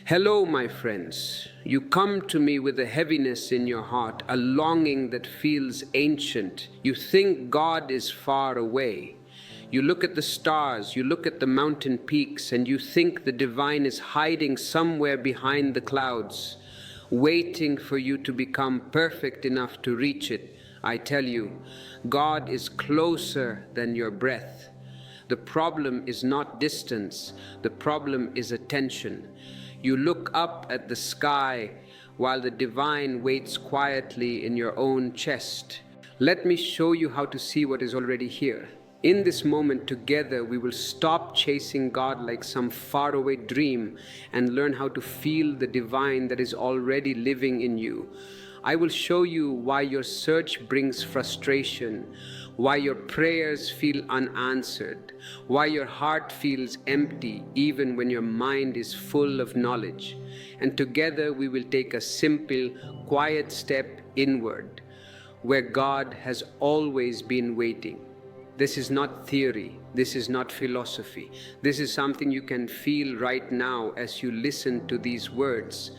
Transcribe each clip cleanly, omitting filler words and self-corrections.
Hello, my friends. You come to me with a heaviness in your heart, a longing that feels ancient. You think God is far away. You look at the stars, you look at the mountain peaks, and you think the divine is hiding somewhere behind the clouds, waiting for you to become perfect enough to reach it. I tell you, God is closer than your breath. The problem is not distance, the problem is attention. You look up at the sky while the divine waits quietly in your own chest. Let me show you how to see what is already here. In this moment together, we will stop chasing God like some faraway dream and learn how to feel the divine that is already living in you. I will show you why your search brings frustration, why your prayers feel unanswered, why your heart feels empty even when your mind is full of knowledge. And together we will take a simple, quiet step inward, where God has always been waiting. This is not theory, this is not philosophy. This is something you can feel right now as you listen to these words.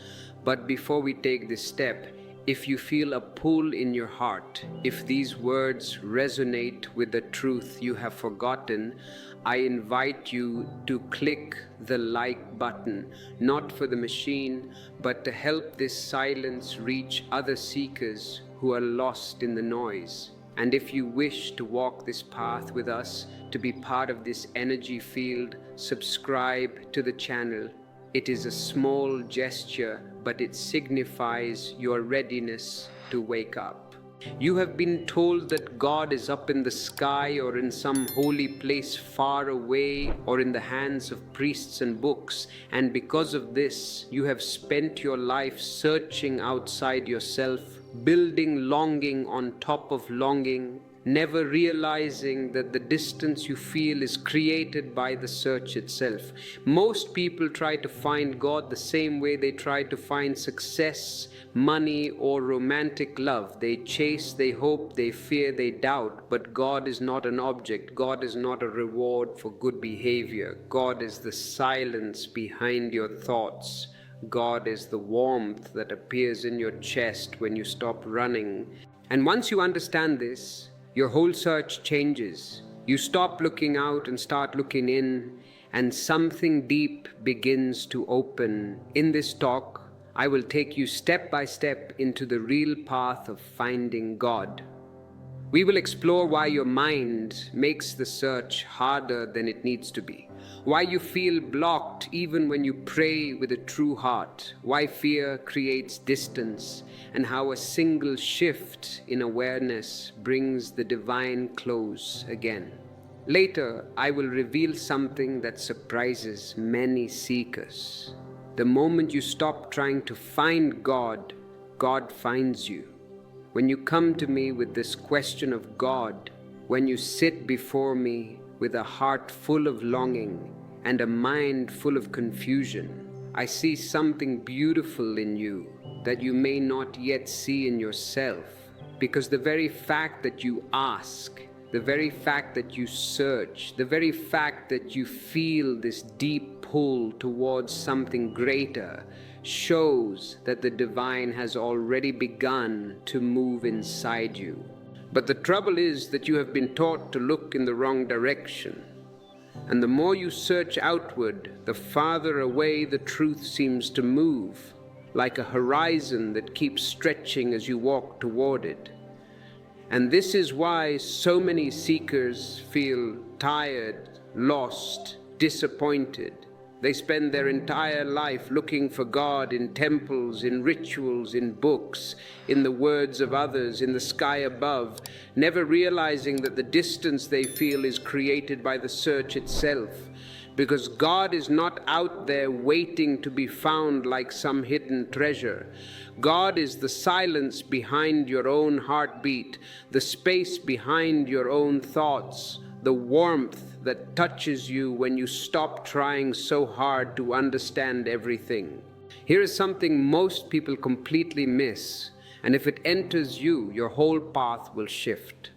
But before we take this step, if you feel a pull in your heart, if these words resonate with the truth you have forgotten, I invite you to click the like button, not for the machine, but to help this silence reach other seekers who are lost in the noise. And if you wish to walk this path with us, to be part of this energy field, subscribe to the channel. It is a small gesture, but it signifies your readiness to wake up. You have been told that God is up in the sky or in some holy place far away or in the hands of priests and books, and because of this, you have spent your life searching outside yourself, building longing on top of longing, never realizing that the distance you feel is created by the search itself. Most people try to find God the same way they try to find success, money, or romantic love. They chase, they hope, they fear, they doubt. But God is not an object. God is not a reward for good behavior. God is the silence behind your thoughts. God is the warmth that appears in your chest when you stop running. And once you understand this, your whole search changes. You stop looking out and start looking in, and something deep begins to open. In this talk, I will take you step by step into the real path of finding God. We will explore why your mind makes the search harder than it needs to be, why you feel blocked even when you pray with a true heart, why fear creates distance, and how a single shift in awareness brings the divine close again. Later, I will reveal something that surprises many seekers. The moment you stop trying to find God, God finds you. When you come to me with this question of God, when you sit before me with a heart full of longing and a mind full of confusion, I see something beautiful in you that you may not yet see in yourself, because the very fact that you ask, the very fact that you search, the very fact that you feel this deep pull towards something greater shows that the divine has already begun to move inside you. But the trouble is that you have been taught to look in the wrong direction. And the more you search outward, the farther away the truth seems to move, like a horizon that keeps stretching as you walk toward it. And this is why so many seekers feel tired, lost, disappointed. They spend their entire life looking for God in temples, in rituals, in books, in the words of others, in the sky above, never realizing that the distance they feel is created by the search itself. Because God is not out there waiting to be found like some hidden treasure. God is the silence behind your own heartbeat, the space behind your own thoughts, the warmth that touches you when you stop trying so hard to understand everything. Here is something most people completely miss, and if it enters you, your whole path will shift.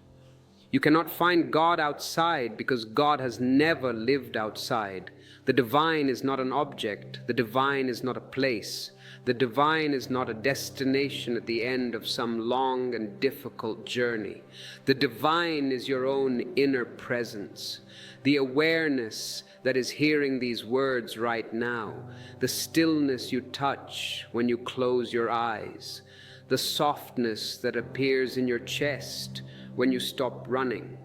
You cannot find God outside because God has never lived outside. The divine is not an object. The divine is not a place. The divine is not a destination at the end of some long and difficult journey. The divine is your own inner presence, the awareness that is hearing these words right now, the stillness you touch when you close your eyes, the softness that appears in your chest when you stop running.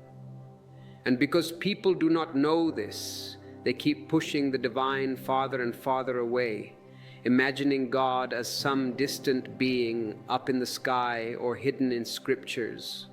And because people do not know this, they keep pushing the divine farther and farther away, imagining God as some distant being up in the sky or hidden in scriptures,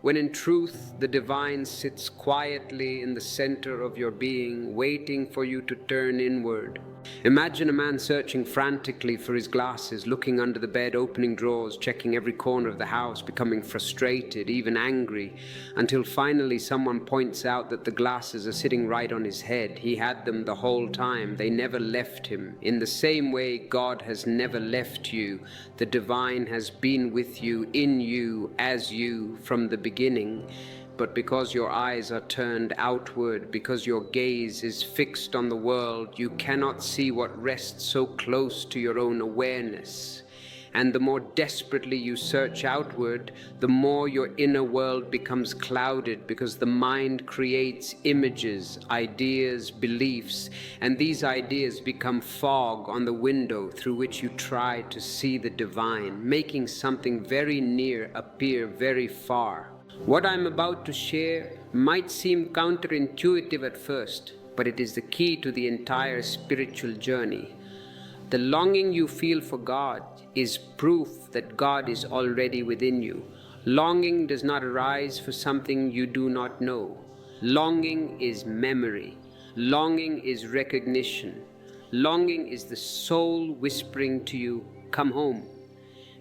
when in truth the divine sits quietly in the center of your being, waiting for you to turn inward. Imagine a man searching frantically for his glasses, looking under the bed, opening drawers, checking every corner of the house, becoming frustrated, even angry, until finally someone points out that the glasses are sitting right on his head. He had them the whole time. They never left him. In the same way, God has never left you. The divine has been with you, in you, as you, from the beginning. But because your eyes are turned outward, because your gaze is fixed on the world, you cannot see what rests so close to your own awareness. And the more desperately you search outward, the more your inner world becomes clouded, because the mind creates images, ideas, beliefs, and these ideas become fog on the window through which you try to see the divine, making something very near appear very far. What I'm about to share might seem counterintuitive at first, but it is the key to the entire spiritual journey. The longing you feel for God is proof that God is already within you. Longing does not arise for something you do not know. Longing is memory. Longing is recognition. Longing is the soul whispering to you, "Come home."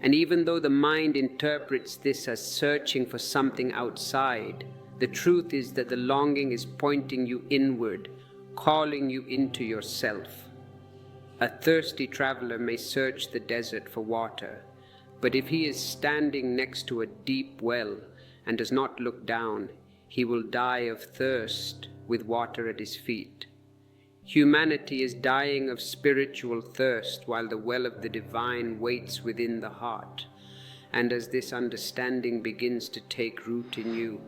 And even though the mind interprets this as searching for something outside, the truth is that the longing is pointing you inward, calling you into yourself. A thirsty traveler may search the desert for water, but if he is standing next to a deep well and does not look down, he will die of thirst with water at his feet. Humanity is dying of spiritual thirst while the well of the divine waits within the heart. And as this understanding begins to take root in you,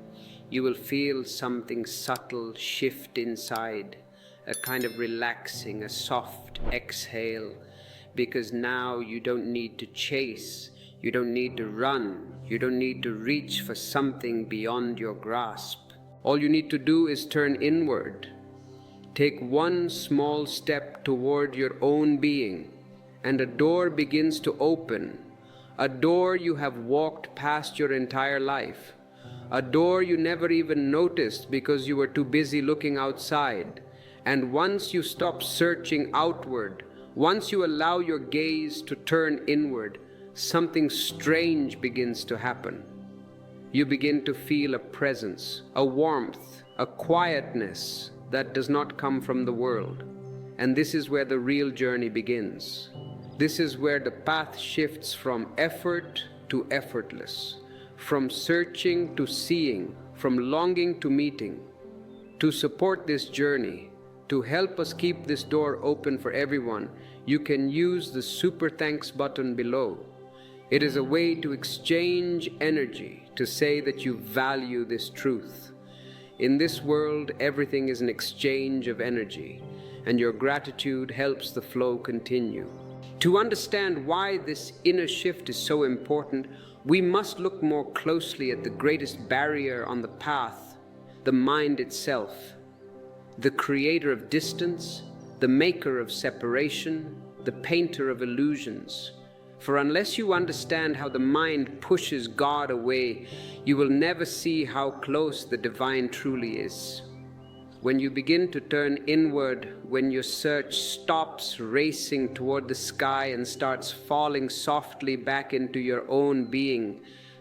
you will feel something subtle shift inside, a kind of relaxing, a soft exhale, because now you don't need to chase, you don't need to run, you don't need to reach for something beyond your grasp. All you need to do is turn inward. Take one small step toward your own being, and a door begins to open, a door you have walked past your entire life, a door you never even noticed because you were too busy looking outside. And once you stop searching outward, once you allow your gaze to turn inward, something strange begins to happen. You begin to feel a presence, a warmth, a quietness that does not come from the world. And this is where the real journey begins. This is where the path shifts from effort to effortless, from searching to seeing, from longing to meeting. To support this journey, to help us keep this door open for everyone, you can use the super thanks button below. It is a way to exchange energy, to say that you value this truth. In this world, everything is an exchange of energy, and your gratitude helps the flow continue. To understand why this inner shift is so important, we must look more closely at the greatest barrier on the path, the mind itself, the creator of distance, the maker of separation, the painter of illusions. For unless you understand how the mind pushes God away, you will never see how close the divine truly is. When you begin to turn inward, when your search stops racing toward the sky and starts falling softly back into your own being,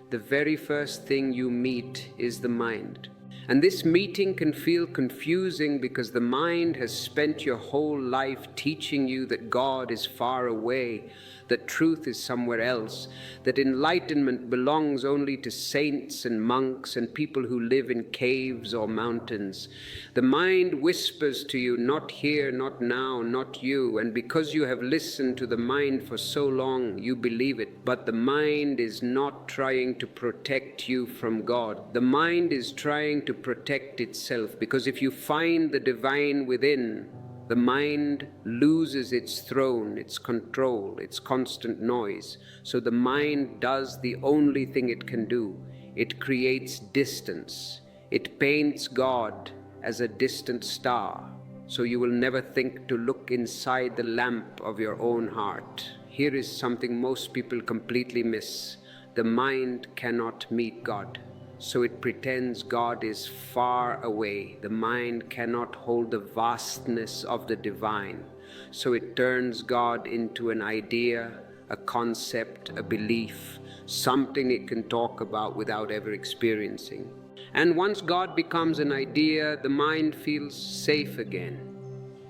the very first thing you meet is the mind. And this meeting can feel confusing because the mind has spent your whole life teaching you that God is far away, that truth is somewhere else, that enlightenment belongs only to saints and monks and people who live in caves or mountains. The mind whispers to you, not here, not now, not you, and because you have listened to the mind for so long, you believe it. But the mind is not trying to protect you from God. The mind is trying to protect itself, because if you find the divine within, the mind loses its throne, its control, its constant noise. So the mind does the only thing it can do. It creates distance. It paints God as a distant star. So you will never think to look inside the lamp of your own heart. Here is something most people completely miss. The mind cannot meet God. So it pretends God is far away. The mind cannot hold the vastness of the divine. So it turns God into an idea, a concept, a belief, something it can talk about without ever experiencing. And once God becomes an idea, the mind feels safe again.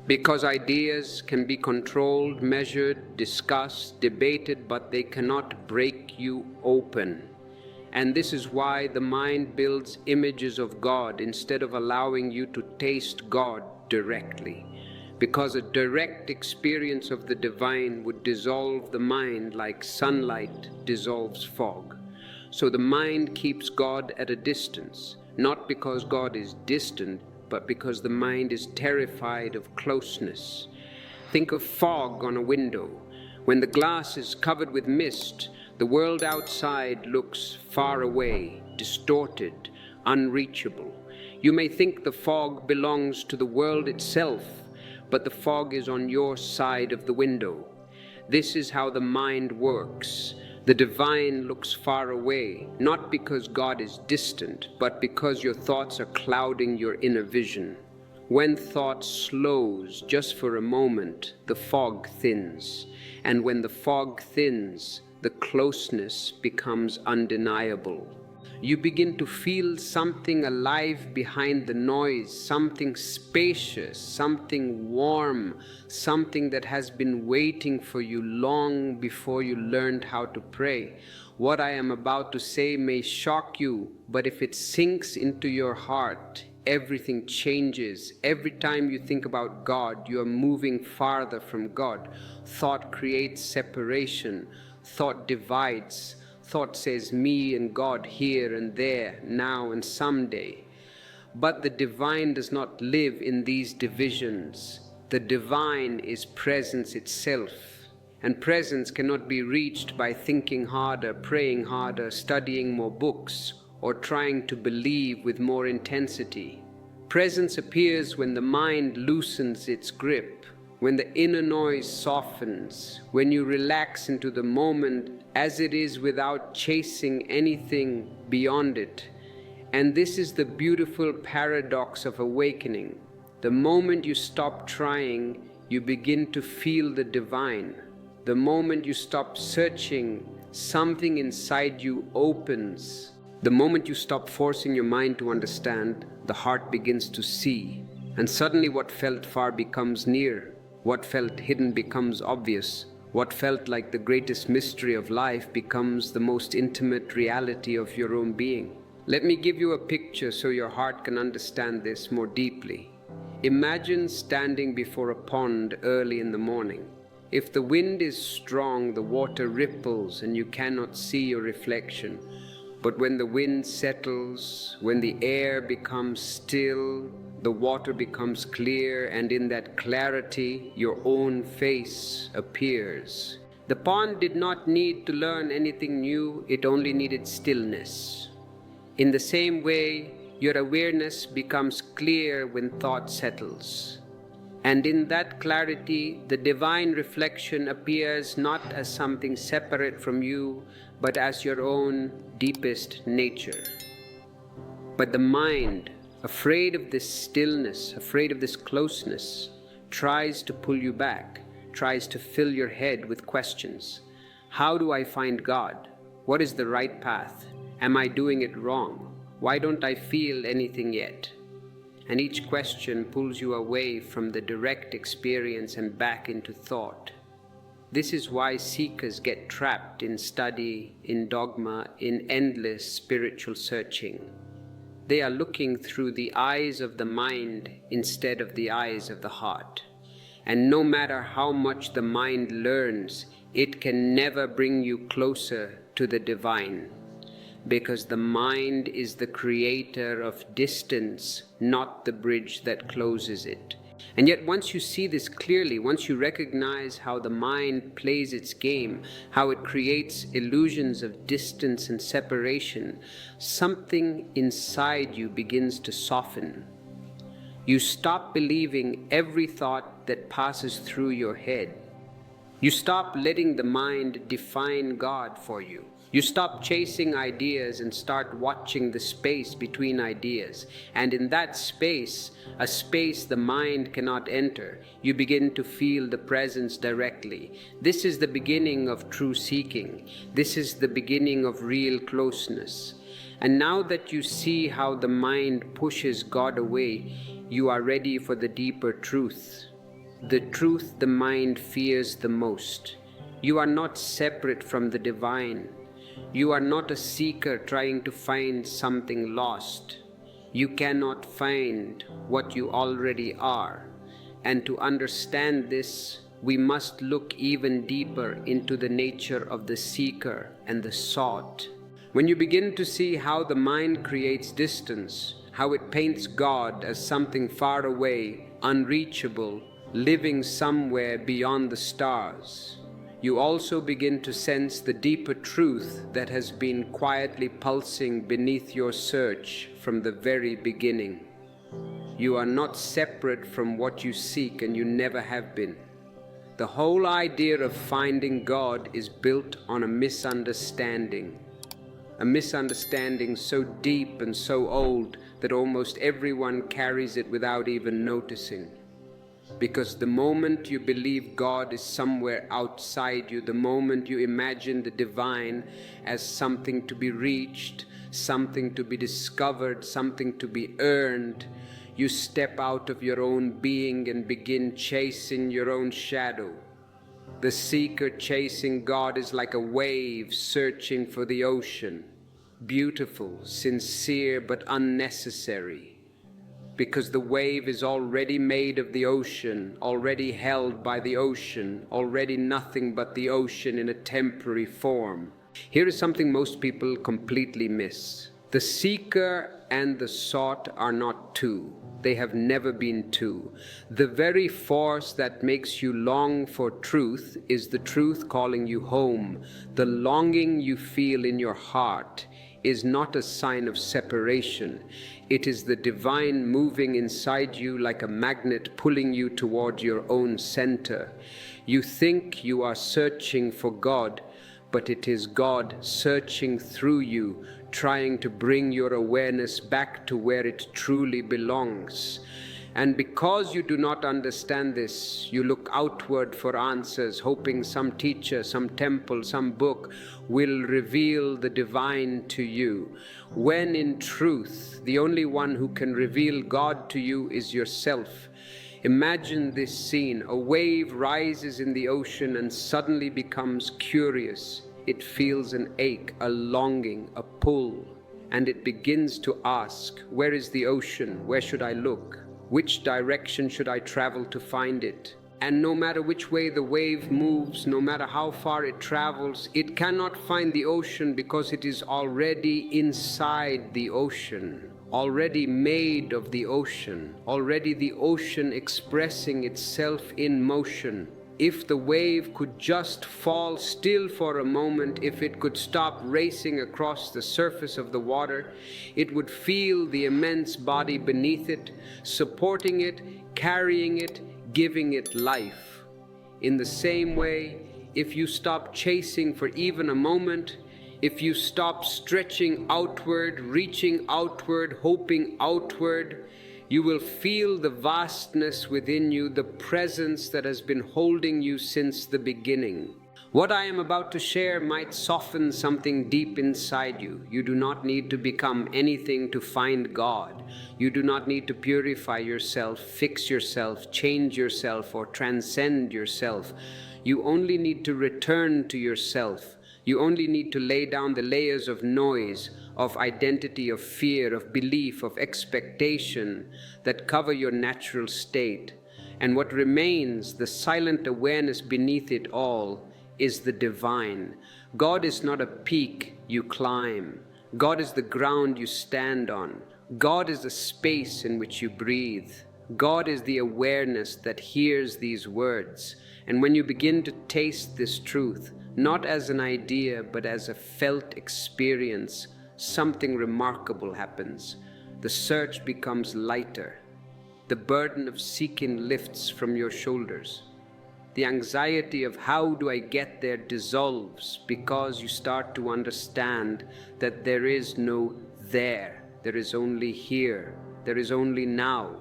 Because ideas can be controlled, measured, discussed, debated, but they cannot break you open. And this is why the mind builds images of God instead of allowing you to taste God directly. Because a direct experience of the divine would dissolve the mind like sunlight dissolves fog. So the mind keeps God at a distance, not because God is distant, but because the mind is terrified of closeness. Think of fog on a window. When the glass is covered with mist, the world outside looks far away, distorted, unreachable. You may think the fog belongs to the world itself, but the fog is on your side of the window. This is how the mind works. The divine looks far away, not because God is distant, but because your thoughts are clouding your inner vision. When thought slows just for a moment, the fog thins. And when the fog thins, the closeness becomes undeniable. You begin to feel something alive behind the noise, something spacious, something warm, something that has been waiting for you long before you learned how to pray. What I am about to say may shock you, but if it sinks into your heart, everything changes. Every time you think about God, you are moving farther from God. Thought creates separation. Thought divides. Thought says me and God here and there, now and someday. But the divine does not live in these divisions. The divine is presence itself. And presence cannot be reached by thinking harder, praying harder, studying more books, or trying to believe with more intensity. Presence appears when the mind loosens its grip, when the inner noise softens, when you relax into the moment as it is without chasing anything beyond it. And this is the beautiful paradox of awakening. The moment you stop trying, you begin to feel the divine. The moment you stop searching, something inside you opens. The moment you stop forcing your mind to understand, the heart begins to see. And suddenly what felt far becomes near. What felt hidden becomes obvious. What felt like the greatest mystery of life becomes the most intimate reality of your own being. Let me give you a picture so your heart can understand this more deeply. Imagine standing before a pond early in the morning. If the wind is strong, the water ripples and you cannot see your reflection. But when the wind settles, when the air becomes still, the water becomes clear, and in that clarity, your own face appears. The pond did not need to learn anything new, it only needed stillness. In the same way, your awareness becomes clear when thought settles. And in that clarity, the divine reflection appears not as something separate from you, but as your own deepest nature. But the mind, afraid of this stillness, afraid of this closeness, tries to pull you back, tries to fill your head with questions. How do I find God? What is the right path? Am I doing it wrong? Why don't I feel anything yet? And each question pulls you away from the direct experience and back into thought. This is why seekers get trapped in study, in dogma, in endless spiritual searching. They are looking through the eyes of the mind instead of the eyes of the heart. And no matter how much the mind learns, it can never bring you closer to the divine, because the mind is the creator of distance, not the bridge that closes it. And yet once you see this clearly, once you recognize how the mind plays its game, how it creates illusions of distance and separation, something inside you begins to soften. You stop believing every thought that passes through your head. You stop letting the mind define God for you. You stop chasing ideas and start watching the space between ideas. And in that space, a space the mind cannot enter, you begin to feel the presence directly. This is the beginning of true seeking. This is the beginning of real closeness. And now that you see how the mind pushes God away, you are ready for the deeper truth. The truth the mind fears the most. You are not separate from the divine. You are not a seeker trying to find something lost. You cannot find what you already are. And to understand this, we must look even deeper into the nature of the seeker and the sought. When you begin to see how the mind creates distance, how it paints God as something far away, unreachable, living somewhere beyond the stars, you also begin to sense the deeper truth that has been quietly pulsing beneath your search from the very beginning. You are not separate from what you seek, and you never have been. The whole idea of finding God is built on a misunderstanding so deep and so old that almost everyone carries it without even noticing. Because the moment you believe God is somewhere outside you, the moment you imagine the divine as something to be reached, something to be discovered, something to be earned, you step out of your own being and begin chasing your own shadow. The seeker chasing God is like a wave searching for the ocean, beautiful, sincere, but unnecessary. Because the wave is already made of the ocean, already held by the ocean, already nothing but the ocean in a temporary form. Here is something most people completely miss. The seeker and the sought are not two. They have never been two. The very force that makes you long for truth is the truth calling you home. The longing you feel in your heart is not a sign of separation. It is the divine moving inside you like a magnet pulling you toward your own center. You think you are searching for God, but it is God searching through you, trying to bring your awareness back to where it truly belongs. And because you do not understand this, you look outward for answers, hoping some teacher, some temple, some book will reveal the divine to you. When in truth, the only one who can reveal God to you is yourself. Imagine this scene. A wave rises in the ocean and suddenly becomes curious. It feels an ache, a longing, a pull, and it begins to ask, where is the ocean? Where should I look? Which direction should I travel to find it? And no matter which way the wave moves, no matter how far it travels, it cannot find the ocean because it is already inside the ocean, already made of the ocean, already the ocean expressing itself in motion. If the wave could just fall still for a moment, if it could stop racing across the surface of the water, it would feel the immense body beneath it, supporting it, carrying it, giving it life. In the same way, if you stop chasing for even a moment, if you stop stretching outward, reaching outward, hoping outward, you will feel the vastness within you, the presence that has been holding you since the beginning. What I am about to share might soften something deep inside you. You do not need to become anything to find God. You do not need to purify yourself, fix yourself, change yourself, or transcend yourself. You only need to return to yourself. You only need to lay down the layers of noise, of identity, of fear, of belief, of expectation that cover your natural state. And what remains, the silent awareness beneath it all, is the divine. God is not a peak you climb. God is the ground you stand on. God is the space in which you breathe. God is the awareness that hears these words. And when you begin to taste this truth, not as an idea but as a felt experience, something remarkable happens. The search becomes lighter. The burden of seeking lifts from your shoulders. The anxiety of how do I get there dissolves because you start to understand that there is no there. There is only here. There is only now.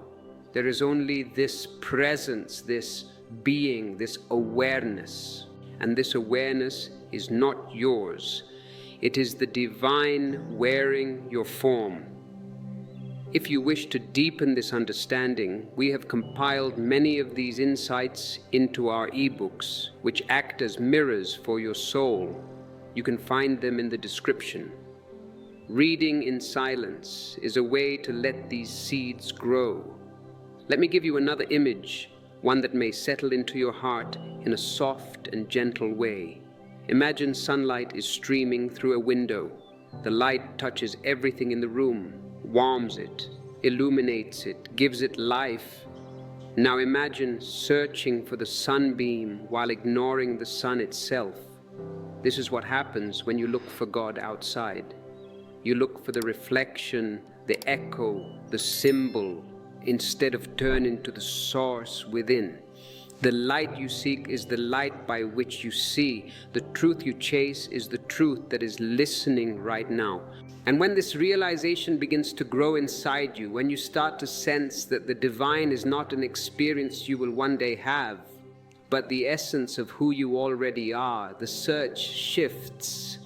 There is only this presence, this being, this awareness. And this awareness is not yours. It is the divine wearing your form. If you wish to deepen this understanding, we have compiled many of these insights into our ebooks, which act as mirrors for your soul. You can find them in the description. Reading in silence is a way to let these seeds grow. Let me give you another image, one that may settle into your heart in a soft and gentle way. Imagine sunlight is streaming through a window. The light touches everything in the room, warms it, illuminates it, gives it life. Now imagine searching for the sunbeam while ignoring the sun itself. This is what happens when you look for God outside. You look for the reflection, the echo, the symbol, instead of turning to the source within. The light you seek is the light by which you see. The truth you chase is the truth that is listening right now. And when this realization begins to grow inside you, when you start to sense that the divine is not an experience you will one day have, but the essence of who you already are, the search shifts.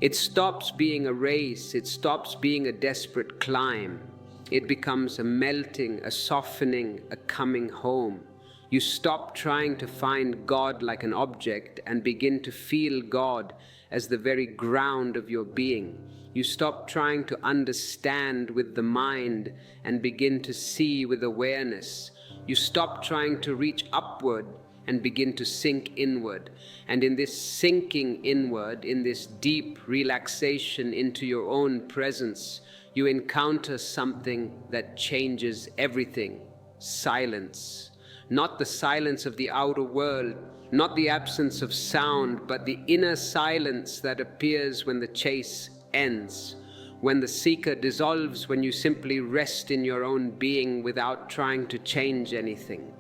It stops being a race. It stops being a desperate climb. It becomes a melting, a softening, a coming home. You stop trying to find God like an object and begin to feel God as the very ground of your being. You stop trying to understand with the mind and begin to see with awareness. You stop trying to reach upward and begin to sink inward. And in this sinking inward, in this deep relaxation into your own presence, you encounter something that changes everything. Silence. Not the silence of the outer world, not the absence of sound, but the inner silence that appears when the chase ends, when the seeker dissolves, when you simply rest in your own being without trying to change anything.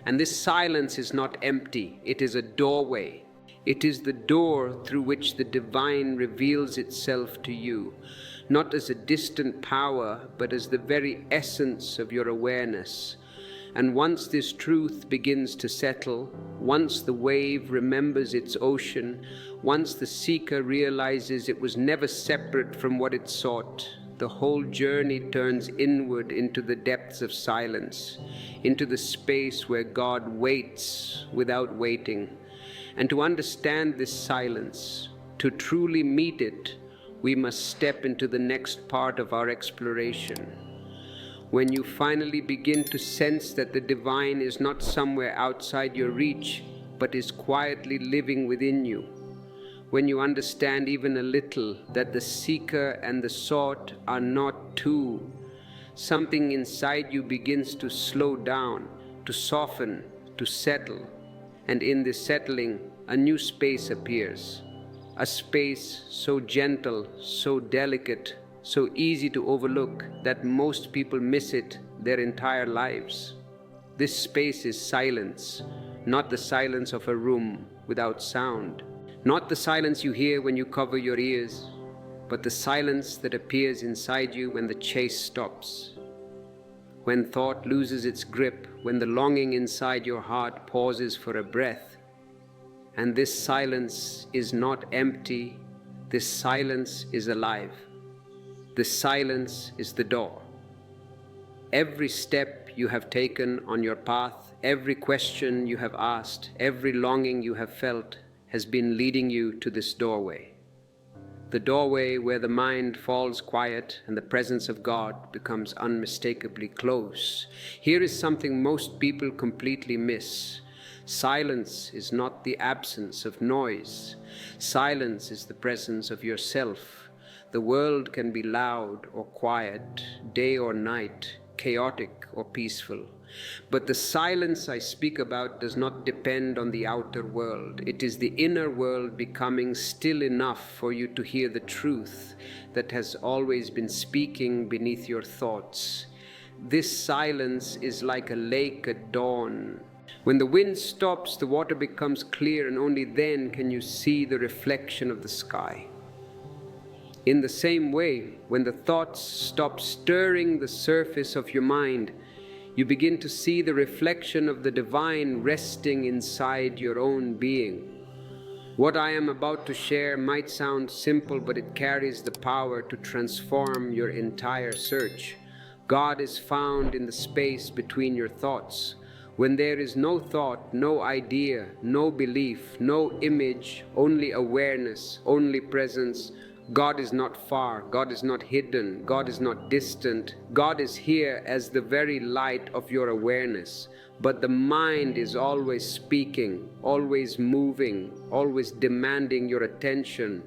And this silence is not empty, it is a doorway. It is the door through which the divine reveals itself to you, not as a distant power, but as the very essence of your awareness. And once this truth begins to settle, once the wave remembers its ocean, once the seeker realizes it was never separate from what it sought, the whole journey turns inward into the depths of silence, into the space where God waits without waiting. And to understand this silence, to truly meet it, we must step into the next part of our exploration. When you finally begin to sense that the divine is not somewhere outside your reach, but is quietly living within you. When you understand even a little that the seeker and the sought are not two, something inside you begins to slow down, to soften, to settle. And in this settling, a new space appears. A space so gentle, so delicate, so easy to overlook that most people miss it their entire lives. This space is silence, not the silence of a room without sound, not the silence you hear when you cover your ears, but the silence that appears inside you when the chase stops, when thought loses its grip, when the longing inside your heart pauses for a breath. And this silence is not empty, this silence is alive. This silence is the door. Every step you have taken on your path, every question you have asked, every longing you have felt has been leading you to this doorway. The doorway where the mind falls quiet and the presence of God becomes unmistakably close. Here is something most people completely miss. Silence is not the absence of noise. Silence is the presence of yourself. The world can be loud or quiet, day or night, chaotic or peaceful. But the silence I speak about does not depend on the outer world. It is the inner world becoming still enough for you to hear the truth that has always been speaking beneath your thoughts. This silence is like a lake at dawn. When the wind stops, the water becomes clear, and only then can you see the reflection of the sky. In the same way, when the thoughts stop stirring the surface of your mind, you begin to see the reflection of the divine resting inside your own being. What I am about to share might sound simple, but it carries the power to transform your entire search. God is found in the space between your thoughts. When there is no thought, no idea, no belief, no image, only awareness, only presence, God is not far, God is not hidden, God is not distant. God is here as the very light of your awareness. But the mind is always speaking, always moving, always demanding your attention.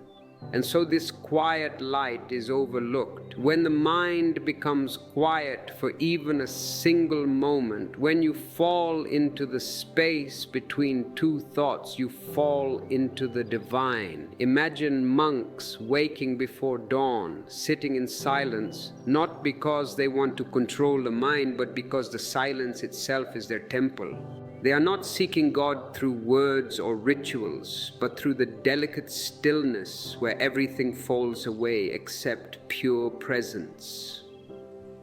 And so this quiet light is overlooked. When the mind becomes quiet for even a single moment, when you fall into the space between two thoughts, you fall into the divine. Imagine monks waking before dawn, sitting in silence, not because they want to control the mind, but because the silence itself is their temple. They are not seeking God through words or rituals, but through the delicate stillness where everything falls away except pure presence.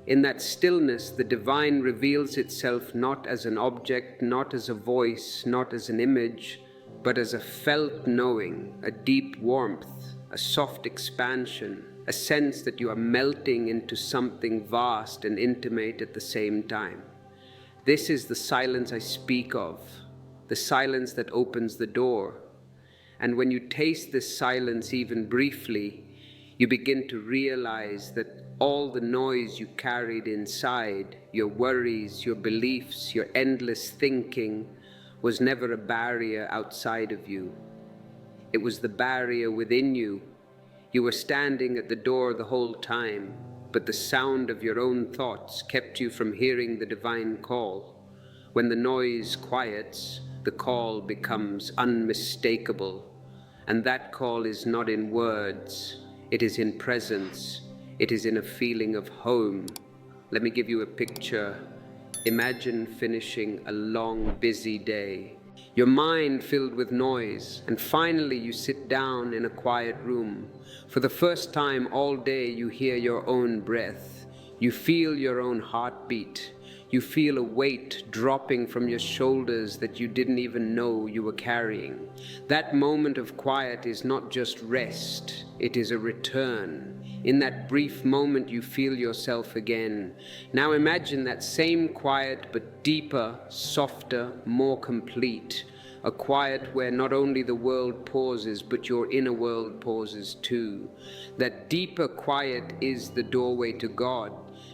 In that stillness, the divine reveals itself not as an object, not as a voice, not as an image, but as a felt knowing, a deep warmth, a soft expansion, a sense that you are melting into something vast and intimate at the same time. This is the silence I speak of, the silence that opens the door. And when you taste this silence even briefly, you begin to realize that all the noise you carried inside, your worries, your beliefs, your endless thinking, was never a barrier outside of you. It was the barrier within you. You were standing at the door the whole time, but the sound of your own thoughts kept you from hearing the divine call. When the noise quiets, the call becomes unmistakable. And that call is not in words, it is in presence, it is in a feeling of home. Let me give you a picture. Imagine finishing a long, busy day. Your mind filled with noise, and finally you sit down in a quiet room. For the first time all day you hear your own breath. You feel your own heartbeat. You feel a weight dropping from your shoulders that you didn't even know you were carrying. That moment of quiet is not just rest, it is a return. In that brief moment you feel yourself again. Now imagine that same quiet but deeper, softer, more complete. A quiet where not only the world pauses, but your inner world pauses too. That deeper quiet is the doorway to God.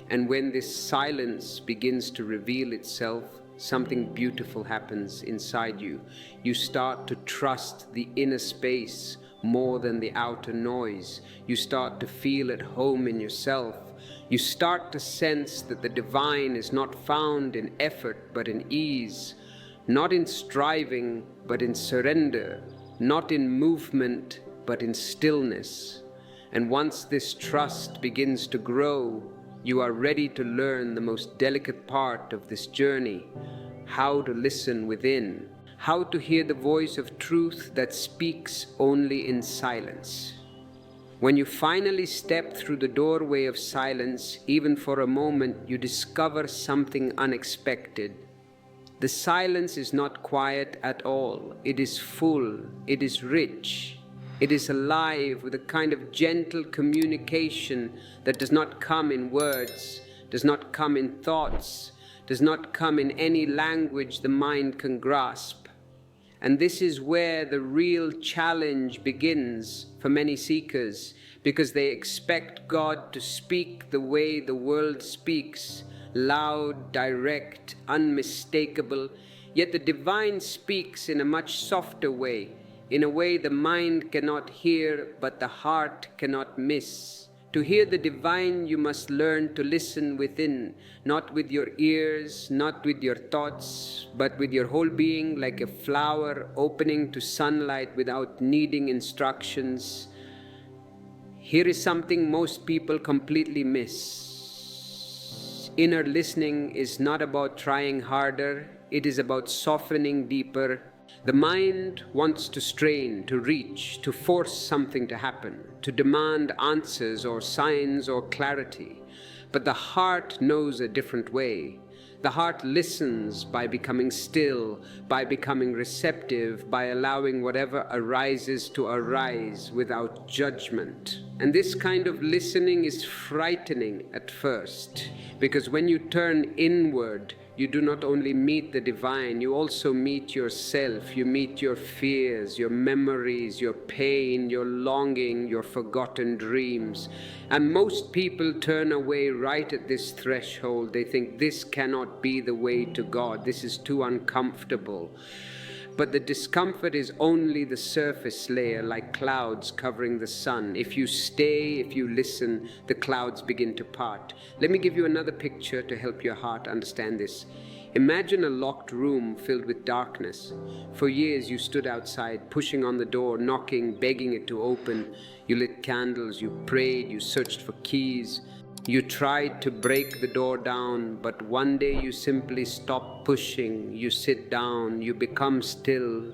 And when this silence begins to reveal itself, something beautiful happens inside you. You start to trust the inner space more than the outer noise. You start to feel at home in yourself. You start to sense that the divine is not found in effort but in ease, not in striving but in surrender, not in movement but in stillness. And once this trust begins to grow, you are ready to learn the most delicate part of this journey: how to listen within, how to hear the voice of truth that speaks only in silence. When you finally step through the doorway of silence, even for a moment, you discover something unexpected. The silence is not quiet at all. It is full, it is rich, it is alive with a kind of gentle communication that does not come in words, does not come in thoughts, does not come in any language the mind can grasp. And this is where the real challenge begins for many seekers, because they expect God to speak the way the world speaks, loud, direct, unmistakable. Yet the divine speaks in a much softer way, in a way the mind cannot hear but the heart cannot miss. To hear the divine, you must learn to listen within, not with your ears, not with your thoughts, but with your whole being, like a flower opening to sunlight without needing instructions. Here is something most people completely miss. Inner listening is not about trying harder, it is about softening deeper. The mind wants to strain, to reach, to force something to happen, to demand answers or signs or clarity. But the heart knows a different way. The heart listens by becoming still, by becoming receptive, by allowing whatever arises to arise without judgment. And this kind of listening is frightening at first, because when you turn inward, you do not only meet the divine, you also meet yourself, you meet your fears, your memories, your pain, your longing, your forgotten dreams. And most people turn away right at this threshold. They think this cannot be the way to God, this is too uncomfortable. But the discomfort is only the surface layer, like clouds covering the sun. If you stay, if you listen, the clouds begin to part. Let me give you another picture to help your heart understand this. Imagine a locked room filled with darkness. For years you stood outside, pushing on the door, knocking, begging it to open. You lit candles, you prayed, you searched for keys. You tried to break the door down, but one day you simply stop pushing, you sit down, you become still.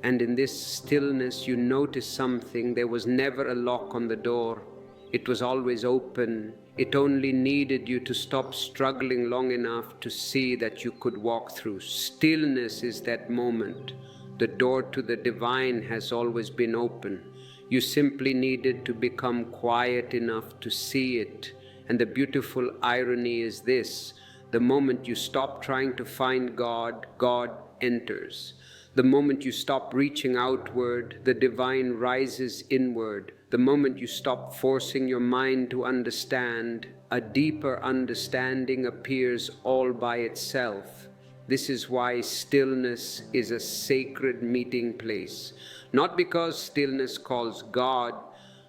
And in this stillness you notice something. There was never a lock on the door. It was always open. It only needed you to stop struggling long enough to see that you could walk through. Stillness is that moment. The door to the divine has always been open. You simply needed to become quiet enough to see it. And the beautiful irony is this: the moment you stop trying to find God, God enters. The moment you stop reaching outward, the divine rises inward. The moment you stop forcing your mind to understand, a deeper understanding appears all by itself. This is why stillness is a sacred meeting place. Not because stillness calls God,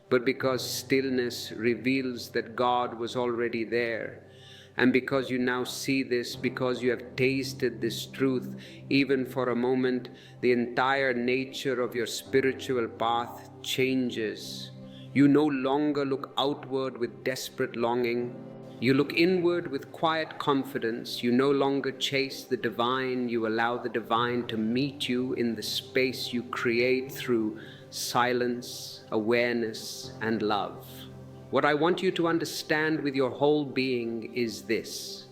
but because stillness reveals that God was already there. And because you now see this, because you have tasted this truth, even for a moment, the entire nature of your spiritual path changes. You no longer look outward with desperate longing. You look inward with quiet confidence. You no longer chase the divine. You allow the divine to meet you in the space you create through silence, awareness, and love. What I want you to understand with your whole being is this: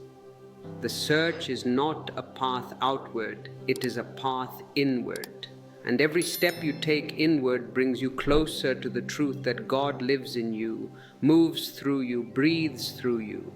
the search is not a path outward, it is a path inward. And every step you take inward brings you closer to the truth that God lives in you, moves through you, breathes through you.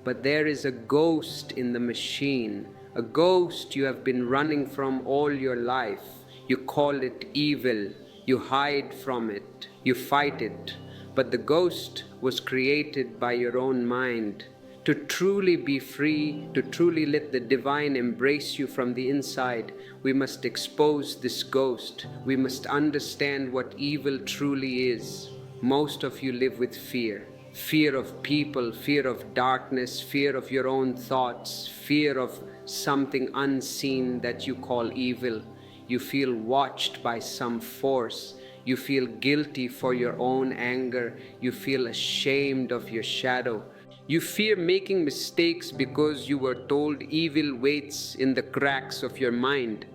But there is a ghost in the machine, a ghost you have been running from all your life. You call it evil, you hide from it, you fight it. But the ghost was created by your own mind. To truly be free, to truly let the divine embrace you from the inside, we must expose this ghost. We must understand what evil truly is. Most of you live with fear. Fear of people, fear of darkness, fear of your own thoughts, fear of something unseen that you call evil. You feel watched by some force. You feel guilty for your own anger. You feel ashamed of your shadow. You fear making mistakes because you were told evil waits in the cracks of your mind.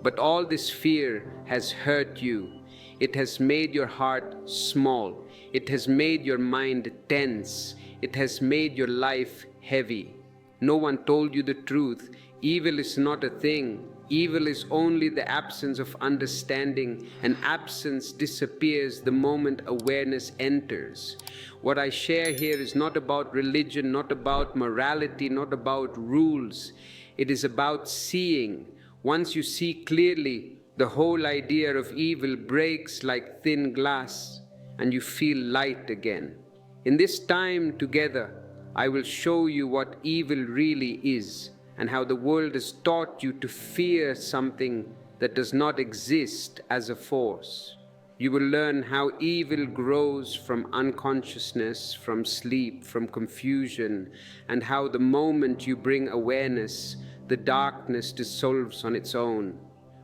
But all this fear has hurt you. It has made your heart small. It has made your mind tense. It has made your life heavy. No one told you the truth. Evil is not a thing. Evil is only the absence of understanding, and absence disappears the moment awareness enters. What I share here is not about religion, not about morality, not about rules. It is about seeing. Once you see clearly, the whole idea of evil breaks like thin glass, and you feel light again. In this time together, I will show you what evil really is, and how the world has taught you to fear something that does not exist as a force. You will learn how evil grows from unconsciousness, from sleep, from confusion, and how the moment you bring awareness, the darkness dissolves on its own.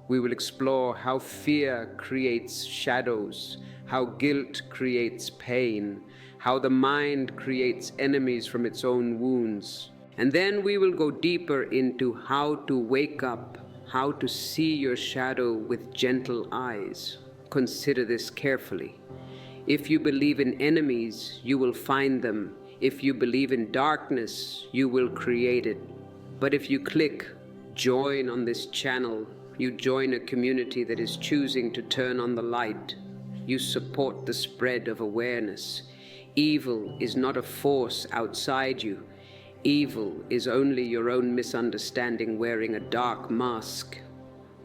We will explore how fear creates shadows, how guilt creates pain, how the mind creates enemies from its own wounds. And then we will go deeper into how to wake up, how to see your shadow with gentle eyes. Consider this carefully. If you believe in enemies, you will find them. If you believe in darkness, you will create it. But if you click join on this channel, you join a community that is choosing to turn on the light. You support the spread of awareness. Evil is not a force outside you. Evil is only your own misunderstanding wearing a dark mask.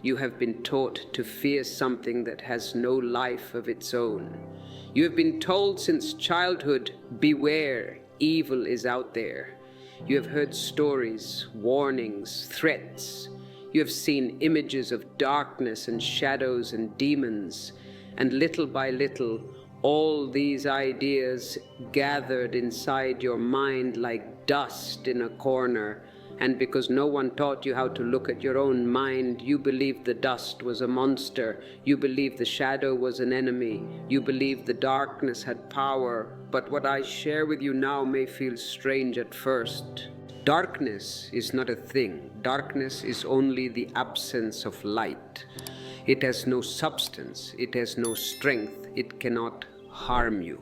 You have been taught to fear something that has no life of its own. You have been told since childhood, beware, evil is out there. You have heard stories, warnings, threats. You have seen images of darkness and shadows and demons, and little by little, all these ideas gathered inside your mind like dust in a corner, and because no one taught you how to look at your own mind, you believed the dust was a monster, you believed the shadow was an enemy, you believed the darkness had power. But what I share with you now may feel strange at first. Darkness is not a thing. Darkness is only the absence of light. It has no substance, it has no strength, it cannot harm you.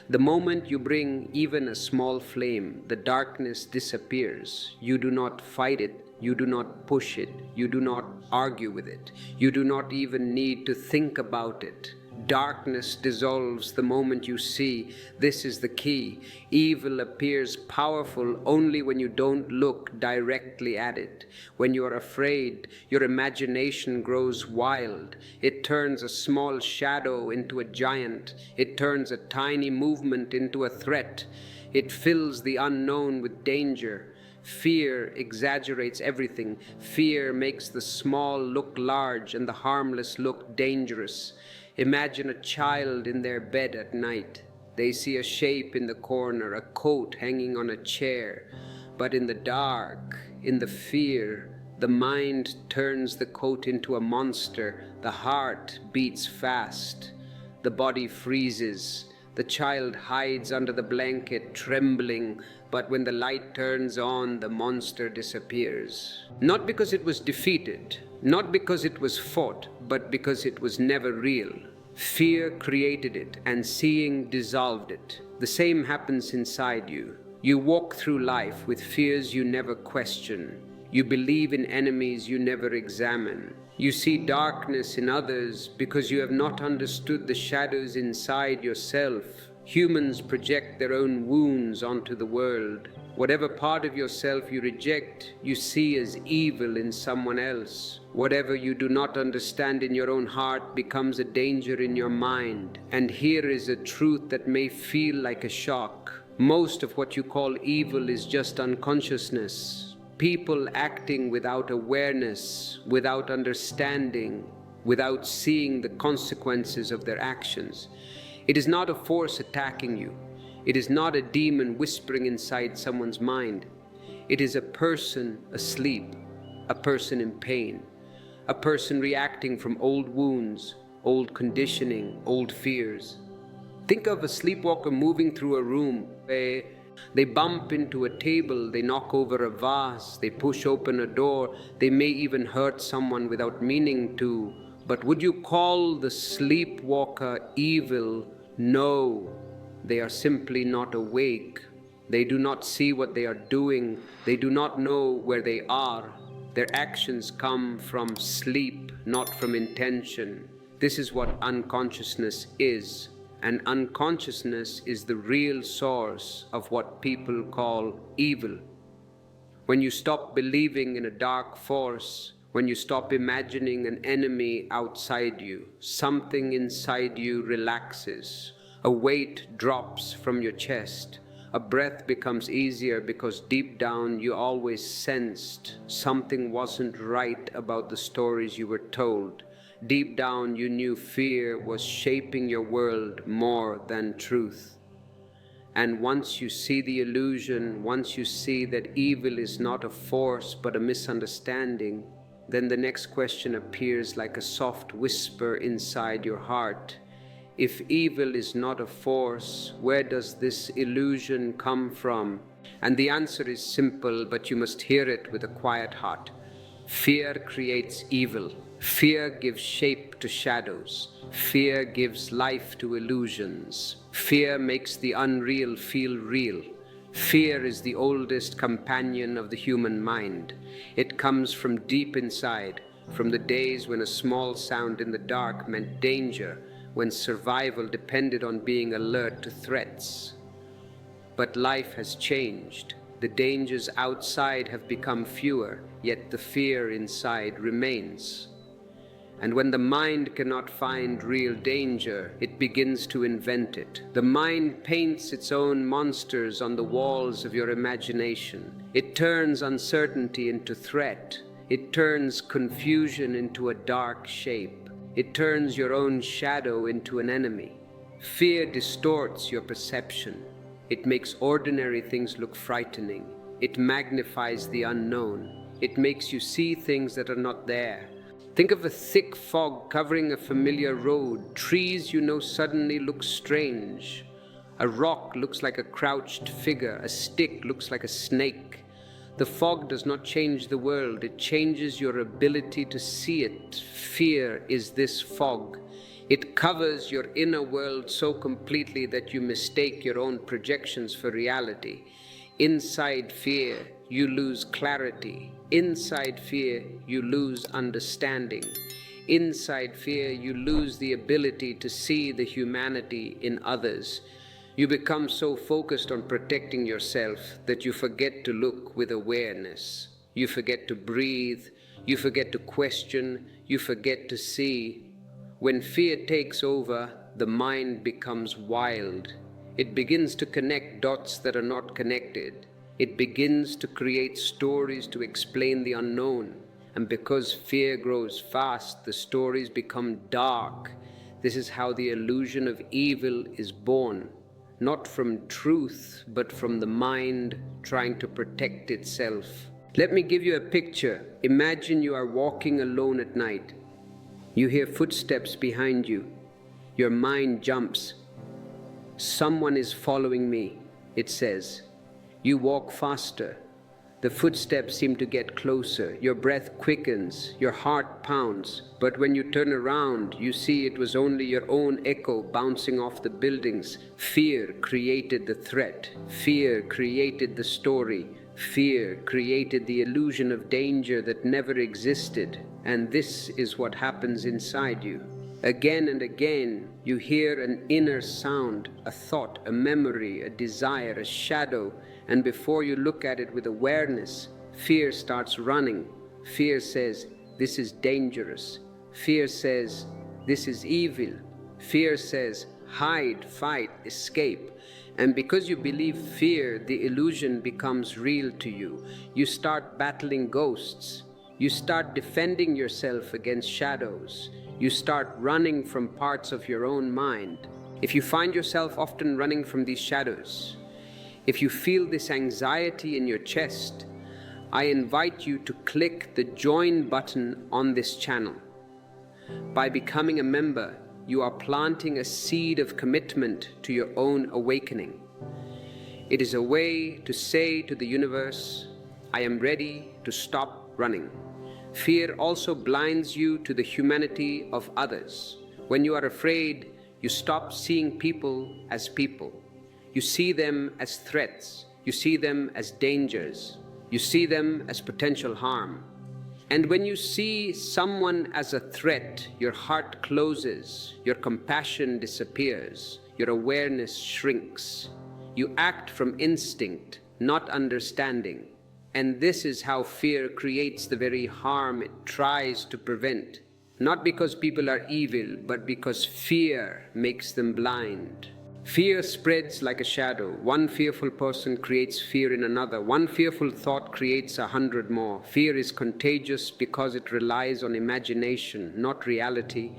The moment you bring even a small flame, the darkness disappears. You do not fight it, you do not push it, you do not argue with it, you do not even need to think about it. Darkness dissolves the moment you see. This is the key. Evil appears powerful only when you don't look directly at it. When you are afraid, your imagination grows wild. It turns a small shadow into a giant. It turns a tiny movement into a threat. It fills the unknown with danger. Fear exaggerates everything. Fear makes the small look large and the harmless look dangerous. Imagine a child in their bed at night. They see a shape in the corner, a coat hanging on a chair. But in the dark, in the fear, the mind turns the coat into a monster. The heart beats fast. The body freezes. The child hides under the blanket, trembling. But when the light turns on, the monster disappears. Not because it was defeated, not because it was fought, but because it was never real. Fear created it, and seeing dissolved it. The same happens inside you. You walk through life with fears you never question. You believe in enemies you never examine. You see darkness in others because you have not understood the shadows inside yourself. Humans project their own wounds onto the world. Whatever part of yourself you reject, you see as evil in someone else. Whatever you do not understand in your own heart becomes a danger in your mind. And here is a truth that may feel like a shock. Most of what you call evil is just unconsciousness. People acting without awareness, without understanding, without seeing the consequences of their actions. It is not a force attacking you. It is not a demon whispering inside someone's mind. It is a person asleep, a person in pain, a person reacting from old wounds, old conditioning, old fears. Think of a sleepwalker moving through a room. They bump into a table, they knock over a vase, they push open a door, they may even hurt someone without meaning to. But would you call the sleepwalker evil? No, they are simply not awake. They do not see what they are doing. They do not know where they are. Their actions come from sleep, not from intention. This is what unconsciousness is. And unconsciousness is the real source of what people call evil. When you stop believing in a dark force, when you stop imagining an enemy outside you, something inside you relaxes. A weight drops from your chest. A breath becomes easier because deep down you always sensed something wasn't right about the stories you were told. Deep down you knew fear was shaping your world more than truth. And once you see the illusion, once you see that evil is not a force but a misunderstanding, then the next question appears like a soft whisper inside your heart. If evil is not a force, where does this illusion come from? And the answer is simple, but you must hear it with a quiet heart. Fear creates evil. Fear gives shape to shadows. Fear gives life to illusions. Fear makes the unreal feel real. Fear is the oldest companion of the human mind. It comes from deep inside, from the days when a small sound in the dark meant danger, when survival depended on being alert to threats. But life has changed. The dangers outside have become fewer, yet the fear inside remains. And when the mind cannot find real danger, it begins to invent it. The mind paints its own monsters on the walls of your imagination. It turns uncertainty into threat. It turns confusion into a dark shape. It turns your own shadow into an enemy. Fear distorts your perception. It makes ordinary things look frightening. It magnifies the unknown. It makes you see things that are not there. Think of a thick fog covering a familiar road. Trees you know suddenly look strange. A rock looks like a crouched figure. A stick looks like a snake. The fog does not change the world. It changes your ability to see it. Fear is this fog. It covers your inner world so completely that you mistake your own projections for reality. Inside fear, you lose clarity. Inside fear, you lose understanding. Inside fear, you lose the ability to see the humanity in others. You become so focused on protecting yourself that you forget to look with awareness. You forget to breathe. You forget to question. You forget to see. When fear takes over, the mind becomes wild. It begins to connect dots that are not connected. It begins to create stories to explain the unknown. And because fear grows fast, the stories become dark. This is how the illusion of evil is born. Not from truth, but from the mind trying to protect itself. Let me give you a picture. Imagine you are walking alone at night. You hear footsteps behind you. Your mind jumps. Someone is following me, it says. You walk faster. The footsteps seem to get closer. Your breath quickens. Your heart pounds. But when you turn around, you see it was only your own echo bouncing off the buildings. Fear created the threat. Fear created the story. Fear created the illusion of danger that never existed. And this is what happens inside you. Again and again, you hear an inner sound, a thought, a memory, a desire, a shadow, and before you look at it with awareness, fear starts running. Fear says, this is dangerous. Fear says, this is evil. Fear says, hide, fight, escape. And because you believe fear, the illusion becomes real to you. You start battling ghosts. You start defending yourself against shadows. You start running from parts of your own mind. If you find yourself often running from these shadows, if you feel this anxiety in your chest, I invite you to click the join button on this channel. By becoming a member, you are planting a seed of commitment to your own awakening. It is a way to say to the universe, I am ready to stop running. Fear also blinds you to the humanity of others. When you are afraid, you stop seeing people as people. You see them as threats. You see them as dangers. You see them as potential harm. And when you see someone as a threat, your heart closes, your compassion disappears, your awareness shrinks. You act from instinct, not understanding. And this is how fear creates the very harm it tries to prevent. Not because people are evil, but because fear makes them blind. Fear spreads like a shadow. One fearful person creates fear in another. One fearful thought creates 100 more. Fear is contagious because it relies on imagination, not reality.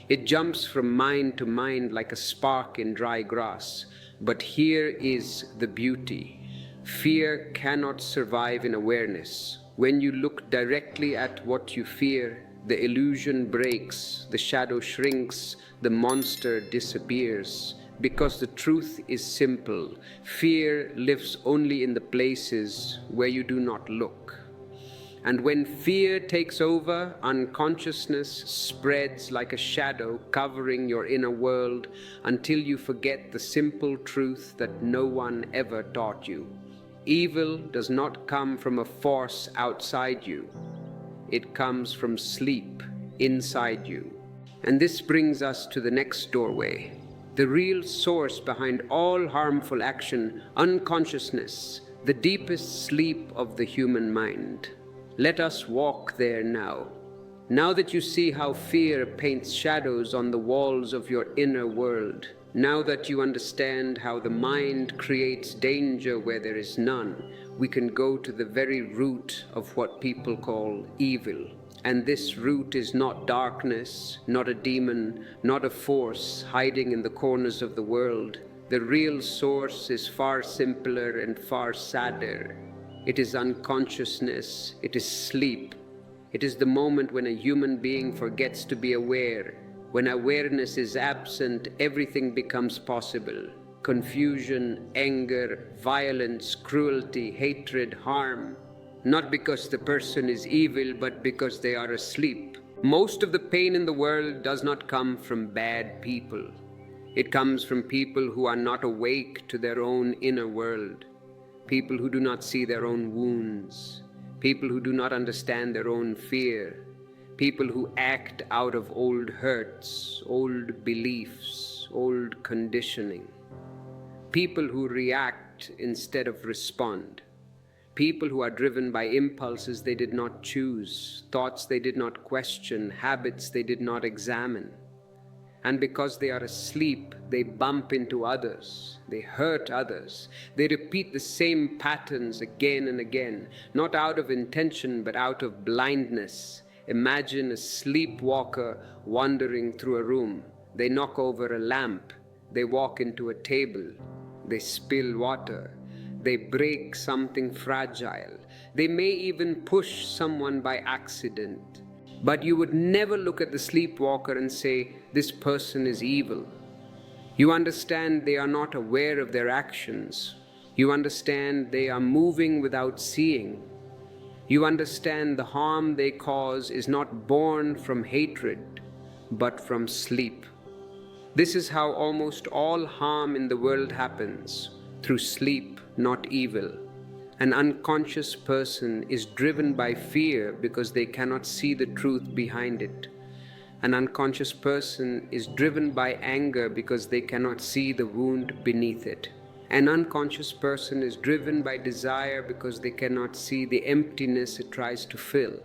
It jumps from mind to mind like a spark in dry grass. But here is the beauty. Fear cannot survive in awareness. When you look directly at what you fear, the illusion breaks, the shadow shrinks, the monster disappears. Because the truth is simple, fear lives only in the places where you do not look. And when fear takes over, unconsciousness spreads like a shadow covering your inner world until you forget the simple truth that no one ever taught you. Evil does not come from a force outside you. It comes from sleep inside you. And this brings us to the next doorway. The real source behind all harmful action, unconsciousness, the deepest sleep of the human mind. Let us walk there now. Now that you see how fear paints shadows on the walls of your inner world, now that you understand how the mind creates danger where there is none, we can go to the very root of what people call evil. And this root is not darkness, not a demon, not a force hiding in the corners of the world. The real source is far simpler and far sadder. It is unconsciousness, it is sleep. It is the moment when a human being forgets to be aware. When awareness is absent, everything becomes possible. Confusion, anger, violence, cruelty, hatred, harm. Not because the person is evil, but because they are asleep. Most of the pain in the world does not come from bad people. It comes from people who are not awake to their own inner world. People who do not see their own wounds. People who do not understand their own fear. People who act out of old hurts, old beliefs, old conditioning. People who react instead of respond. People who are driven by impulses they did not choose, thoughts they did not question, habits they did not examine. And because they are asleep, they bump into others, they hurt others, they repeat the same patterns again and again, not out of intention but out of blindness. Imagine a sleepwalker wandering through a room. They knock over a lamp, they walk into a table, they spill water. They break something fragile. They may even push someone by accident. But you would never look at the sleepwalker and say, this person is evil. You understand they are not aware of their actions. You understand they are moving without seeing. You understand the harm they cause is not born from hatred, but from sleep. This is how almost all harm in the world happens, through sleep, not evil. An unconscious person is driven by fear because they cannot see the truth behind it. An unconscious person is driven by anger because they cannot see the wound beneath it. An unconscious person is driven by desire because they cannot see the emptiness it tries to fill.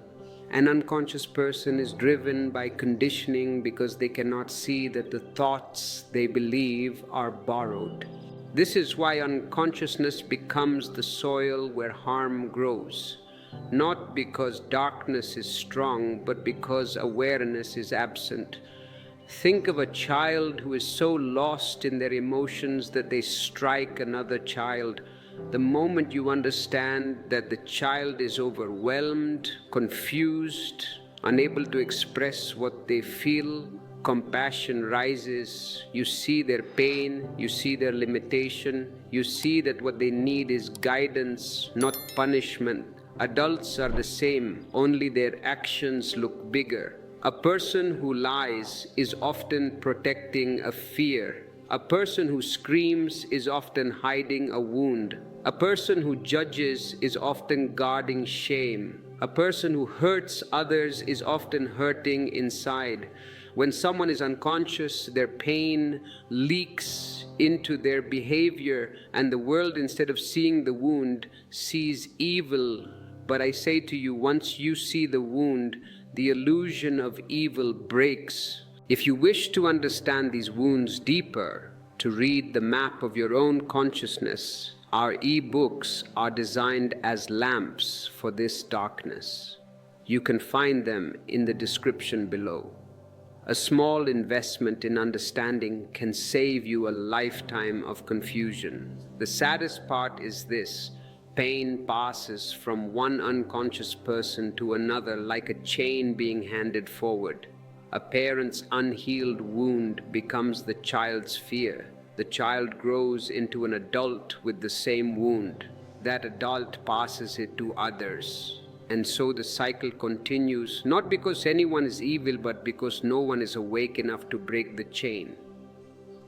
An unconscious person is driven by conditioning because they cannot see that the thoughts they believe are borrowed. This is why unconsciousness becomes the soil where harm grows. Not because darkness is strong, but because awareness is absent. Think of a child who is so lost in their emotions that they strike another child. The moment you understand that the child is overwhelmed, confused, unable to express what they feel, compassion rises. You see their pain, you see their limitation, you see that what they need is guidance, not punishment. Adults are the same, only their actions look bigger. A person who lies is often protecting a fear. A person who screams is often hiding a wound. A person who judges is often guarding shame. A person who hurts others is often hurting inside. When someone is unconscious, their pain leaks into their behavior, and the world, instead of seeing the wound, sees evil. But I say to you, once you see the wound, the illusion of evil breaks. If you wish to understand these wounds deeper, to read the map of your own consciousness, our e-books are designed as lamps for this darkness. You can find them in the description below. A small investment in understanding can save you a lifetime of confusion. The saddest part is this: pain passes from one unconscious person to another like a chain being handed forward. A parent's unhealed wound becomes the child's fear. The child grows into an adult with the same wound. That adult passes it to others. And so the cycle continues, not because anyone is evil, but because no one is awake enough to break the chain.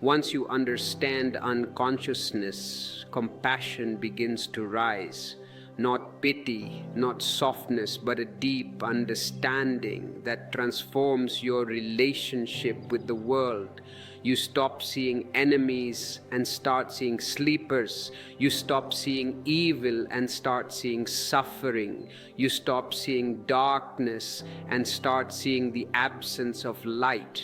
Once you understand unconsciousness, compassion begins to rise. Not pity, not softness, but a deep understanding that transforms your relationship with the world. You stop seeing enemies and start seeing sleepers. You stop seeing evil and start seeing suffering. You stop seeing darkness and start seeing the absence of light.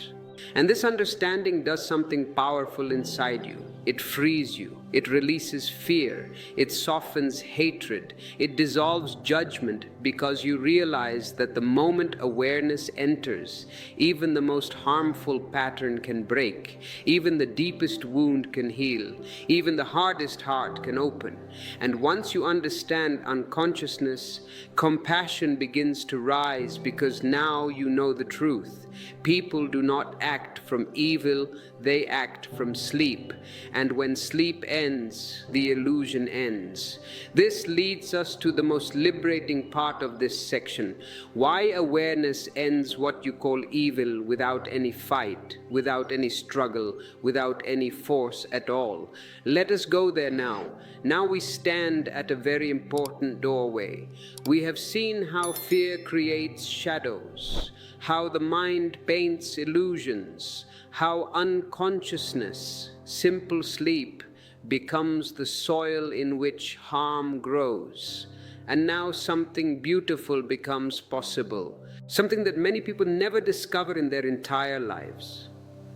And this understanding does something powerful inside you. It frees you. It releases fear. It softens hatred. It dissolves judgment, because you realize that the moment awareness enters, even the most harmful pattern can break. Even the deepest wound can heal. Even the hardest heart can open. And once you understand unconsciousness, compassion begins to rise, because now you know the truth. People do not act from evil, they act from sleep. And when sleep ends, the illusion ends. This leads us to the most liberating part of this section. Why awareness ends what you call evil without any fight, without any struggle, without any force at all. Let us go there now. Now we stand at a very important doorway. We have seen how fear creates shadows, how the mind paints illusions, how unconsciousness, simple sleep, becomes the soil in which harm grows. And now something beautiful becomes possible, something that many people never discover in their entire lives.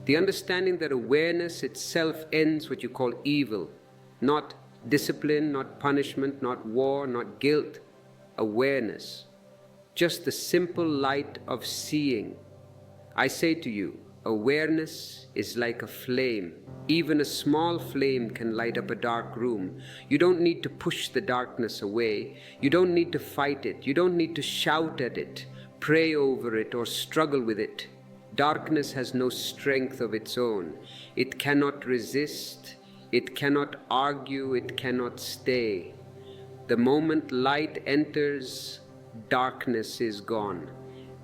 The understanding that awareness itself ends what you call evil, not discipline, not punishment, not war, not guilt. Awareness, just the simple light of seeing. I say to you, awareness is like a flame. Even a small flame can light up a dark room. You don't need to push the darkness away. You don't need to fight it. You don't need to shout at it, pray over it, or struggle with it. Darkness has no strength of its own. It cannot resist. It cannot argue. It cannot stay. The moment light enters, darkness is gone.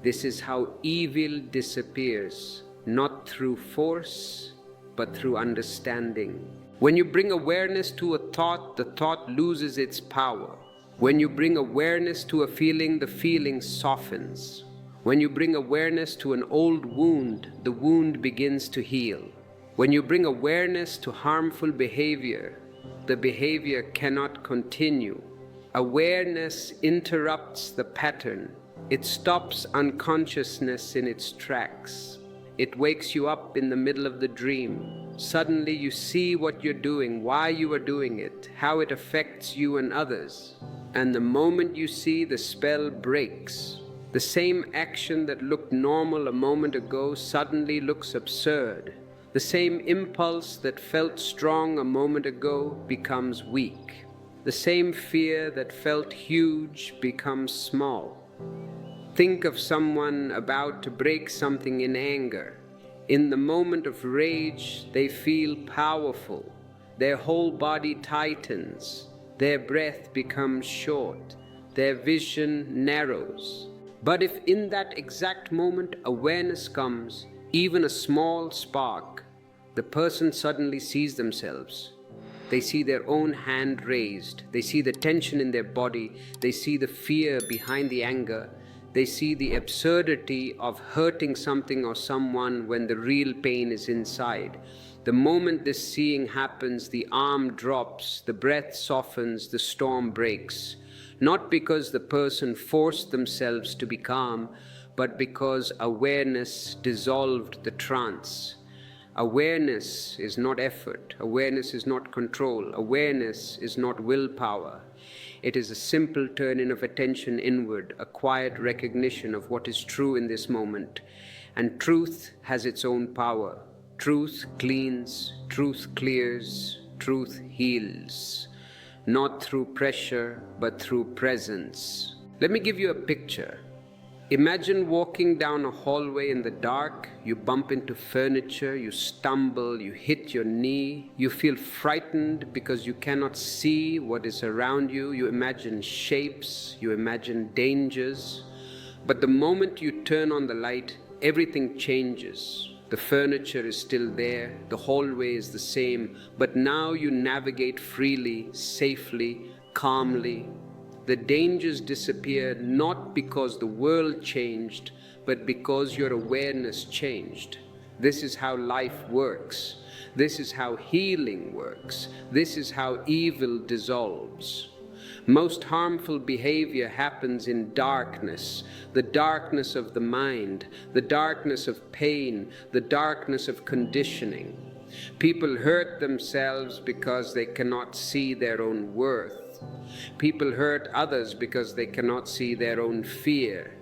This is how evil disappears, not through force, but through understanding. When you bring awareness to a thought, the thought loses its power. When you bring awareness to a feeling, the feeling softens. When you bring awareness to an old wound, the wound begins to heal. When you bring awareness to harmful behavior, the behavior cannot continue. Awareness interrupts the pattern. It stops unconsciousness in its tracks. It wakes you up in the middle of the dream. Suddenly you see what you're doing, why you are doing it, how it affects you and others. And the moment you see, the spell breaks. The same action that looked normal a moment ago suddenly looks absurd. The same impulse that felt strong a moment ago becomes weak. The same fear that felt huge becomes small. Think of someone about to break something in anger. In the moment of rage, they feel powerful. Their whole body tightens. Their breath becomes short. Their vision narrows. But if in that exact moment awareness comes, even a small spark, the person suddenly sees themselves. They see their own hand raised. They see the tension in their body. They see the fear behind the anger. They see the absurdity of hurting something or someone when the real pain is inside. The moment this seeing happens, the arm drops, the breath softens, the storm breaks. Not because the person forced themselves to be calm, but because awareness dissolved the trance. Awareness is not effort. Awareness is not control. Awareness is not willpower. It is a simple turning of attention inward, a quiet recognition of what is true in this moment. And truth has its own power. Truth cleans, truth clears, truth heals. Not through pressure, but through presence. Let me give you a picture. Imagine walking down a hallway in the dark. You bump into furniture, you stumble, you hit your knee, you feel frightened because you cannot see what is around you. You imagine shapes, you imagine dangers. But the moment you turn on the light, everything changes. The furniture is still there, the hallway is the same, but now you navigate freely, safely, calmly. The dangers disappear not because the world changed, but because your awareness changed. This is how life works. This is how healing works. This is how evil dissolves. Most harmful behavior happens in darkness, the darkness of the mind, the darkness of pain, the darkness of conditioning. People hurt themselves because they cannot see their own worth. People hurt others because they cannot see their own fear.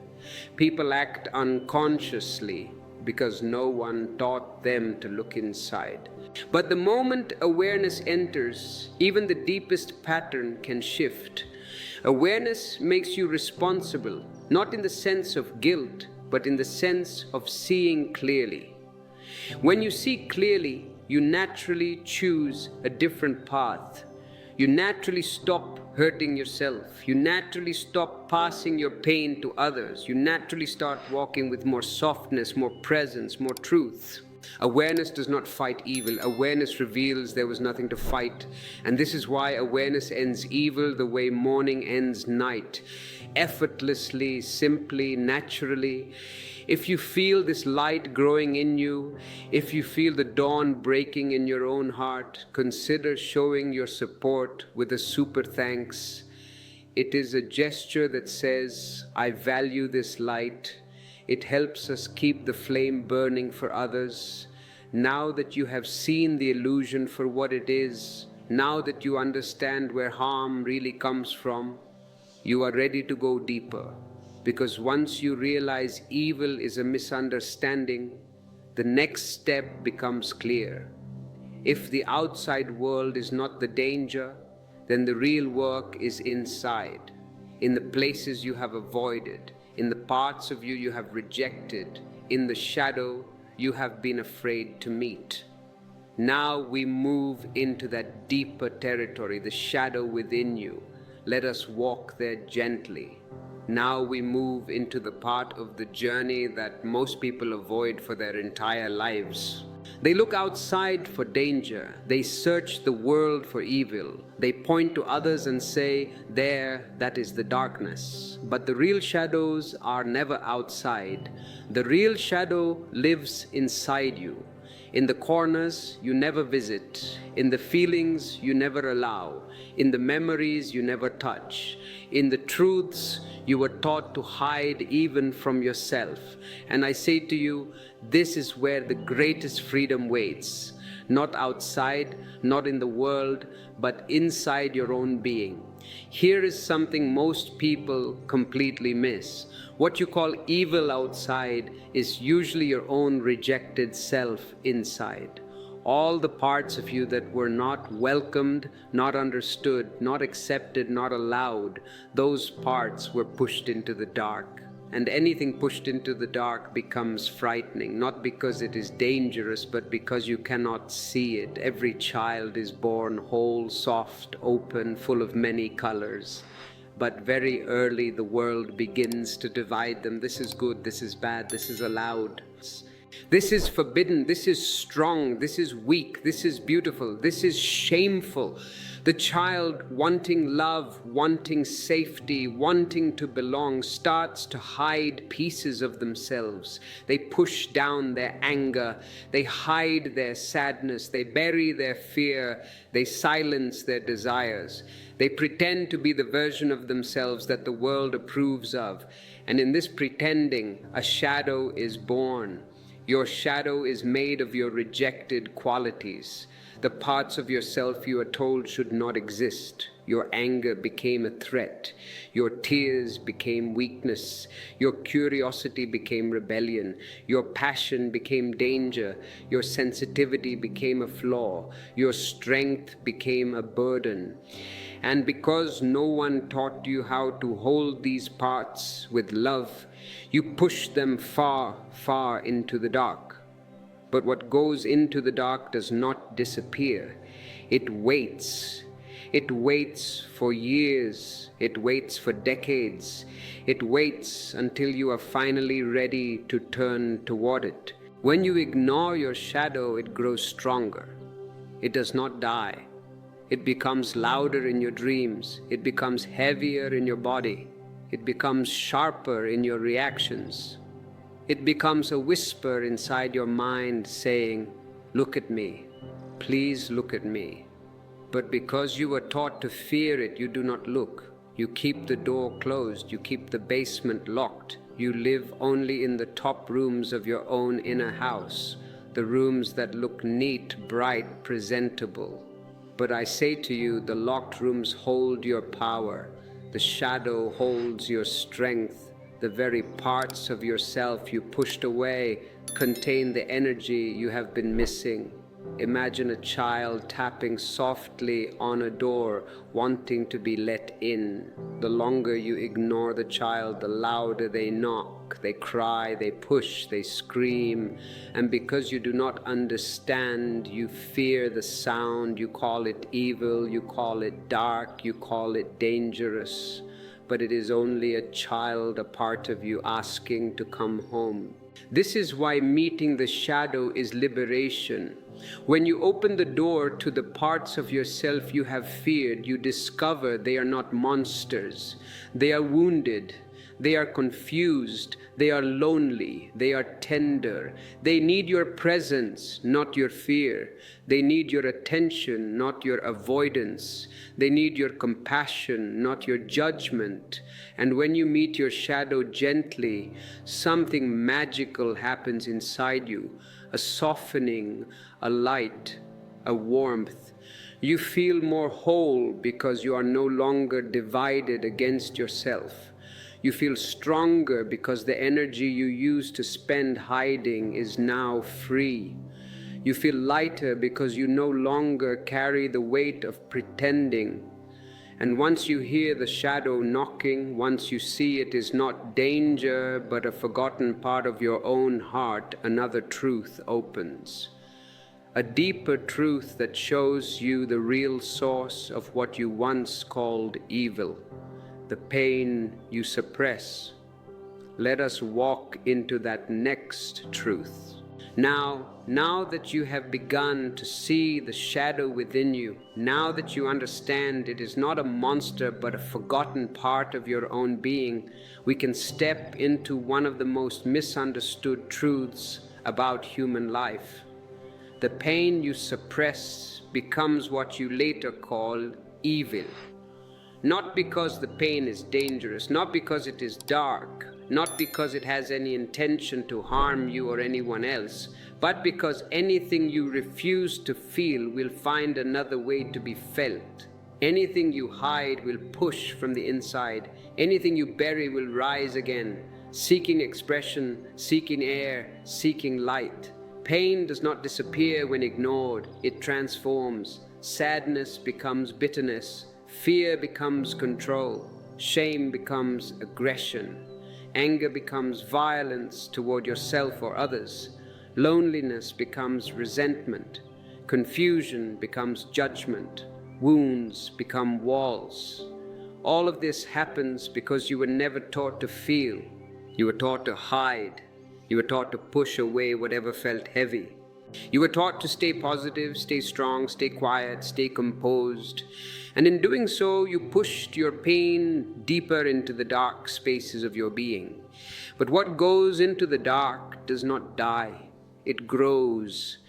People act unconsciously because no one taught them to look inside. But the moment awareness enters, even the deepest pattern can shift. Awareness makes you responsible, not in the sense of guilt, but in the sense of seeing clearly. When you see clearly, you naturally choose a different path. You naturally stop hurting yourself. You naturally stop passing your pain to others. You naturally start walking with more softness, more presence, more truth. Awareness does not fight evil. Awareness reveals there was nothing to fight. And this is why awareness ends evil the way morning ends night. Effortlessly, simply, naturally. If you feel this light growing in you, if you feel the dawn breaking in your own heart, consider showing your support with a super thanks. It is a gesture that says, I value this light. It helps us keep the flame burning for others. Now that you have seen the illusion for what it is, now that you understand where harm really comes from, you are ready to go deeper. Because once you realize evil is a misunderstanding, the next step becomes clear. If the outside world is not the danger, then the real work is inside, in the places you have avoided, in the parts of you you have rejected, in the shadow you have been afraid to meet. Now we move into that deeper territory, the shadow within you. Let us walk there gently. Now we move into the part of the journey that most people avoid for their entire lives. They look outside for danger. They search the world for evil. They point to others and say, there, that is the darkness. But the real shadows are never outside. The real shadow lives inside you. In the corners you never visit. In the feelings you never allow. In the memories you never touch. In the truths you were taught to hide even from yourself. And I say to you, this is where the greatest freedom waits. Not outside, not in the world, but inside your own being. Here is something most people completely miss. What you call evil outside is usually your own rejected self inside. All the parts of you that were not welcomed, not understood, not accepted, not allowed, those parts were pushed into the dark. And anything pushed into the dark becomes frightening, not because it is dangerous, but because you cannot see it. Every child is born whole, soft, open, full of many colors. But very early the world begins to divide them. This is good, this is bad, this is allowed. This is forbidden, this is strong, this is weak, this is beautiful, this is shameful. The child, wanting love, wanting safety, wanting to belong, starts to hide pieces of themselves. They push down their anger, they hide their sadness, they bury their fear, they silence their desires. They pretend to be the version of themselves that the world approves of. And in this pretending, a shadow is born. Your shadow is made of your rejected qualities, the parts of yourself you are told should not exist. Your anger became a threat. Your tears became weakness. Your curiosity became rebellion. Your passion became danger. Your sensitivity became a flaw. Your strength became a burden. And because no one taught you how to hold these parts with love, you push them far, far into the dark. But what goes into the dark does not disappear. It waits. It waits for years. It waits for decades. It waits until you are finally ready to turn toward it. When you ignore your shadow, it grows stronger. It does not die. It becomes louder in your dreams. It becomes heavier in your body. It becomes sharper in your reactions. It becomes a whisper inside your mind saying, "Look at me, please look at me." But because you were taught to fear it, you do not look. You keep the door closed, you keep the basement locked. You live only in the top rooms of your own inner house, the rooms that look neat, bright, presentable. But I say to you, the locked rooms hold your power. The shadow holds your strength. The very parts of yourself you pushed away contain the energy you have been missing. Imagine a child tapping softly on a door, wanting to be let in. The longer you ignore the child, the louder they knock, they cry, they push, they scream. And because you do not understand, you fear the sound, you call it evil, you call it dark, you call it dangerous. But it is only a child, a part of you asking to come home. This is why meeting the shadow is liberation. When you open the door to the parts of yourself you have feared, you discover they are not monsters. They are wounded. They are confused. They are lonely. They are tender. They need your presence, not your fear. They need your attention, not your avoidance. They need your compassion, not your judgment. And when you meet your shadow gently, something magical happens inside you. A softening, a light, a warmth. You feel more whole because you are no longer divided against yourself. You feel stronger because the energy you used to spend hiding is now free. You feel lighter because you no longer carry the weight of pretending. And once you hear the shadow knocking, once you see it is not danger but a forgotten part of your own heart, another truth opens. A deeper truth that shows you the real source of what you once called evil, the pain you suppress. Let us walk into that next truth. Now that you have begun to see the shadow within you, now that you understand it is not a monster but a forgotten part of your own being, we can step into one of the most misunderstood truths about human life. The pain you suppress becomes what you later call evil. Not because the pain is dangerous, not because it is dark, not because it has any intention to harm you or anyone else, but because anything you refuse to feel will find another way to be felt. Anything you hide will push from the inside. Anything you bury will rise again, seeking expression, seeking air, seeking light. Pain does not disappear when ignored. It transforms. Sadness becomes bitterness. Fear becomes control. Shame becomes aggression. Anger becomes violence toward yourself or others. Loneliness becomes resentment. Confusion becomes judgment. Wounds become walls. All of this happens because you were never taught to feel. You were taught to hide. You were taught to push away whatever felt heavy. You were taught to stay positive, stay strong, stay quiet, stay composed. And in doing so, you pushed your pain deeper into the dark spaces of your being. But what goes into the dark does not die. It grows.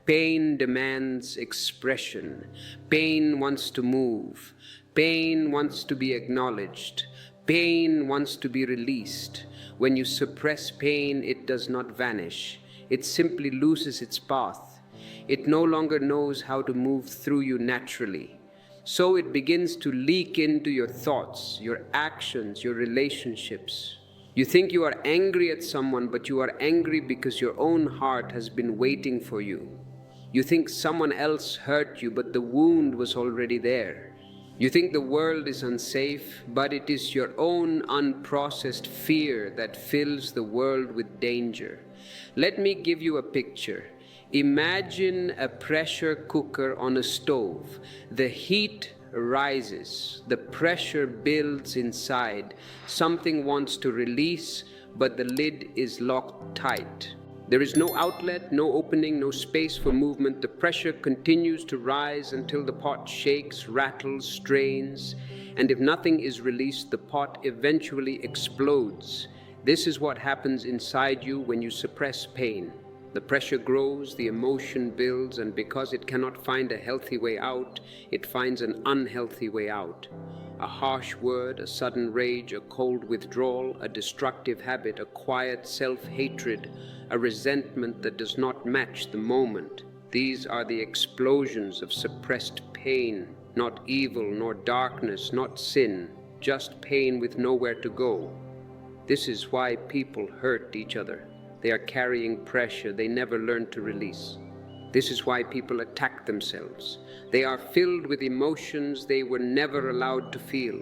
Pain demands expression. Pain wants to move. Pain wants to be acknowledged. Pain wants to be released. When you suppress pain, it does not vanish. It simply loses its path. It no longer knows how to move through you naturally. So it begins to leak into your thoughts, your actions, your relationships. You think you are angry at someone, but you are angry because your own heart has been waiting for you. You think someone else hurt you, but the wound was already there. You think the world is unsafe, but it is your own unprocessed fear that fills the world with danger. Let me give you a picture. Imagine a pressure cooker on a stove. The heat rises, the pressure builds inside. Something wants to release, but the lid is locked tight. There is no outlet, no opening, no space for movement. The pressure continues to rise until the pot shakes, rattles, strains, and if nothing is released, the pot eventually explodes. This is what happens inside you when you suppress pain. The pressure grows, the emotion builds, and because it cannot find a healthy way out, it finds an unhealthy way out. A harsh word, a sudden rage, a cold withdrawal, a destructive habit, a quiet self-hatred, a resentment that does not match the moment. These are the explosions of suppressed pain, not evil, nor darkness, not sin, just pain with nowhere to go. This is why people hurt each other. They are carrying pressure they never learned to release. This is why people attack themselves. They are filled with emotions they were never allowed to feel.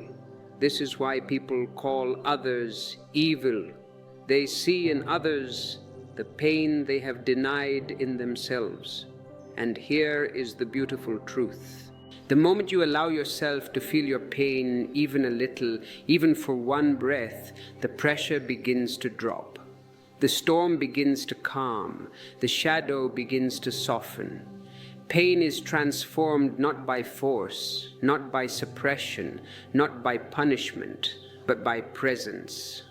This is why people call others evil. They see in others the pain they have denied in themselves. And here is the beautiful truth. The moment you allow yourself to feel your pain even a little, even for one breath, the pressure begins to drop. The storm begins to calm. The shadow begins to soften. Pain is transformed not by force, not by suppression, not by punishment, but by presence.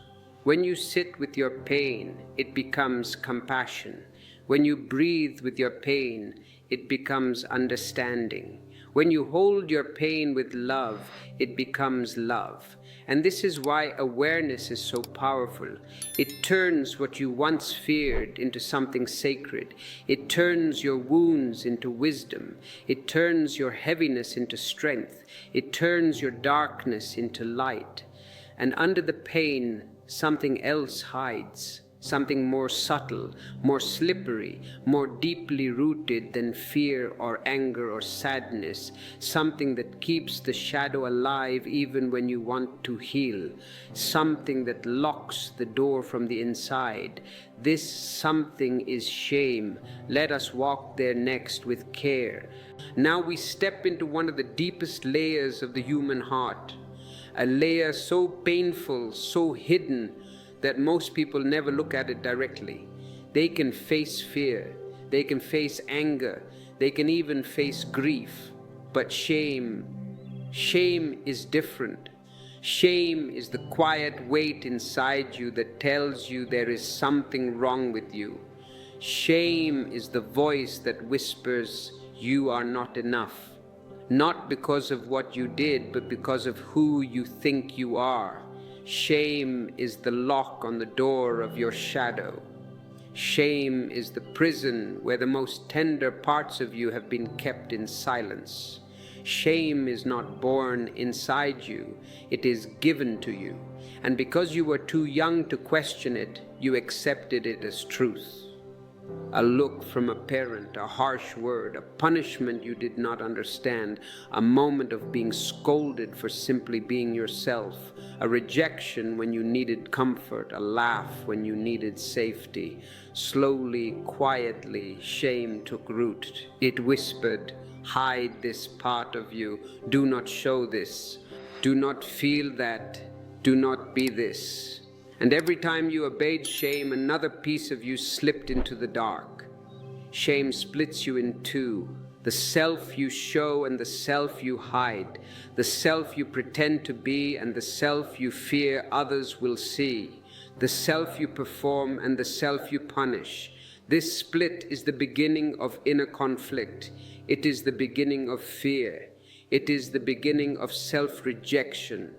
When you sit with your pain, it becomes compassion. When you breathe with your pain, it becomes understanding. When you hold your pain with love, it becomes love. And this is why awareness is so powerful. It turns what you once feared into something sacred. It turns your wounds into wisdom. It turns your heaviness into strength. It turns your darkness into light. And under the pain, something else hides. Something more subtle, more slippery, more deeply rooted than fear or anger or sadness. Something that keeps the shadow alive even when you want to heal. Something that locks the door from the inside. This something is shame. Let us walk there next with care. Now we step into one of the deepest layers of the human heart. A layer so painful, so hidden, that most people never look at it directly. They can face fear, they can face anger, they can even face grief. But shame is different. Shame is the quiet weight inside you that tells you there is something wrong with you. Shame is the voice that whispers, you are not enough. Not because of what you did, but because of who you think you are. Shame is the lock on the door of your shadow. Shame is the prison where the most tender parts of you have been kept in silence. Shame is not born inside you, it is given to you. And because you were too young to question it, you accepted it as truth. A look from a parent, a harsh word, a punishment you did not understand, a moment of being scolded for simply being yourself, a rejection when you needed comfort, a laugh when you needed safety. Slowly, quietly, shame took root. It whispered, hide this part of you, do not show this, do not feel that, do not be this. And every time you obeyed shame, another piece of you slipped into the dark. Shame splits you in two: the self you show and the self you hide, the self you pretend to be and the self you fear others will see, the self you perform and the self you punish. This split is the beginning of inner conflict. It is the beginning of fear. It is the beginning of self-rejection.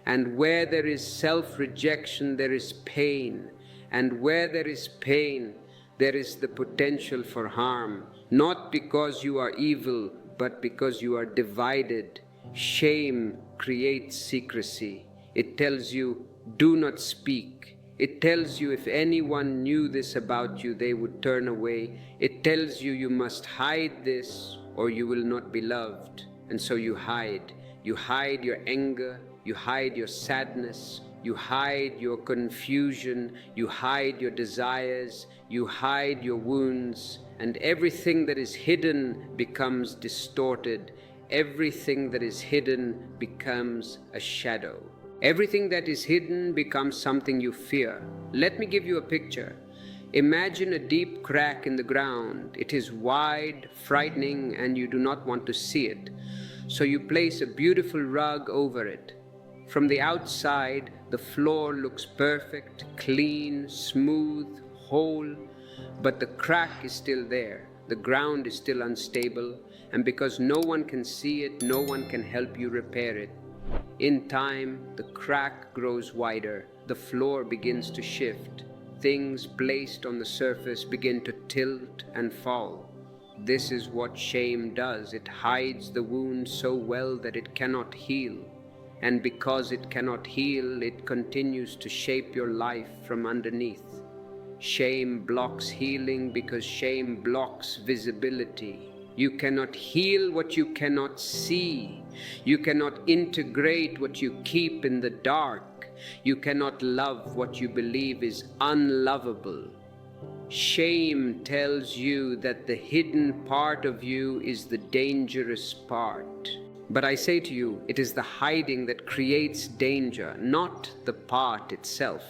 And where there is self-rejection, there is pain. And where there is pain, there is the potential for harm. Not because you are evil, but because you are divided. Shame creates secrecy. It tells you, do not speak. It tells you if anyone knew this about you, they would turn away. It tells you you must hide this or you will not be loved. And so you hide. You hide your anger. You hide your sadness. You hide your confusion. You hide your desires. You hide your wounds. And everything that is hidden becomes distorted. Everything that is hidden becomes a shadow. Everything that is hidden becomes something you fear. Let me give you a picture. Imagine a deep crack in the ground. It is wide, frightening, and you do not want to see it. So you place a beautiful rug over it. From the outside, the floor looks perfect, clean, smooth, whole, but the crack is still there. The ground is still unstable, and because no one can see it, no one can help you repair it. In time, the crack grows wider, the floor begins to shift, things placed on the surface begin to tilt and fall. This is what shame does. It hides the wound so well that it cannot heal. And because it cannot heal, it continues to shape your life from underneath. Shame blocks healing because shame blocks visibility. You cannot heal what you cannot see. You cannot integrate what you keep in the dark. You cannot love what you believe is unlovable. Shame tells you that the hidden part of you is the dangerous part. But I say to you, it is the hiding that creates danger, not the part itself.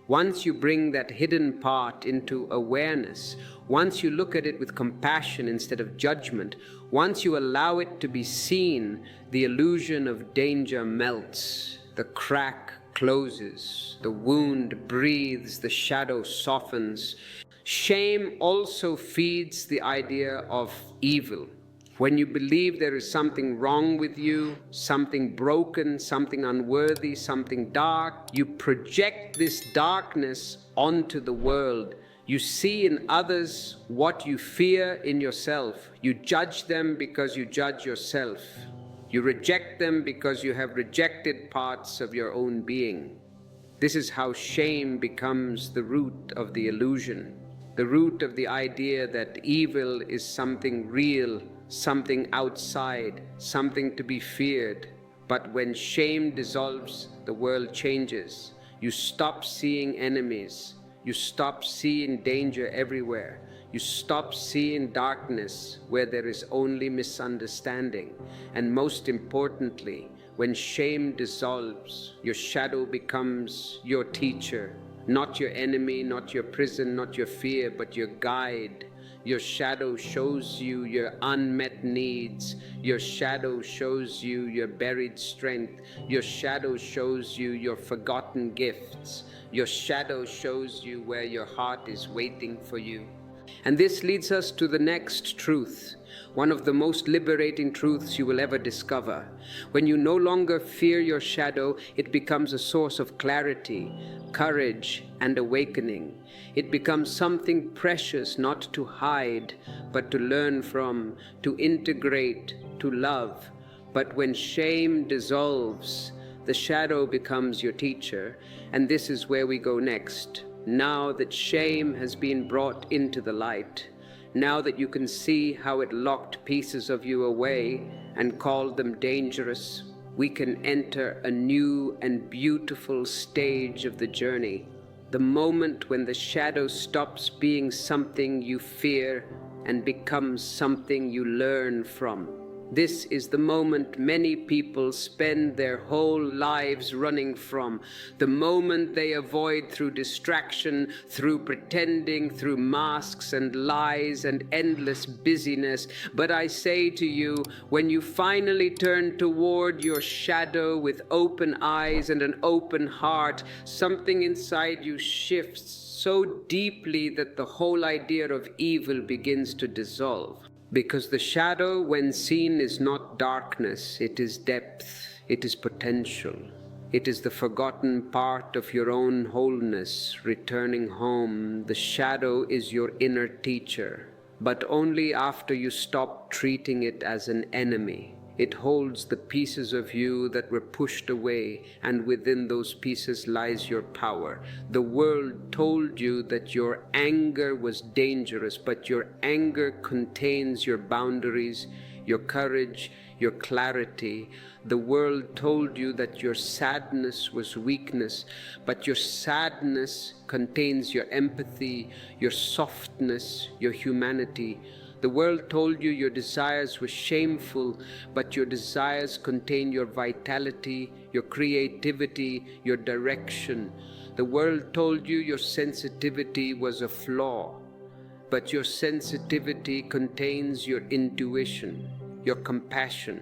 Once you bring that hidden part into awareness, once you look at it with compassion instead of judgment, once you allow it to be seen, the illusion of danger melts. The crack closes, the wound breathes, the shadow softens. Shame also feeds the idea of evil. When you believe there is something wrong with you, something broken, something unworthy, something dark, you project this darkness onto the world. You see in others what you fear in yourself. You judge them because you judge yourself. You reject them because you have rejected parts of your own being. This is how shame becomes the root of the illusion, the root of the idea that evil is something real, something outside, something to be feared. But when shame dissolves, the world changes. You stop seeing enemies. You stop seeing danger everywhere. You stop seeing darkness where there is only misunderstanding. And most importantly, when shame dissolves, your shadow becomes your teacher, not your enemy, not your prison, not your fear, but your guide. Your shadow shows you your unmet needs. Your shadow shows you your buried strength. Your shadow shows you your forgotten gifts. Your shadow shows you where your heart is waiting for you. And this leads us to the next truth, one of the most liberating truths you will ever discover. When you no longer fear your shadow, it becomes a source of clarity, courage, and awakening. It becomes something precious, not to hide, but to learn from, to integrate, to love. But when shame dissolves, the shadow becomes your teacher, and this is where we go next. Now that shame has been brought into the light, now that you can see how it locked pieces of you away and called them dangerous, we can enter a new and beautiful stage of the journey. The moment when the shadow stops being something you fear and becomes something you learn from. This is the moment many people spend their whole lives running from, the moment they avoid through distraction, through pretending, through masks and lies and endless busyness. But I say to you, when you finally turn toward your shadow with open eyes and an open heart, something inside you shifts so deeply that the whole idea of evil begins to dissolve. Because the shadow, when seen, is not darkness, it is depth, it is potential. It is the forgotten part of your own wholeness returning home. The shadow is your inner teacher, but only after you stop treating it as an enemy. It holds the pieces of you that were pushed away, and within those pieces lies your power. The world told you that your anger was dangerous, but your anger contains your boundaries, your courage, your clarity. The world told you that your sadness was weakness, but your sadness contains your empathy, your softness, your humanity. The world told you your desires were shameful, but your desires contain your vitality, your creativity, your direction. The world told you your sensitivity was a flaw, but your sensitivity contains your intuition, your compassion,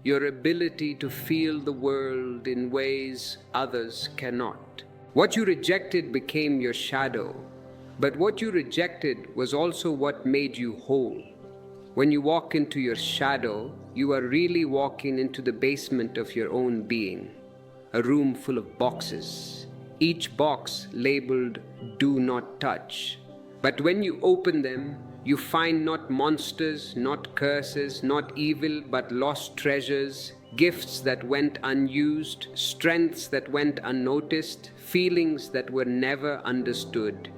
your ability to feel the world in ways others cannot. What you rejected became your shadow. But what you rejected was also what made you whole. When you walk into your shadow, you are really walking into the basement of your own being, a room full of boxes, each box labeled "Do Not Touch." But when you open them, you find not monsters, not curses, not evil, but lost treasures, gifts that went unused, strengths that went unnoticed, feelings that were never understood.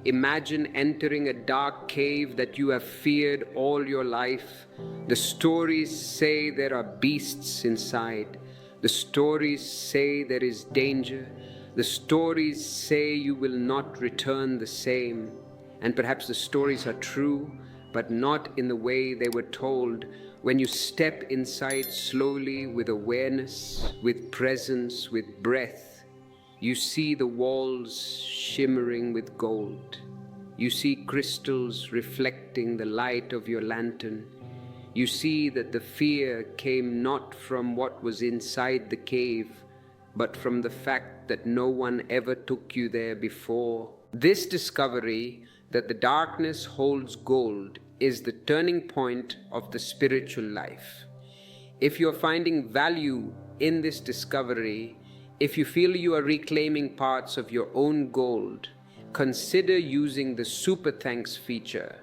Imagine entering a dark cave that you have feared all your life. The stories say there are beasts inside. The stories say there is danger. The stories say you will not return the same. And perhaps the stories are true, but not in the way they were told. When you step inside slowly with awareness, with presence, with breath, you see the walls shimmering with gold. You see crystals reflecting the light of your lantern. You see that the fear came not from what was inside the cave, but from the fact that no one ever took you there before. This discovery that the darkness holds gold is the turning point of the spiritual life. If you're finding value in this discovery, if you feel you are reclaiming parts of your own gold, consider using the Super Thanks feature.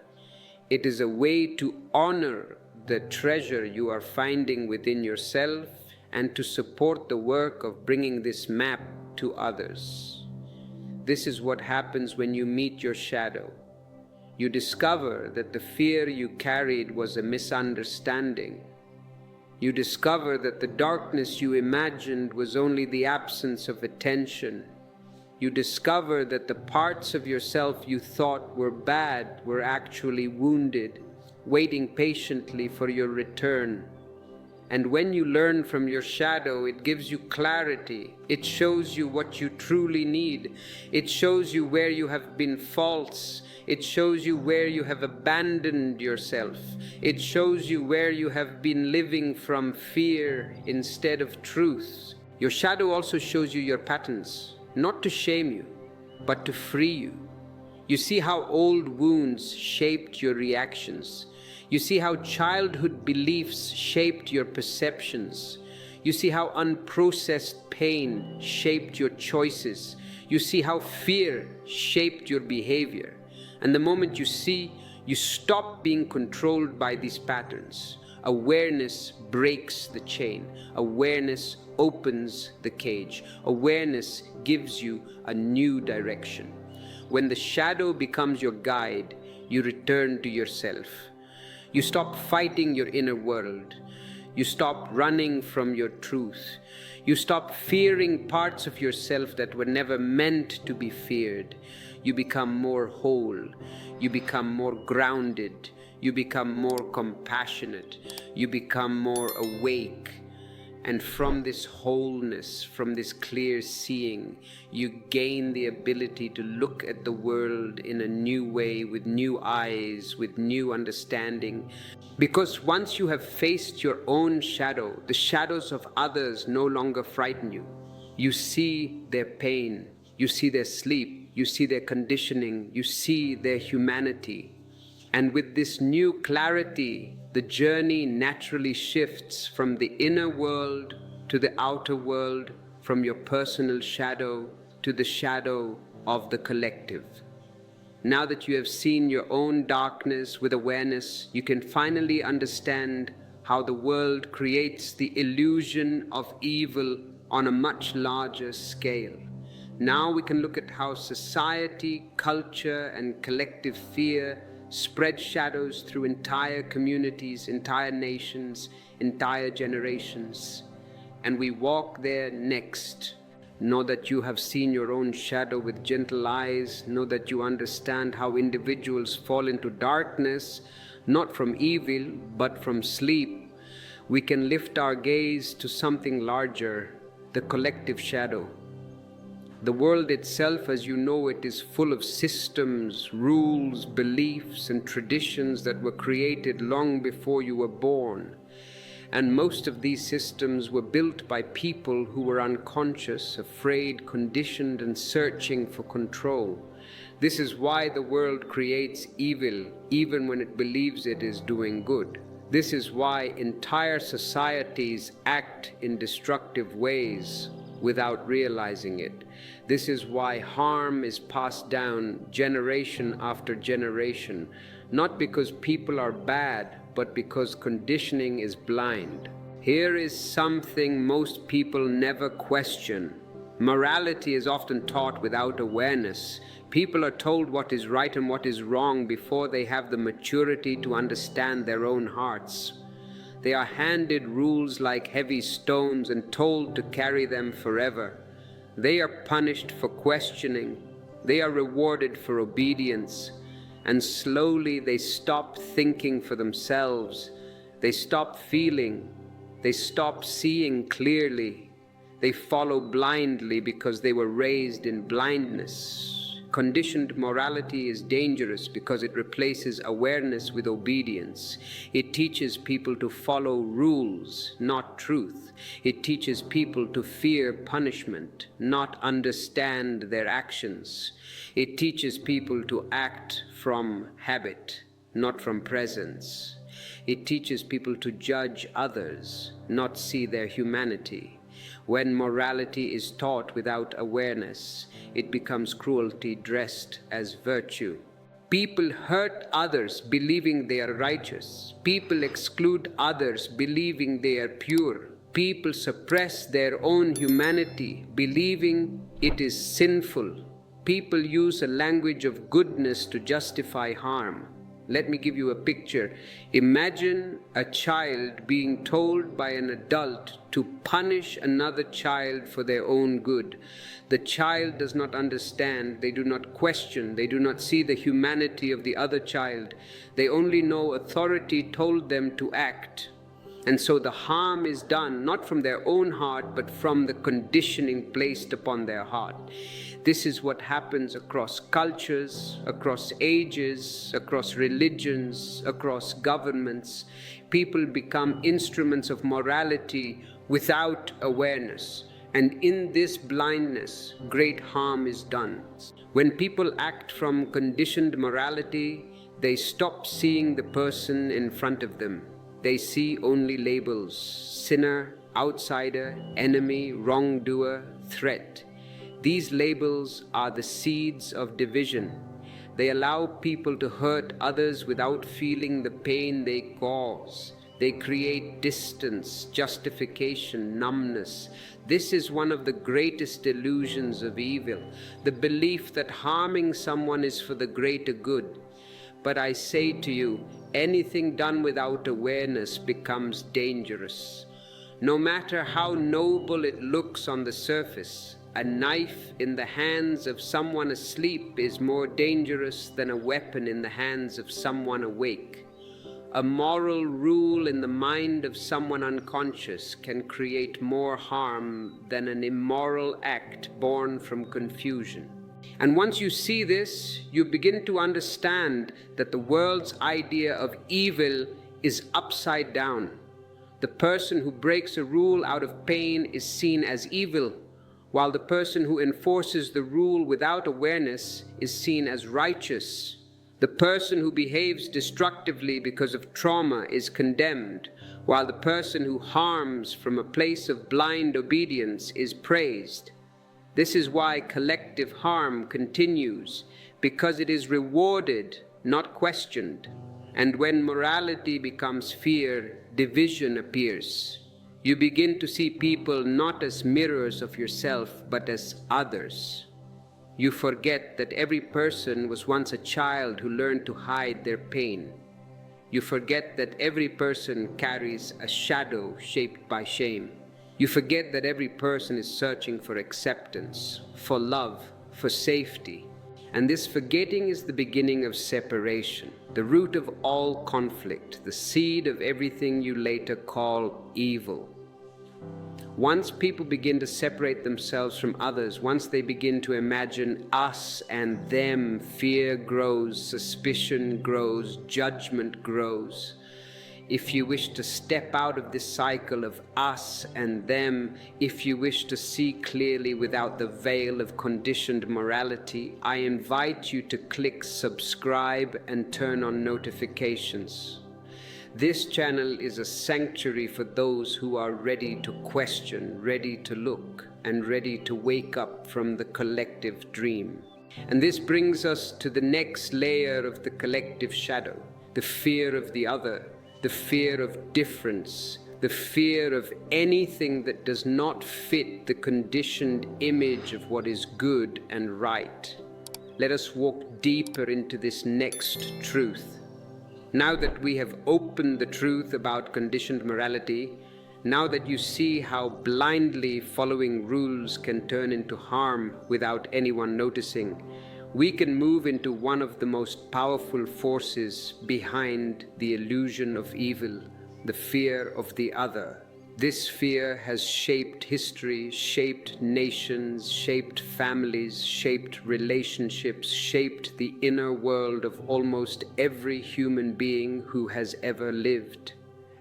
It is a way to honor the treasure you are finding within yourself and to support the work of bringing this map to others. This is what happens when you meet your shadow. You discover that the fear you carried was a misunderstanding. You discover that the darkness you imagined was only the absence of attention. You discover that the parts of yourself you thought were bad were actually wounded, waiting patiently for your return. And when you learn from your shadow, it gives you clarity. It shows you what you truly need. It shows you where you have been false. It shows you where you have abandoned yourself. It shows you where you have been living from fear instead of truth. Your shadow also shows you your patterns, not to shame you, but to free you. You see how old wounds shaped your reactions. You see how childhood beliefs shaped your perceptions. You see how unprocessed pain shaped your choices. You see how fear shaped your behavior. And the moment you see, you stop being controlled by these patterns. Awareness breaks the chain. Awareness opens the cage. Awareness gives you a new direction. When the shadow becomes your guide, you return to yourself. You stop fighting your inner world. You stop running from your truth. You stop fearing parts of yourself that were never meant to be feared. You become more whole. You become more grounded. you become more compassionate, you become more awake. And from this wholeness, from this clear seeing, you gain the ability to look at the world in a new way, with new eyes, with new understanding. Because once you have faced your own shadow, the shadows of others no longer frighten you. You see their pain, you see their sleep, you see their conditioning, you see their humanity. And with this new clarity, the journey naturally shifts from the inner world to the outer world, from your personal shadow to the shadow of the collective. Now that you have seen your own darkness with awareness, you can finally understand how the world creates the illusion of evil on a much larger scale. Now we can look at how society, culture, and collective fear spread shadows through entire communities, entire nations, entire generations. And we walk there next. Know that you have seen your own shadow with gentle eyes. Know that you understand how individuals fall into darkness, not from evil, but from sleep. We can lift our gaze to something larger, the collective shadow. The world itself, as you know it, is full of systems, rules, beliefs, and traditions that were created long before you were born. And most of these systems were built by people who were unconscious, afraid, conditioned, and searching for control. This is why the world creates evil, even when it believes it is doing good. This is why entire societies act in destructive ways without realizing it. This is why harm is passed down generation after generation, not because people are bad, but because conditioning is blind. Here is something most people never question. Morality is often taught without awareness. People are told what is right and what is wrong before they have the maturity to understand their own hearts. They are handed rules like heavy stones and told to carry them forever. They are punished for questioning. They are rewarded for obedience. And slowly they stop thinking for themselves. They stop feeling. They stop seeing clearly. They follow blindly because they were raised in blindness. Conditioned morality is dangerous because it replaces awareness with obedience. It teaches people to follow rules, not truth. It teaches people to fear punishment, not understand their actions. It teaches people to act from habit, not from presence. It teaches people to judge others, not see their humanity. When morality is taught without awareness, it becomes cruelty dressed as virtue. People hurt others believing they are righteous. People exclude others believing they are pure. People suppress their own humanity believing it is sinful. People use a language of goodness to justify harm. Let me give you a picture. Imagine a child being told by an adult to punish another child for their own good. The child does not understand, they do not question, they do not see the humanity of the other child. They only know authority told them to act. And so the harm is done not from their own heart, but from the conditioning placed upon their heart. This is what happens across cultures, across ages, across religions, across governments. People become instruments of morality without awareness. And in this blindness, great harm is done. When people act from conditioned morality, they stop seeing the person in front of them. They see only labels: sinner, outsider, enemy, wrongdoer, threat. These labels are the seeds of division. They allow people to hurt others without feeling the pain they cause. They create distance, justification, numbness. This is one of the greatest illusions of evil, the belief that harming someone is for the greater good. But I say to you, anything done without awareness becomes dangerous. No matter how noble it looks on the surface, a knife in the hands of someone asleep is more dangerous than a weapon in the hands of someone awake. A moral rule in the mind of someone unconscious can create more harm than an immoral act born from confusion. And once you see this, you begin to understand that the world's idea of evil is upside down. The person who breaks a rule out of pain is seen as evil, while the person who enforces the rule without awareness is seen as righteous. The person who behaves destructively because of trauma is condemned, while the person who harms from a place of blind obedience is praised. This is why collective harm continues, because it is rewarded, not questioned. And when morality becomes fear, division appears. You begin to see people not as mirrors of yourself, but as others. You forget that every person was once a child who learned to hide their pain. You forget that every person carries a shadow shaped by shame. You forget that every person is searching for acceptance, for love, for safety. And this forgetting is the beginning of separation, the root of all conflict, the seed of everything you later call evil. Once people begin to separate themselves from others, once they begin to imagine us and them, fear grows, suspicion grows, judgment grows. If you wish to step out of this cycle of us and them, if you wish to see clearly without the veil of conditioned morality, I invite you to click subscribe and turn on notifications. This channel is a sanctuary for those who are ready to question, ready to look, and ready to wake up from the collective dream. And this brings us to the next layer of the collective shadow, the fear of the other, the fear of difference, the fear of anything that does not fit the conditioned image of what is good and right. Let us walk deeper into this next truth. Now that we have opened the truth about conditioned morality, now that you see how blindly following rules can turn into harm without anyone noticing, we can move into one of the most powerful forces behind the illusion of evil, the fear of the other. This fear has shaped history, shaped nations, shaped families, shaped relationships, shaped the inner world of almost every human being who has ever lived.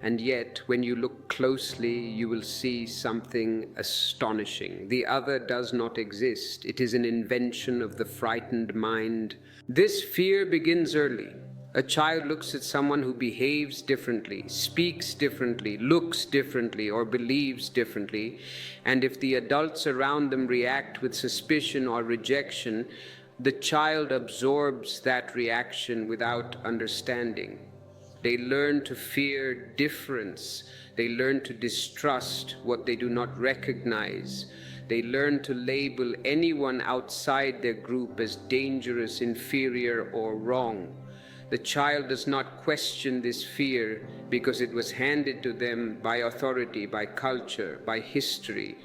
And yet, when you look closely, you will see something astonishing. The other does not exist. It is an invention of the frightened mind. This fear begins early. A child looks at someone who behaves differently, speaks differently, looks differently, or believes differently, and if the adults around them react with suspicion or rejection, the child absorbs that reaction without understanding. They learn to fear difference. They learn to distrust what they do not recognize. They learn to label anyone outside their group as dangerous, inferior, or wrong. The child does not question this fear because it was handed to them by authority, by culture, by history.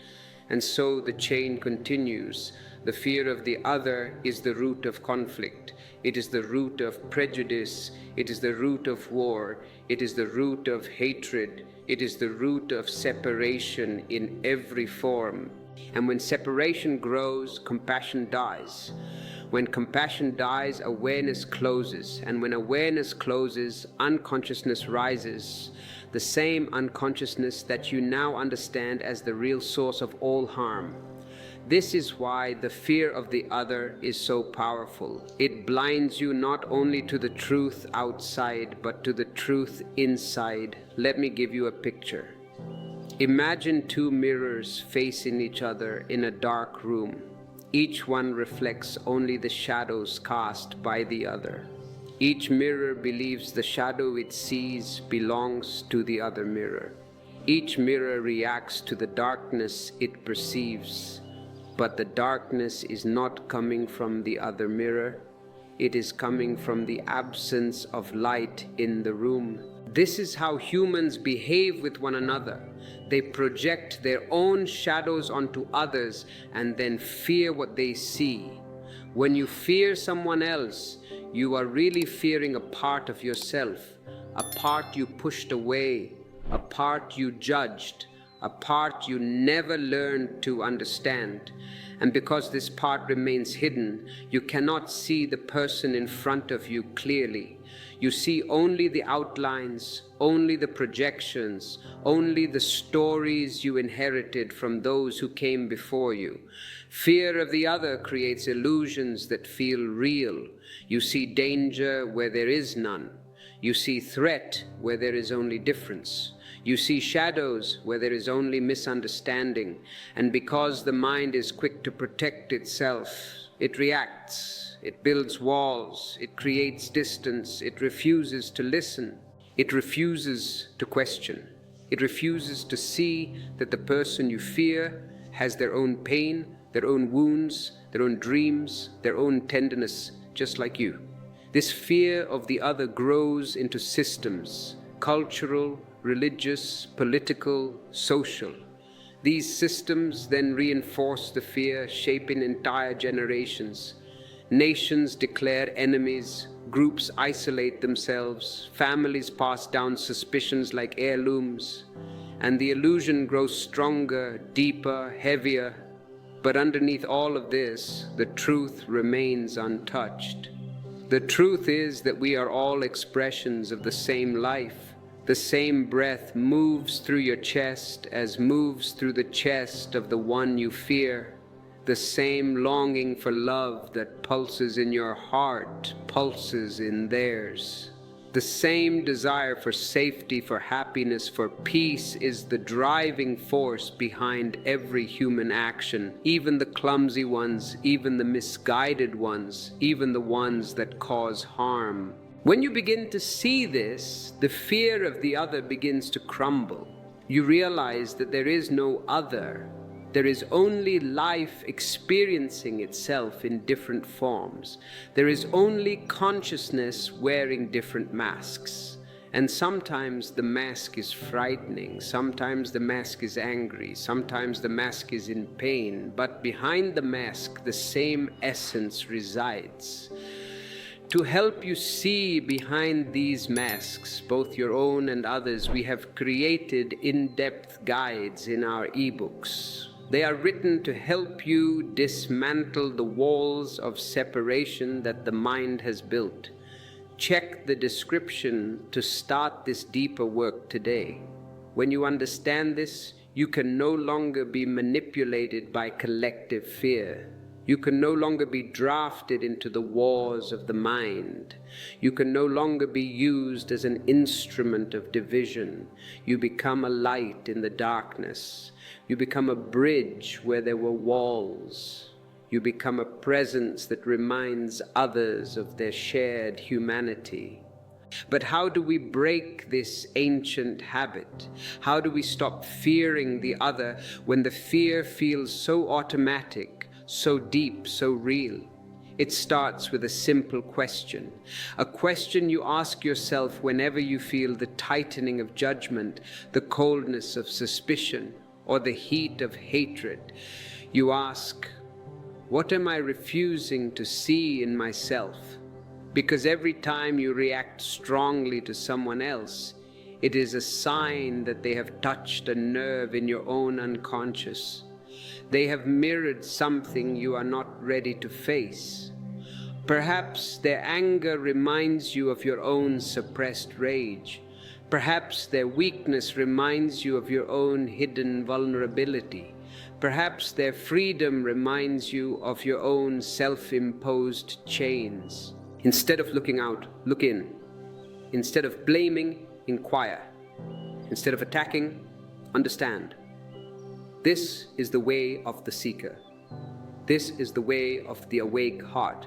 And so the chain continues. The fear of the other is the root of conflict. It is the root of prejudice. It is the root of war. It is the root of hatred. It is the root of separation in every form. And when separation grows, compassion dies. When compassion dies, awareness closes. And when awareness closes, unconsciousness rises. The same unconsciousness that you now understand as the real source of all harm. This is why the fear of the other is so powerful. It blinds you not only to the truth outside, but to the truth inside. Let me give you a picture. Imagine two mirrors facing each other in a dark room. Each one reflects only the shadows cast by the other. Each mirror believes the shadow it sees belongs to the other mirror. Each mirror reacts to the darkness it perceives. But the darkness is not coming from the other mirror. It is coming from the absence of light in the room. This is how humans behave with one another. They project their own shadows onto others and then fear what they see. When you fear someone else, you are really fearing a part of yourself. a part you pushed away, a part you judged, a part you never learned to understand. And because this part remains hidden, you cannot see the person in front of you clearly. You see only the outlines, only the projections, only the stories you inherited from those who came before you. Fear of the other creates illusions that feel real. You see danger where there is none. You see threat where there is only difference. You see shadows where there is only misunderstanding. And because the mind is quick to protect itself, it reacts, it builds walls, it creates distance, it refuses to listen, it refuses to question, it refuses to see that the person you fear has their own pain, their own wounds, their own dreams, their own tenderness, just like you. This fear of the other grows into systems, cultural, religious, political, social. These systems then reinforce the fear, shaping entire generations. Nations declare enemies, groups isolate themselves, families pass down suspicions like heirlooms, and the illusion grows stronger, deeper, heavier. But underneath all of this, the truth remains untouched. The truth is that we are all expressions of the same life. The same breath moves through your chest as moves through the chest of the one you fear. The same longing for love that pulses in your heart pulses in theirs. The same desire for safety, for happiness, for peace is the driving force behind every human action, even the clumsy ones, even the misguided ones, even the ones that cause harm. When you begin to see this, the fear of the other begins to crumble. You realize that there is no other. There is only life experiencing itself in different forms. There is only consciousness wearing different masks. And sometimes the mask is frightening, sometimes the mask is angry, sometimes the mask is in pain, but behind the mask, the same essence resides. To help you see behind these masks, both your own and others, we have created in-depth guides in our ebooks. They are written to help you dismantle the walls of separation that the mind has built. Check the description to start this deeper work today. When you understand this, you can no longer be manipulated by collective fear. You can no longer be drafted into the wars of the mind. You can no longer be used as an instrument of division. You become a light in the darkness. You become a bridge where there were walls. You become a presence that reminds others of their shared humanity. But how do we break this ancient habit? How do we stop fearing the other when the fear feels so automatic, so deep, so real? It starts with a simple question, a question you ask yourself whenever you feel the tightening of judgment, the coldness of suspicion, or the heat of hatred. You ask, what am I refusing to see in myself? Because every time you react strongly to someone else, it is a sign that they have touched a nerve in your own unconscious. They have mirrored something you are not ready to face. Perhaps their anger reminds you of your own suppressed rage. Perhaps their weakness reminds you of your own hidden vulnerability. Perhaps their freedom reminds you of your own self-imposed chains. Instead of looking out, look in. Instead of blaming, inquire. Instead of attacking, understand. This is the way of the seeker. This is the way of the awake heart.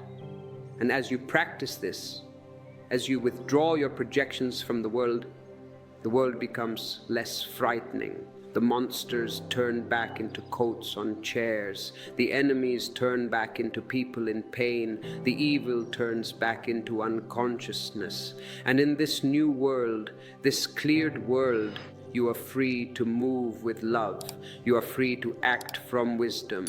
And as you practice this, as you withdraw your projections from the world becomes less frightening. The monsters turn back into coats on chairs. The enemies turn back into people in pain. The evil turns back into unconsciousness. And in this new world, this cleared world, You are free to move with love. You are free to act from wisdom.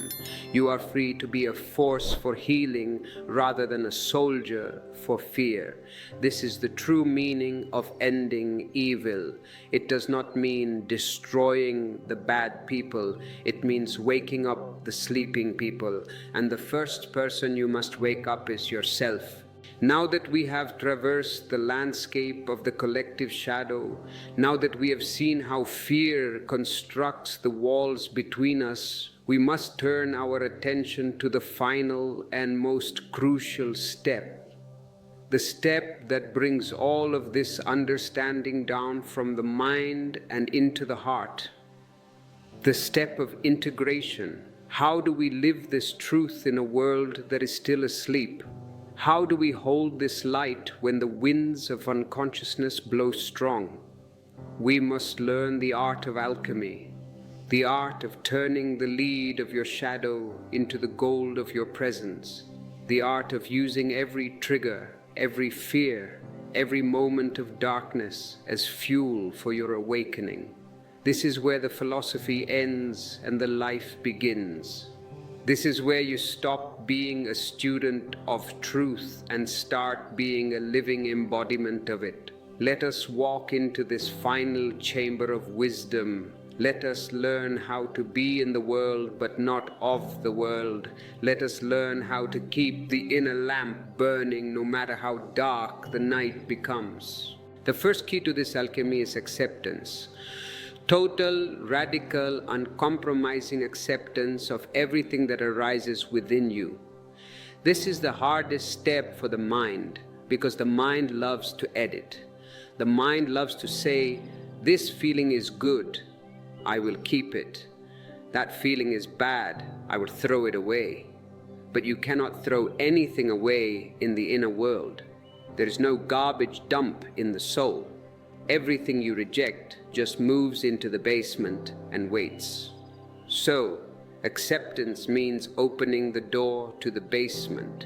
You are free to be a force for healing rather than a soldier for fear. This is the true meaning of ending evil. It does not mean destroying the bad people. It means waking up the sleeping people. And the first person you must wake up is yourself. Now that we have traversed the landscape of the collective shadow, now that we have seen how fear constructs the walls between us, we must turn our attention to the final and most crucial step. The step that brings all of this understanding down from the mind and into the heart. The step of integration. How do we live this truth in a world that is still asleep? How do we hold this light when the winds of unconsciousness blow strong? We must learn the art of alchemy, the art of turning the lead of your shadow into the gold of your presence, the art of using every trigger, every fear, every moment of darkness as fuel for your awakening. This is where the philosophy ends and the life begins. This is where you stop being a student of truth and start being a living embodiment of it. Let us walk into this final chamber of wisdom. Let us learn how to be in the world but not of the world. Let us learn how to keep the inner lamp burning no matter how dark the night becomes. The first key to this alchemy is acceptance. Total, radical, uncompromising acceptance of everything that arises within you. This is the hardest step for the mind because the mind loves to edit. The mind loves to say, this feeling is good, I will keep it. That feeling is bad, I will throw it away. But you cannot throw anything away in the inner world. There is no garbage dump in the soul. Everything you reject just moves into the basement and waits. So, acceptance means opening the door to the basement.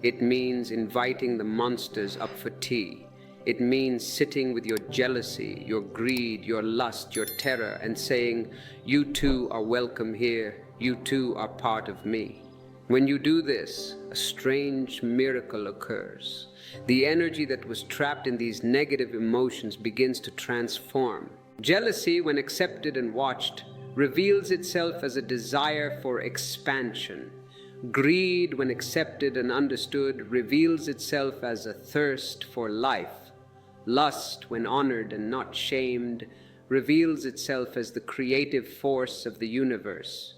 It means inviting the monsters up for tea. It means sitting with your jealousy, your greed, your lust, your terror, and saying, you too are welcome here, you too are part of me. When you do this, a strange miracle occurs. The energy that was trapped in these negative emotions begins to transform. Jealousy, when accepted and watched, reveals itself as a desire for expansion. Greed, when accepted and understood, reveals itself as a thirst for life. Lust, when honored and not shamed, reveals itself as the creative force of the universe.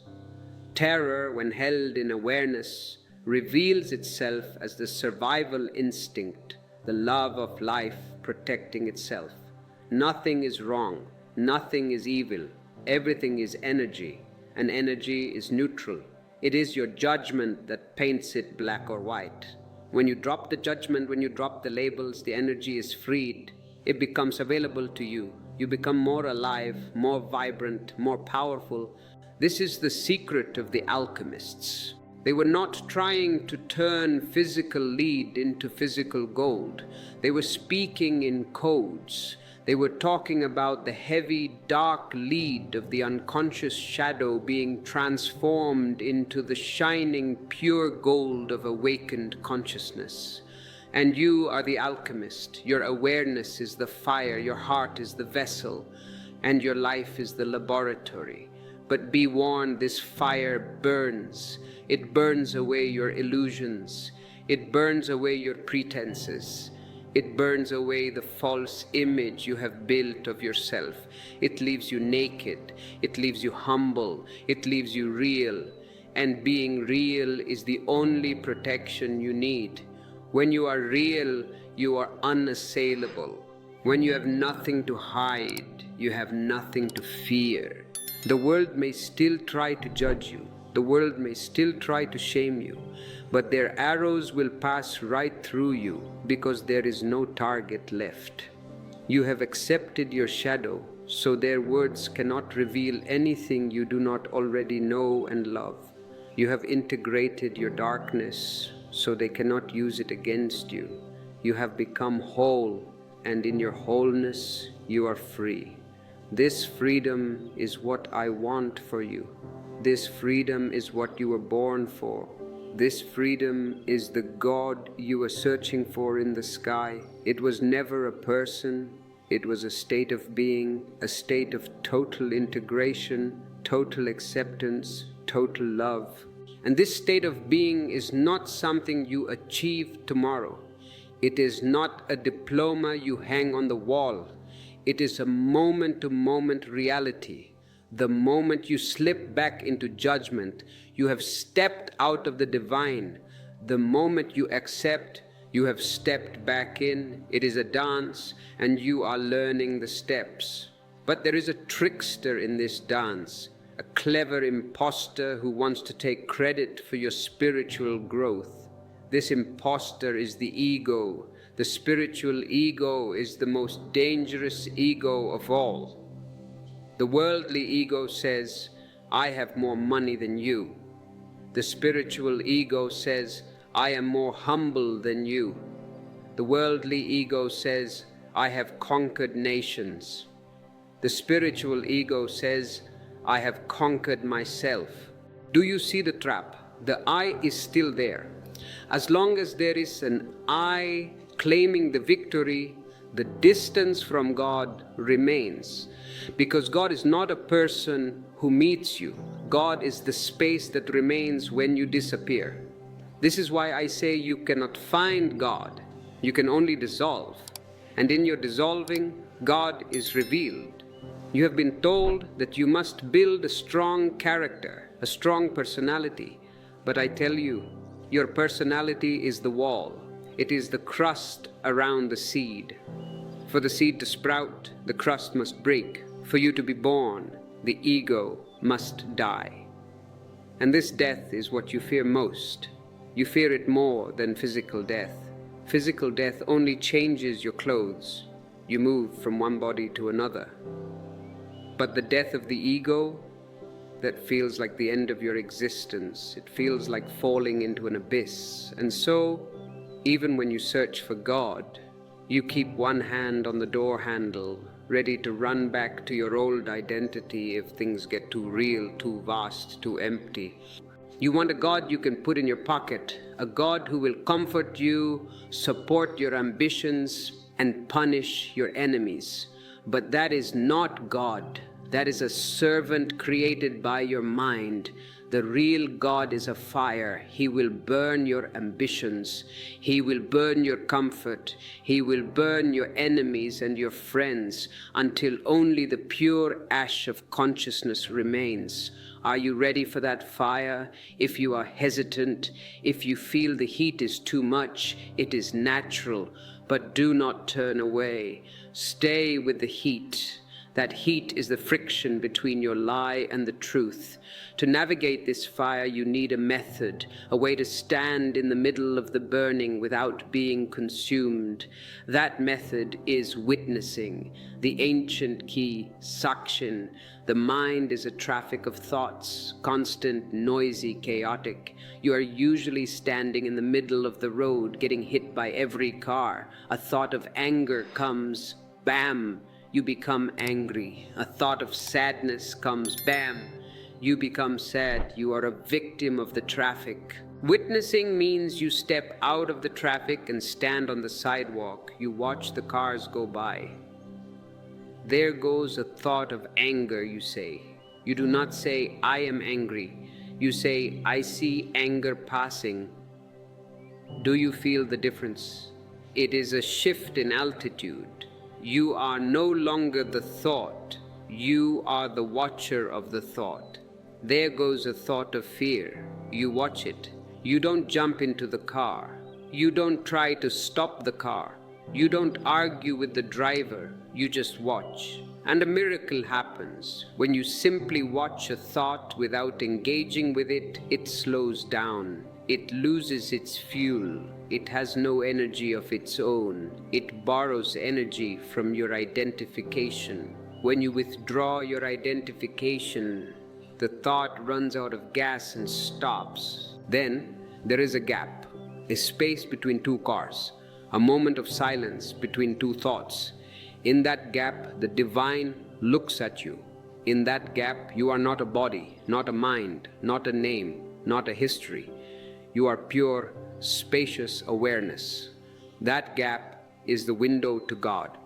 Terror, when held in awareness, reveals itself as the survival instinct, the love of life protecting itself. Nothing is wrong, nothing is evil, everything is energy, and energy is neutral. It is your judgment that paints it black or white. When you drop the judgment, when you drop the labels, the energy is freed. It becomes available to you. You become more alive, more vibrant, more powerful. This is the secret of the alchemists. They were not trying to turn physical lead into physical gold. They were speaking in codes. They were talking about the heavy, dark lead of the unconscious shadow being transformed into the shining, pure gold of awakened consciousness. And you are the alchemist. Your awareness is the fire, your heart is the vessel, and your life is the laboratory. But be warned, this fire burns. It burns away your illusions. It burns away your pretenses. It burns away the false image you have built of yourself. It leaves you naked. It leaves you humble. It leaves you real. And being real is the only protection you need. When you are real, you are unassailable. When you have nothing to hide, you have nothing to fear. The world may still try to judge you. The world may still try to shame you, but their arrows will pass right through you because there is no target left. You have accepted your shadow, so their words cannot reveal anything you do not already know and love. You have integrated your darkness, so they cannot use it against you. You have become whole, and in your wholeness you are free. This freedom is what I want for you. This freedom is what you were born for. This freedom is the God you were searching for in the sky. It was never a person. It was a state of being, a state of total integration, total acceptance, total love. And this state of being is not something you achieve tomorrow. It is not a diploma you hang on the wall. It is a moment-to-moment reality. The moment you slip back into judgment, you have stepped out of the divine. The moment you accept, you have stepped back in. It is a dance, and you are learning the steps. But there is a trickster in this dance, a clever imposter who wants to take credit for your spiritual growth. This imposter is the ego. The spiritual ego is the most dangerous ego of all. The worldly ego says, I have more money than you. The spiritual ego says, I am more humble than you. The worldly ego says, I have conquered nations. The spiritual ego says, I have conquered myself. Do you see the trap? The I is still there. As long as there is an I claiming the victory, the distance from God remains. Because God is not a person who meets you. God is the space that remains when you disappear. This is why I say you cannot find God. You can only dissolve. And in your dissolving, God is revealed. You have been told that you must build a strong character, a strong personality. But I tell you, your personality is the wall. It is the crust around the seed. For the seed to sprout, the crust must break. For you to be born, the ego must die. And this death is what you fear most. You fear it more than physical death. Physical death only changes your clothes. You move from one body to another. But the death of the ego, that feels like the end of your existence. It feels like falling into an abyss. And so, even when you search for God, you keep one hand on the door handle, ready to run back to your old identity if things get too real, too vast, too empty. You want a God you can put in your pocket, a God who will comfort you, support your ambitions, and punish your enemies. But that is not God. That is a servant created by your mind. The real God is a fire. He will burn your ambitions. He will burn your comfort. He will burn your enemies and your friends until only the pure ash of consciousness remains. Are you ready for that fire? If you are hesitant, if you feel the heat is too much, it is natural, but do not turn away. Stay with the heat. That heat is the friction between your lie and the truth. To navigate this fire, you need a method, a way to stand in the middle of the burning without being consumed. That method is witnessing, the ancient key, sakshin. The mind is a traffic of thoughts, constant, noisy, chaotic. You are usually standing in the middle of the road, getting hit by every car. A thought of anger comes, bam! You become angry. A thought of sadness comes, bam, you become sad. You are a victim of the traffic. Witnessing means you step out of the traffic and stand on the sidewalk. You watch the cars go by. There goes a thought of anger, you say. You do not say, I am angry. You say, I see anger passing. Do you feel the difference? It is a shift in altitude. You are no longer the thought. You are the watcher of the thought. There goes a thought of fear. You watch it. You don't jump into the car. You don't try to stop the car. You don't argue with the driver. You just watch. And a miracle happens. When you simply watch a thought without engaging with it, it slows down. It loses its fuel. It has no energy of its own. It borrows energy from your identification. When you withdraw your identification, the thought runs out of gas and stops. Then there is a gap, a space between two cars, a moment of silence between two thoughts. In that gap, the divine looks at you. In that gap, you are not a body, not a mind, not a name, not a history. You are pure, spacious awareness. That gap is the window to God.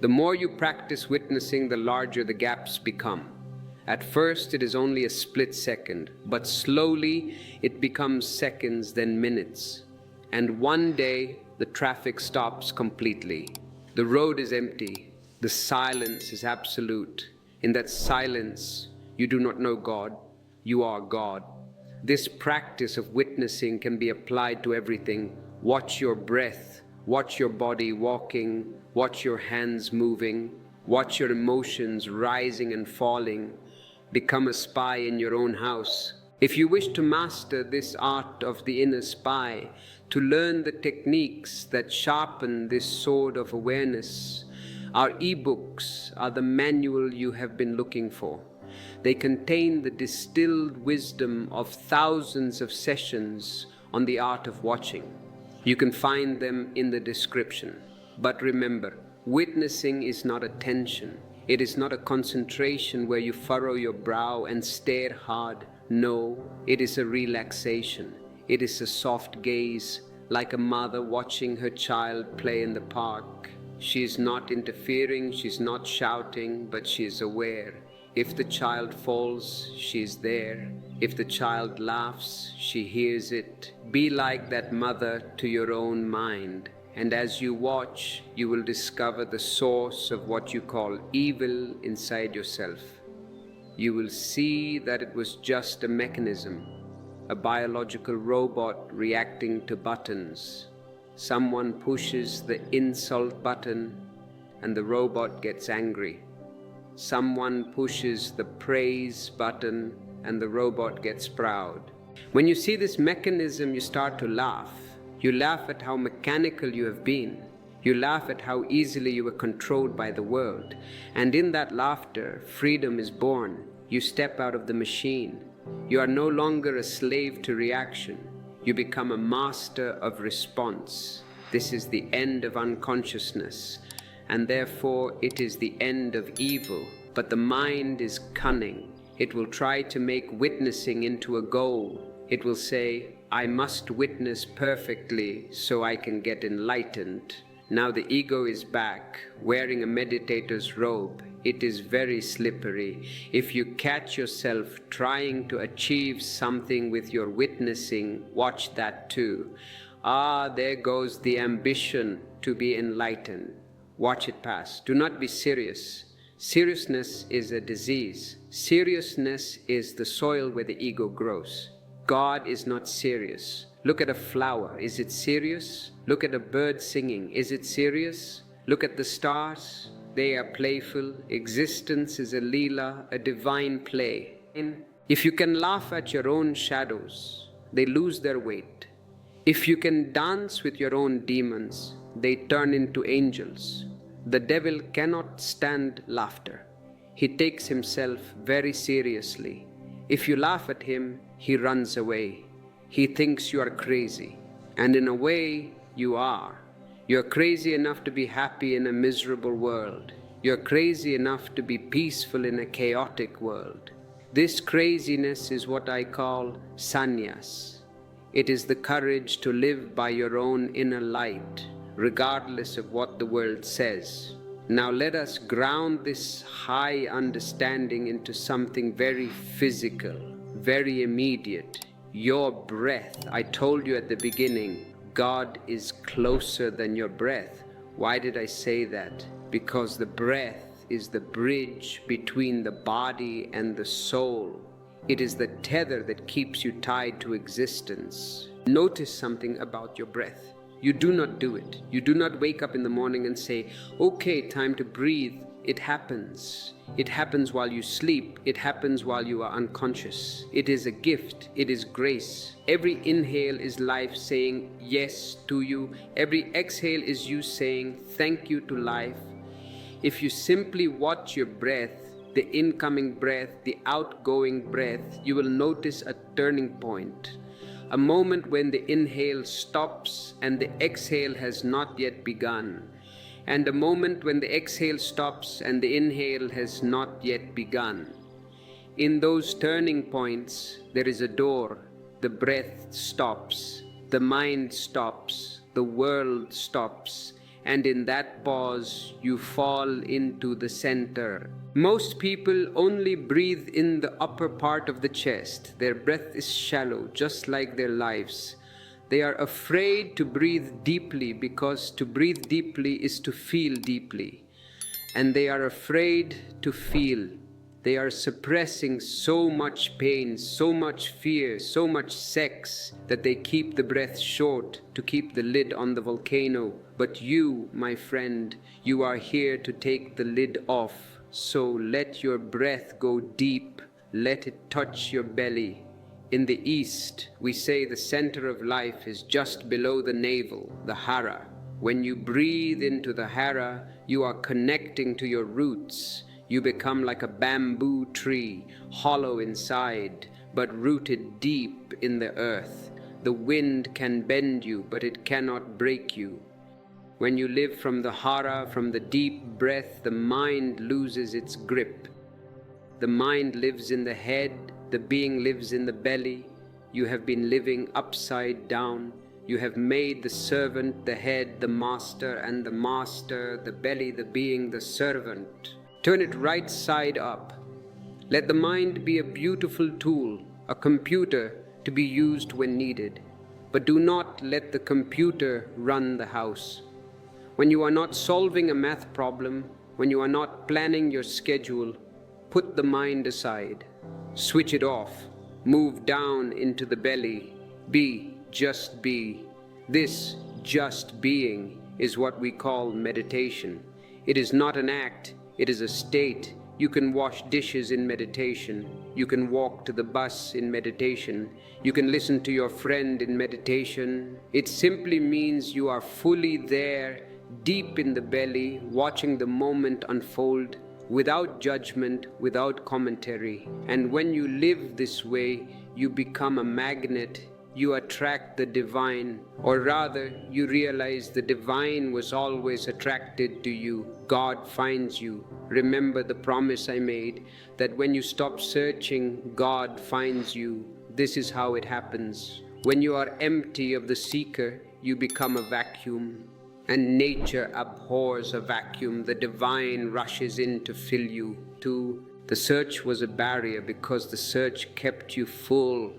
The more you practice witnessing, the larger the gaps become. At first, it is only a split second, but slowly it becomes seconds, then minutes. And one day, the traffic stops completely. The road is empty. The silence is absolute. In that silence, you do not know God. You are God. This practice of witnessing can be applied to everything. Watch your breath. Watch your body walking. Watch your hands moving. Watch your emotions rising and falling. Become a spy in your own house. If you wish to master this art of the inner spy, to learn the techniques that sharpen this sword of awareness, our ebooks are the manual you have been looking for. They contain the distilled wisdom of thousands of sessions on the art of watching. You can find them in the description. But remember, witnessing is not attention. It is not a concentration where you furrow your brow and stare hard. No, it is a relaxation. It is a soft gaze, like a mother watching her child play in the park. She is not interfering, she is not shouting, but she is aware. If the child falls, she is there. If the child laughs, she hears it. Be like that mother to your own mind. And as you watch, you will discover the source of what you call evil inside yourself. You will see that it was just a mechanism, a biological robot reacting to buttons. Someone pushes the insult button and the robot gets angry. Someone pushes the praise button and the robot gets proud. When you see this mechanism, you start to laugh. You laugh at how mechanical you have been. You laugh at how easily you were controlled by the world. And in that laughter, freedom is born. You step out of the machine. You are no longer a slave to reaction. You become a master of response. This is the end of unconsciousness, and therefore it is the end of evil. But the mind is cunning. It will try to make witnessing into a goal. It will say, I must witness perfectly so I can get enlightened. Now the ego is back, wearing a meditator's robe. It is very slippery. If you catch yourself trying to achieve something with your witnessing, watch that too. There goes the ambition to be enlightened. Watch it pass. Do not be serious. Seriousness is a disease. Seriousness is the soil where the ego grows. God is not serious. Look at a flower. Is it serious? Look at a bird singing. Is it serious? Look at the stars. They are playful. Existence is a leela, a divine play. If you can laugh at your own shadows, they lose their weight. If you can dance with your own demons, they turn into angels. The devil cannot stand laughter. He takes himself very seriously. If you laugh at him, he runs away. He thinks you are crazy. And in a way, you are. You're crazy enough to be happy in a miserable world. You're crazy enough to be peaceful in a chaotic world. This craziness is what I call sannyas. It is the courage to live by your own inner light, regardless of what the world says. Now let us ground this high understanding into something very physical, very immediate. Your breath. I told you at the beginning, God is closer than your breath. Why did I say that? Because the breath is the bridge between the body and the soul. It is the tether that keeps you tied to existence. Notice something about your breath. You do not do it. You do not wake up in the morning and say, okay, time to breathe. It happens. It happens while you sleep. It happens while you are unconscious. It is a gift. It is grace. Every inhale is life saying yes to you. Every exhale is you saying thank you to life. If you simply watch your breath, the incoming breath, the outgoing breath, you will notice a turning point. A moment when the inhale stops and the exhale has not yet begun. and a moment when the exhale stops and the inhale has not yet begun. In those turning points, there is a door. The breath stops, the mind stops, the world stops, and in that pause, you fall into the center. Most people only breathe in the upper part of the chest. Their breath is shallow, just like their lives. They are afraid to breathe deeply because to breathe deeply is to feel deeply. And they are afraid to feel. They are suppressing so much pain, so much fear, so much sex that they keep the breath short to keep the lid on the volcano. But you, my friend, you are here to take the lid off. So let your breath go deep. Let it touch your belly. In the East, we say the center of life is just below the navel, the hara. When you breathe into the hara, you are connecting to your roots. You become like a bamboo tree, hollow inside, but rooted deep in the earth. The wind can bend you, but it cannot break you. When you live from the hara, from the deep breath, the mind loses its grip. The mind lives in the head, the being lives in the belly. You have been living upside down. You have made the servant the head, the master, and the master, the belly, the being, the servant. Turn it right side up. Let the mind be a beautiful tool, a computer to be used when needed. But do not let the computer run the house. When you are not solving a math problem, when you are not planning your schedule, put the mind aside. Switch it off. Move down into the belly. Be, just be. This just being is what we call meditation. It is not an act. It is a state. You can wash dishes in meditation. You can walk to the bus in meditation. You can listen to your friend in meditation. It simply means you are fully there, deep in the belly, watching the moment unfold, without judgment, without commentary. And when you live this way, you become a magnet. You attract the divine, or rather, you realize the divine was always attracted to you. God finds you. Remember the promise I made, that when you stop searching, God finds you. This is how it happens. When you are empty of the seeker, you become a vacuum. And nature abhors a vacuum. The divine rushes in to fill you too. The search was a barrier because the search kept you full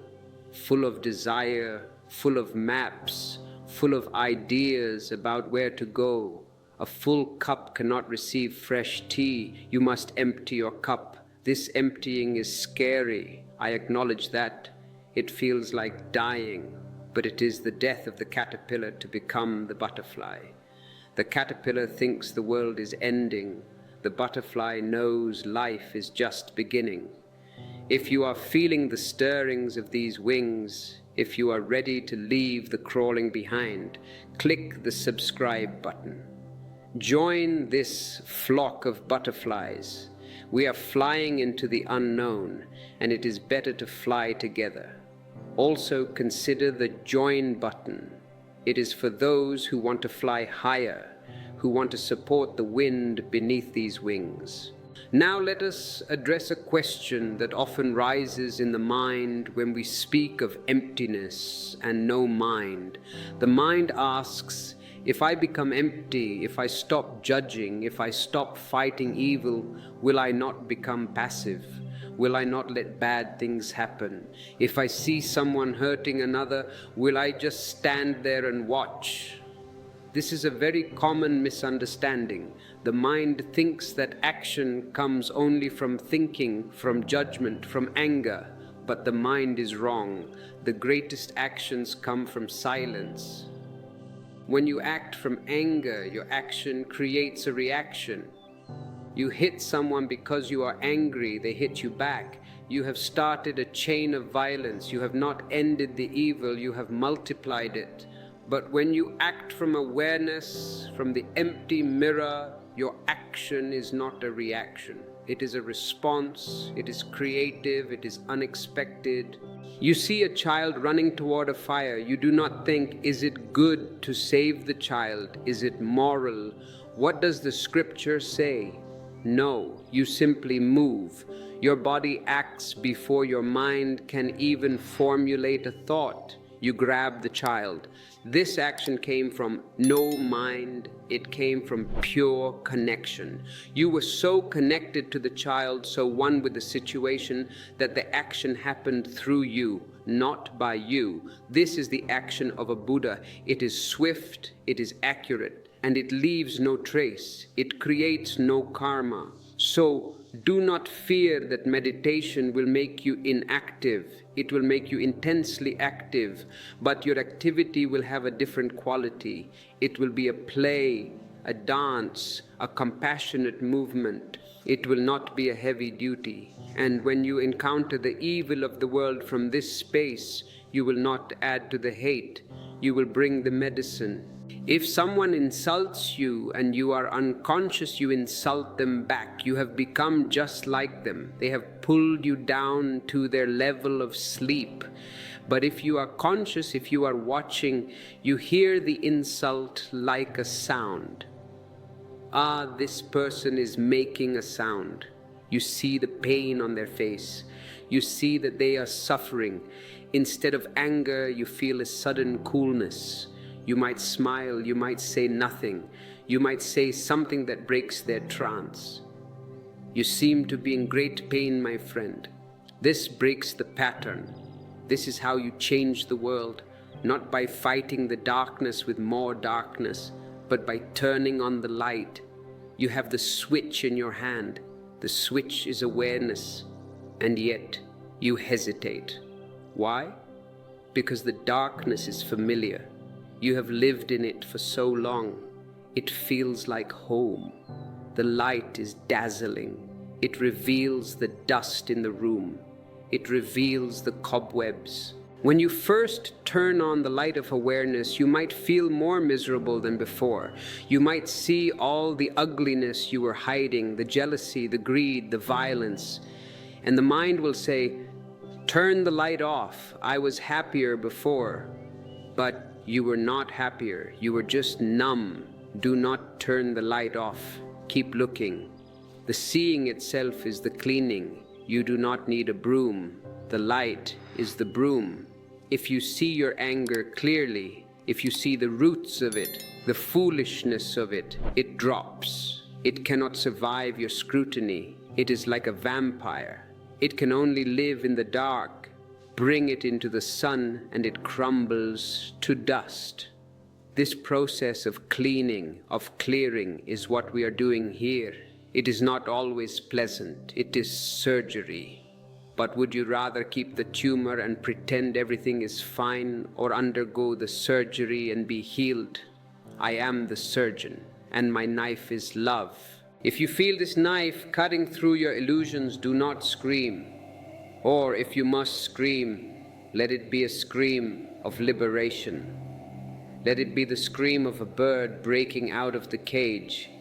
of desire, full of maps, full of ideas about where to go. A full cup cannot receive fresh tea. You must empty your cup. This emptying is scary. I acknowledge that. It feels like dying, but it is the death of the caterpillar to become the butterfly. The caterpillar thinks the world is ending. The butterfly knows life is just beginning. If you are feeling the stirrings of these wings, if you are ready to leave the crawling behind, click the subscribe button. Join this flock of butterflies. We are flying into the unknown, and it is better to fly together. Also consider the join button. It is for those who want to fly higher, who want to support the wind beneath these wings. Now let us address a question that often rises in the mind when we speak of emptiness and no mind. The mind asks, if I become empty, if I stop judging, if I stop fighting evil, will I not become passive? Will I not let bad things happen? If I see someone hurting another, will I just stand there and watch? This is a very common misunderstanding. The mind thinks that action comes only from thinking, from judgment, from anger. But the mind is wrong. The greatest actions come from silence. When you act from anger, your action creates a reaction. You hit someone because you are angry, they hit you back. You have started a chain of violence. You have not ended the evil, you have multiplied it. But when you act from awareness, from the empty mirror, your action is not a reaction. It is a response, it is creative, it is unexpected. You see a child running toward a fire. You do not think, is it good to save the child? Is it moral? What does the scripture say? No, you simply move. Your body acts before your mind can even formulate a thought. You grab the child. This action came from no mind, it came from pure connection. You were so connected to the child, so one with the situation, that the action happened through you, not by you. This is the action of a Buddha. It is swift, it is accurate, and it leaves no trace. It creates no karma. So do not fear that meditation will make you inactive. It will make you intensely active, but your activity will have a different quality. It will be a play, a dance, a compassionate movement. It will not be a heavy duty. And when you encounter the evil of the world from this space, you will not add to the hate. You will bring the medicine. If someone insults you and you are unconscious, you insult them back. You have become just like them. They have pulled you down to their level of sleep. But if you are conscious, if you are watching, you hear the insult like a sound. Ah, this person is making a sound. You see the pain on their face. You see that they are suffering. Instead of anger, you feel a sudden coolness. You might smile, you might say nothing, you might say something that breaks their trance. You seem to be in great pain, my friend. This breaks the pattern. This is how you change the world, not by fighting the darkness with more darkness, but by turning on the light. You have the switch in your hand. The switch is awareness, and yet you hesitate. Why? Because the darkness is familiar. You have lived in it for so long. It feels like home. The light is dazzling. It reveals the dust in the room. It reveals the cobwebs. When you first turn on the light of awareness, you might feel more miserable than before. You might see all the ugliness you were hiding, the jealousy, the greed, the violence. And the mind will say, "Turn the light off. I was happier before." But you were not happier, you were just numb. Do not turn the light off. Keep looking. The seeing itself is the cleaning. You do not need a broom. The light is the broom. If you see your anger clearly, if you see the roots of it, the foolishness of it, it drops. It cannot survive your scrutiny. It is like a vampire. It can only live in the dark. Bring it into the sun and it crumbles to dust. This process of cleaning, of clearing, is what we are doing here. It is not always pleasant. It is surgery. But would you rather keep the tumor and pretend everything is fine, or undergo the surgery and be healed? I am the surgeon, and my knife is love. If you feel this knife cutting through your illusions, do not scream. Or if you must scream, let it be a scream of liberation. Let it be the scream of a bird breaking out of the cage.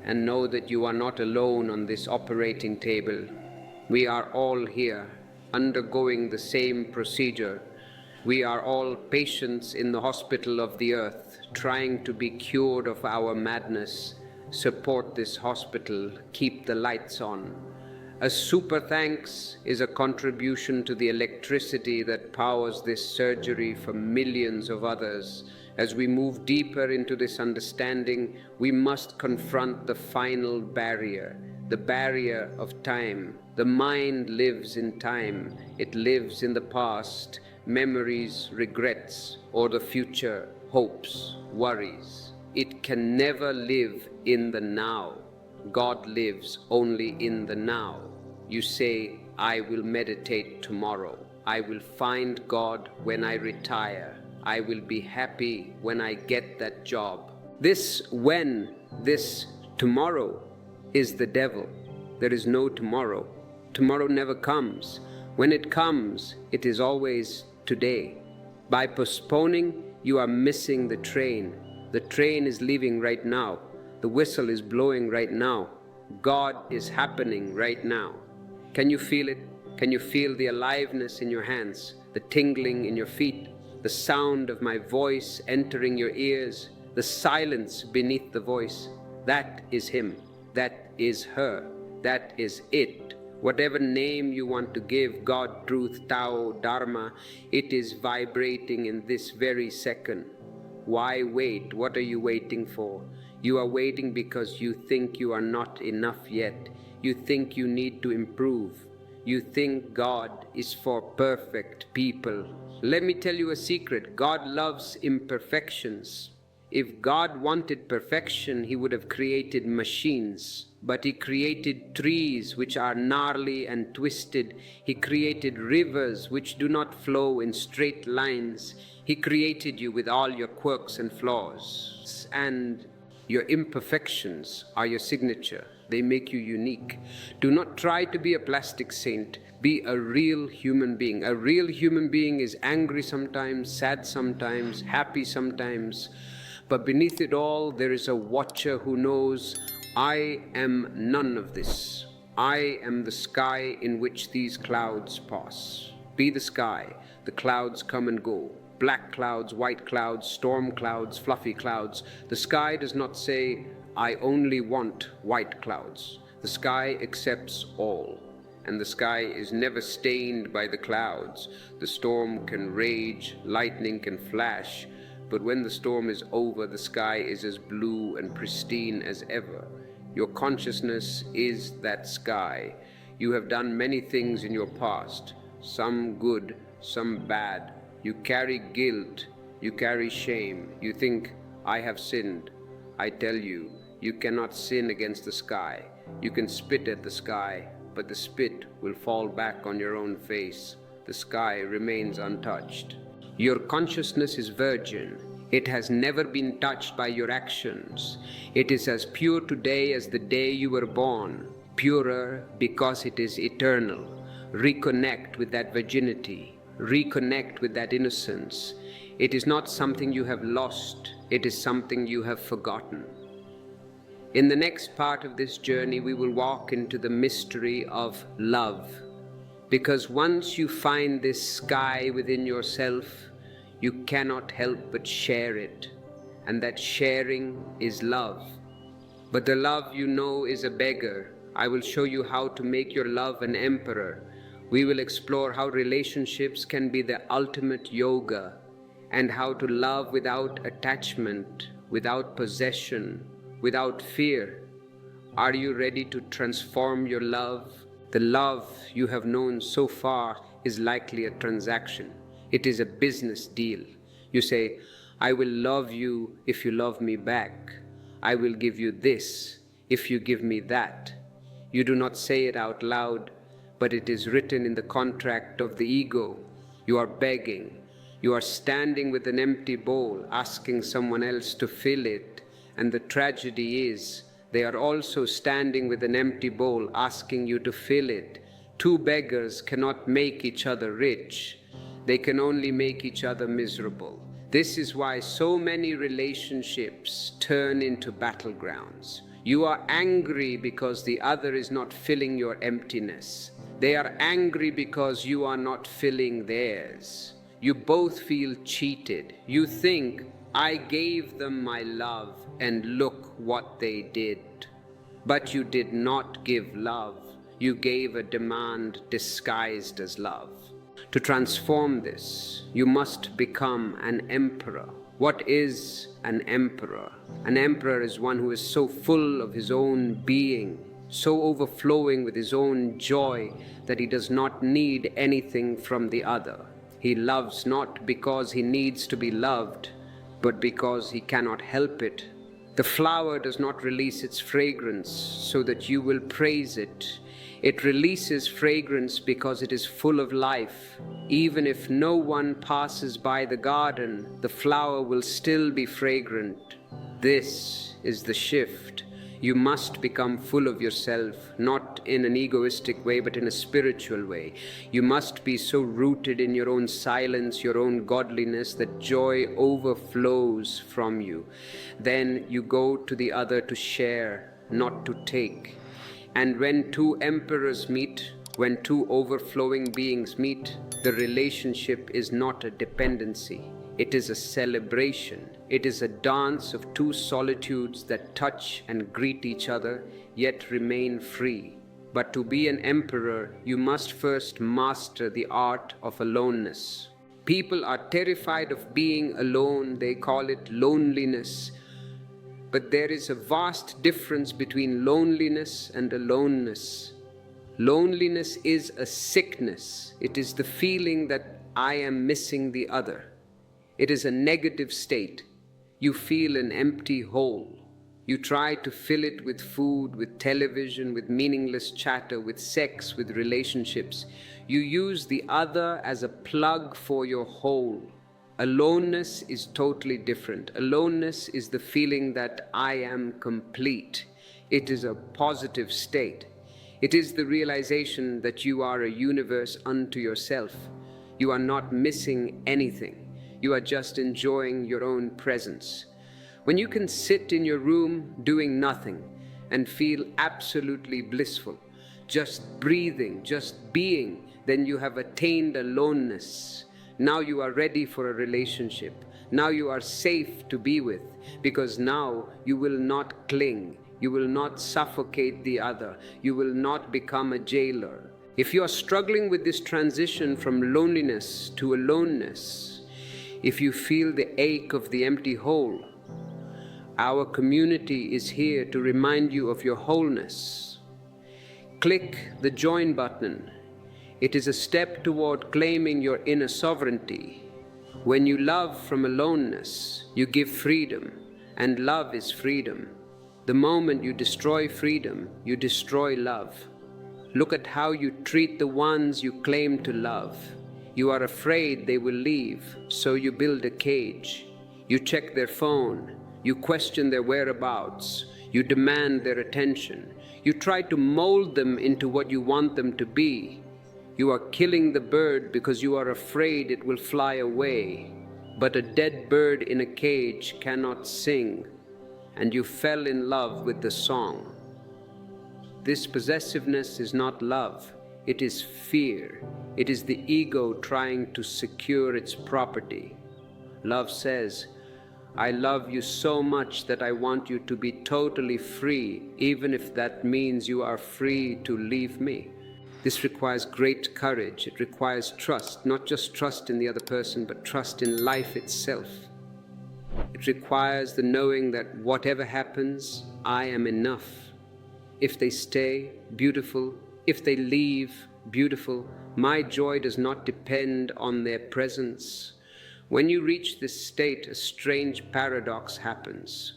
And know that you are not alone on this operating table. We are all here, undergoing the same procedure. We are all patients in the hospital of the earth, trying to be cured of our madness. Support this hospital, keep the lights on. A super thanks is a contribution to the electricity that powers this surgery for millions of others. As we move deeper into this understanding, we must confront the final barrier, the barrier of time. The mind lives in time. It lives in the past, memories, regrets, or the future, hopes, worries. It can never live in the now. God lives only in the now. You say, "I will meditate tomorrow. I will find God when I retire. I will be happy when I get that job." This when, this tomorrow, is the devil. There is no tomorrow. Tomorrow never comes. When it comes, it is always today. By postponing, you are missing the train. The train is leaving right now. The whistle is blowing right now. God is happening right now. Can you feel it? Can you feel the aliveness in your hands, the tingling in your feet, the sound of my voice entering your ears, the silence beneath the voice? That is him. That is her. That is it. Whatever name you want to give, God, truth, Tao, Dharma, it is vibrating in this very second. Why wait? What are you waiting for? You are waiting because you think you are not enough yet. You think you need to improve. You think God is for perfect people. Let me tell you a secret. God loves imperfections. If God wanted perfection, he would have created machines. But he created trees which are gnarly and twisted. He created rivers which do not flow in straight lines. He created you with all your quirks and flaws. And your imperfections are your signature. They make you unique. Do not try to be a plastic saint. Be a real human being. A real human being is angry sometimes, sad sometimes, happy sometimes. But beneath it all, there is a watcher who knows, I am none of this. I am the sky in which these clouds pass. Be the sky. The clouds come and go. Black clouds, white clouds, storm clouds, fluffy clouds. The sky does not say, I only want white clouds. The sky accepts all. And the sky is never stained by the clouds. The storm can rage, lightning can flash. But when the storm is over, the sky is as blue and pristine as ever. Your consciousness is that sky. You have done many things in your past, some good, some bad. You carry guilt, you carry shame. You think, I have sinned. I tell you, you cannot sin against the sky. You can spit at the sky, but the spit will fall back on your own face. The sky remains untouched. Your consciousness is virgin. It has never been touched by your actions. It is as pure today as the day you were born, purer because it is eternal. Reconnect with that virginity. Reconnect with that innocence. It is not something you have lost. It is something you have forgotten. In the next part of this journey, we will walk into the mystery of love. Because once you find this sky within yourself, you cannot help but share it. And that sharing is love. But the love you know is a beggar. I will show you how to make your love an emperor. We will explore how relationships can be the ultimate yoga, and how to love without attachment, without possession, without fear. Are you ready to transform your love? The love you have known so far is likely a transaction. It is a business deal. You say, I will love you if you love me back. I will give you this if you give me that. You do not say it out loud, but it is written in the contract of the ego. You are begging. You are standing with an empty bowl, asking someone else to fill it. And the tragedy is, they are also standing with an empty bowl, asking you to fill it. Two beggars cannot make each other rich. They can only make each other miserable. This is why so many relationships turn into battlegrounds. You are angry because the other is not filling your emptiness. They are angry because you are not filling theirs. You both feel cheated. You think, I gave them my love, and look what they did. But you did not give love. You gave a demand disguised as love. To transform this, you must become an emperor. What is an emperor? An emperor is one who is so full of his own being, so overflowing with his own joy that he does not need anything from the other. He loves not because he needs to be loved, but because he cannot help it. The flower does not release its fragrance so that you will praise it. It releases fragrance because it is full of life. Even if no one passes by the garden, the flower will still be fragrant. This is the shift. You must become full of yourself, not in an egoistic way, but in a spiritual way. You must be so rooted in your own silence, your own godliness, that joy overflows from you. Then you go to the other to share, not to take. And when two emperors meet, when two overflowing beings meet, the relationship is not a dependency. It is a celebration. It is a dance of two solitudes that touch and greet each other, yet remain free. But to be an emperor, you must first master the art of aloneness. People are terrified of being alone. They call it loneliness. But there is a vast difference between loneliness and aloneness. Loneliness is a sickness. It is the feeling that I am missing the other. It is a negative state. You feel an empty hole. You try to fill it with food, with television, with meaningless chatter, with sex, with relationships. You use the other as a plug for your hole. Aloneness is totally different. Aloneness is the feeling that I am complete. It is a positive state. It is the realization that you are a universe unto yourself. You are not missing anything. You are just enjoying your own presence. When you can sit in your room doing nothing and feel absolutely blissful, just breathing, just being, then you have attained aloneness. Now you are ready for a relationship. Now you are safe to be with, because now you will not cling. You will not suffocate the other. You will not become a jailer. If you are struggling with this transition from loneliness to aloneness, if you feel the ache of the empty hole, our community is here to remind you of your wholeness. Click the join button. It is a step toward claiming your inner sovereignty. When you love from aloneness, you give freedom, and love is freedom. The moment you destroy freedom, you destroy love. Look at how you treat the ones you claim to love. You are afraid they will leave, so you build a cage. You check their phone. You question their whereabouts. You demand their attention. You try to mold them into what you want them to be. You are killing the bird because you are afraid it will fly away. But a dead bird in a cage cannot sing, and you fell in love with the song. This possessiveness is not love. It is fear. It is the ego trying to secure its property. Love says, I love you so much that I want you to be totally free, even if that means you are free to leave me. This requires great courage. It requires trust, not just trust in the other person, but trust in life itself. It requires the knowing that whatever happens, I am enough. If they stay, beautiful. If they leave, beautiful. My joy does not depend on their presence. When you reach this state, a strange paradox happens.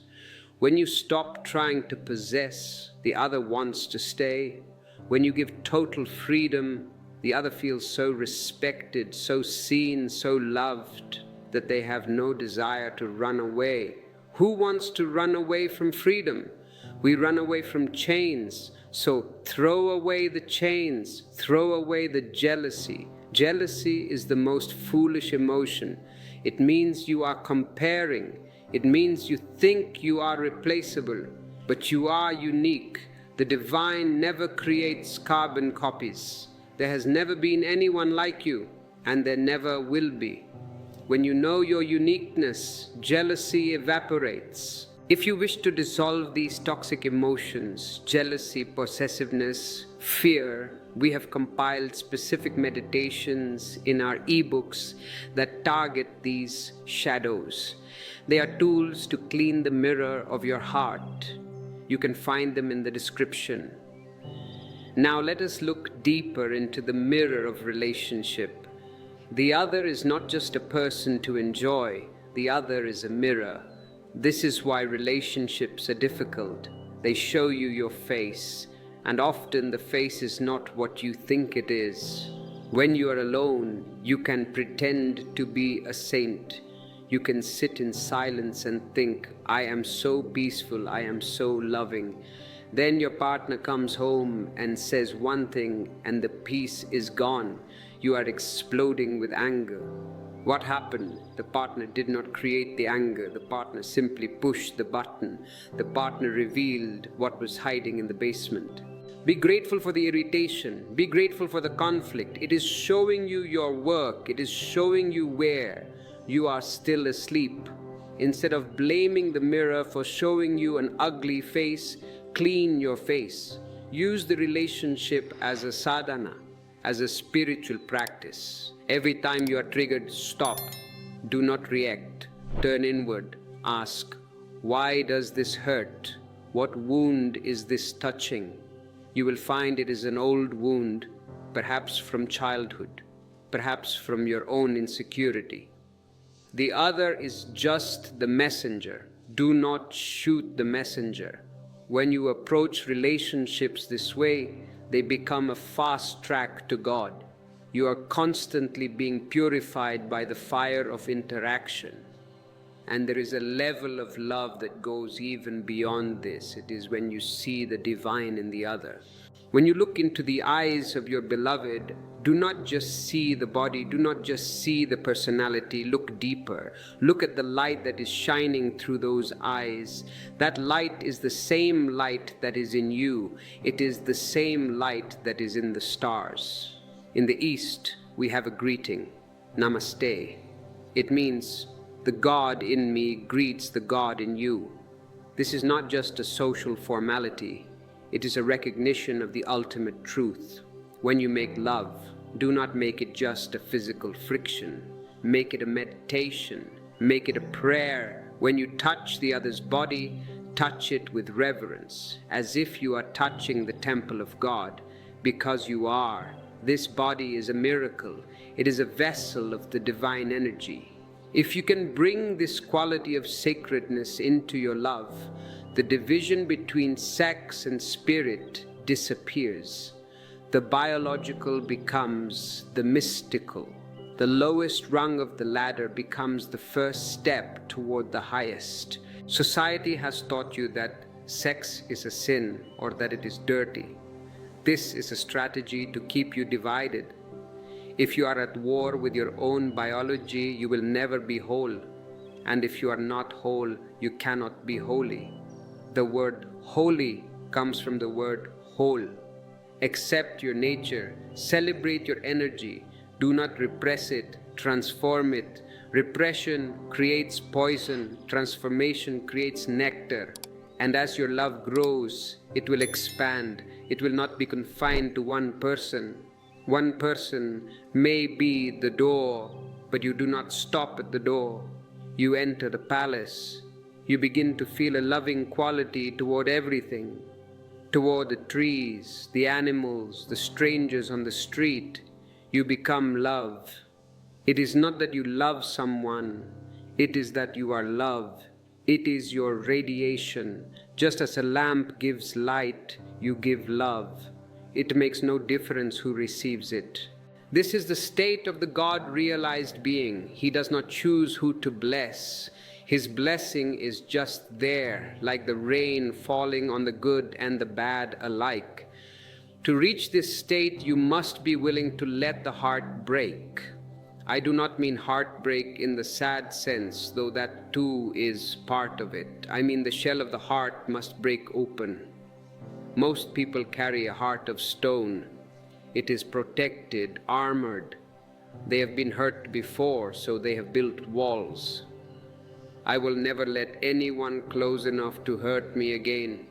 When you stop trying to possess, the other wants to stay. When you give total freedom, the other feels so respected, so seen, so loved, that they have no desire to run away. Who wants to run away from freedom? We run away from chains. So throw away the chains, throw away the jealousy. Jealousy is the most foolish emotion. It means you are comparing. It means you think you are replaceable, but you are unique. The divine never creates carbon copies. There has never been anyone like you, and there never will be. When you know your uniqueness, jealousy evaporates. If you wish to dissolve these toxic emotions, jealousy, possessiveness, fear, we have compiled specific meditations in our ebooks that target these shadows. They are tools to clean the mirror of your heart. You can find them in the description. Now let us look deeper into the mirror of relationship. The other is not just a person to enjoy. The other is a mirror. This is why relationships are difficult. They show you your face, and often the face is not what you think it is. When you are alone, you can pretend to be a saint. You can sit in silence and think, I am so peaceful, I am so loving. Then your partner comes home and says one thing, and the peace is gone. You are exploding with anger. What happened? The partner did not create the anger. The partner simply pushed the button. The partner revealed what was hiding in the basement. Be grateful for the irritation. Be grateful for the conflict. It is showing you your work. It is showing you where. you are still asleep. Instead of blaming the mirror for showing you an ugly face, clean your face. Use the relationship as a sadhana, as a spiritual practice. Every time you are triggered, stop. Do not react. Turn inward. Ask, why does this hurt? What wound is this touching? You will find it is an old wound, perhaps from childhood, perhaps from your own insecurity. The other is just the messenger. Do not shoot the messenger. When you approach relationships this way, they become a fast track to God. You are constantly being purified by the fire of interaction. And there is a level of love that goes even beyond this. It is when you see the divine in the other. When you look into the eyes of your beloved, do not just see the body, do not just see the personality, look deeper. Look at the light that is shining through those eyes. That light is the same light that is in you. It is the same light that is in the stars. In the East, we have a greeting, Namaste. It means, the God in me greets the God in you. This is not just a social formality. It is a recognition of the ultimate truth. When you make love, do not make it just a physical friction. Make it a meditation. Make it a prayer. When you touch the other's body, touch it with reverence, as if you are touching the temple of God, because you are. This body is a miracle. It is a vessel of the divine energy. If you can bring this quality of sacredness into your love, the division between sex and spirit disappears. The biological becomes the mystical. The lowest rung of the ladder becomes the first step toward the highest. Society has taught you that sex is a sin or that it is dirty. This is a strategy to keep you divided. If you are at war with your own biology, you will never be whole. And if you are not whole, you cannot be holy. The word holy comes from the word whole. Accept your nature, celebrate your energy, do not repress it, transform it. Repression creates poison, transformation creates nectar. And as your love grows, it will expand. It will not be confined to one person. One person may be the door, but you do not stop at the door. You enter the palace. You begin to feel a loving quality toward everything, toward the trees, the animals, the strangers on the street. You become love. It is not that you love someone, it is that you are love. It is your radiation. Just as a lamp gives light, you give love. It makes no difference who receives it. This is the state of the God-realized being. He does not choose who to bless. His blessing is just there, like the rain falling on the good and the bad alike. To reach this state, you must be willing to let the heart break. I do not mean heartbreak in the sad sense, though that too is part of it. I mean the shell of the heart must break open. Most people carry a heart of stone. It is protected, armored. They have been hurt before, so they have built walls. I will never let anyone close enough to hurt me again.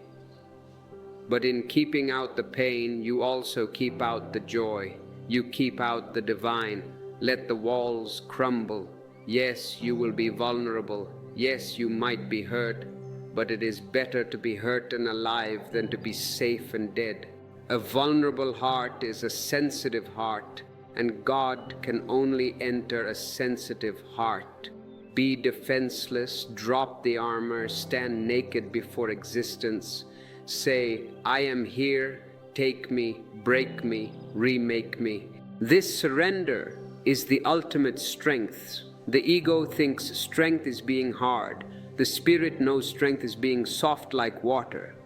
But in keeping out the pain, you also keep out the joy. You keep out the divine. Let the walls crumble. Yes, you will be vulnerable. Yes, you might be hurt. But it is better to be hurt and alive than to be safe and dead. A vulnerable heart is a sensitive heart, and God can only enter a sensitive heart. Be defenseless, drop the armor, stand naked before existence. Say, I am here, take me, break me, remake me. This surrender is the ultimate strength. The ego thinks strength is being hard. The spirit knows strength is being soft like water.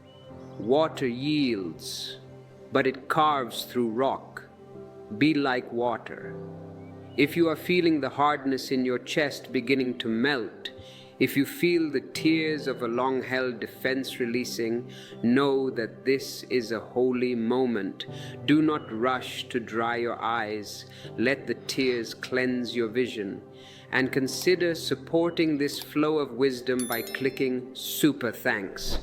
Water yields, but it carves through rock. Be like water. If you are feeling the hardness in your chest beginning to melt, If you feel the tears of a long-held defense releasing, know that this is a holy moment. Do not rush to dry your eyes. Let the tears cleanse your vision. And consider supporting this flow of wisdom by clicking Super Thanks.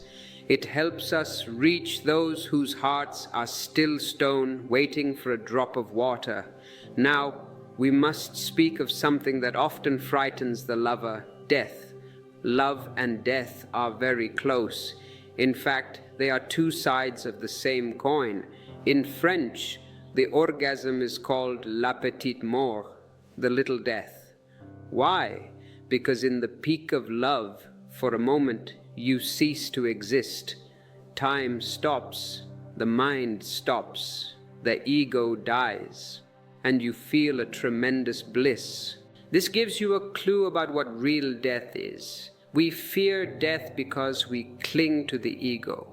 It helps us reach those whose hearts are still stone, waiting for a drop of water. Now, we must speak of something that often frightens the lover: death. Love and death are very close. In fact, they are two sides of the same coin. In French, the orgasm is called la petite mort, the little death. Why? Because in the peak of love, for a moment, you cease to exist. Time stops, the mind stops, the ego dies, and you feel a tremendous bliss. This gives you a clue about what real death is. We fear death because we cling to the ego.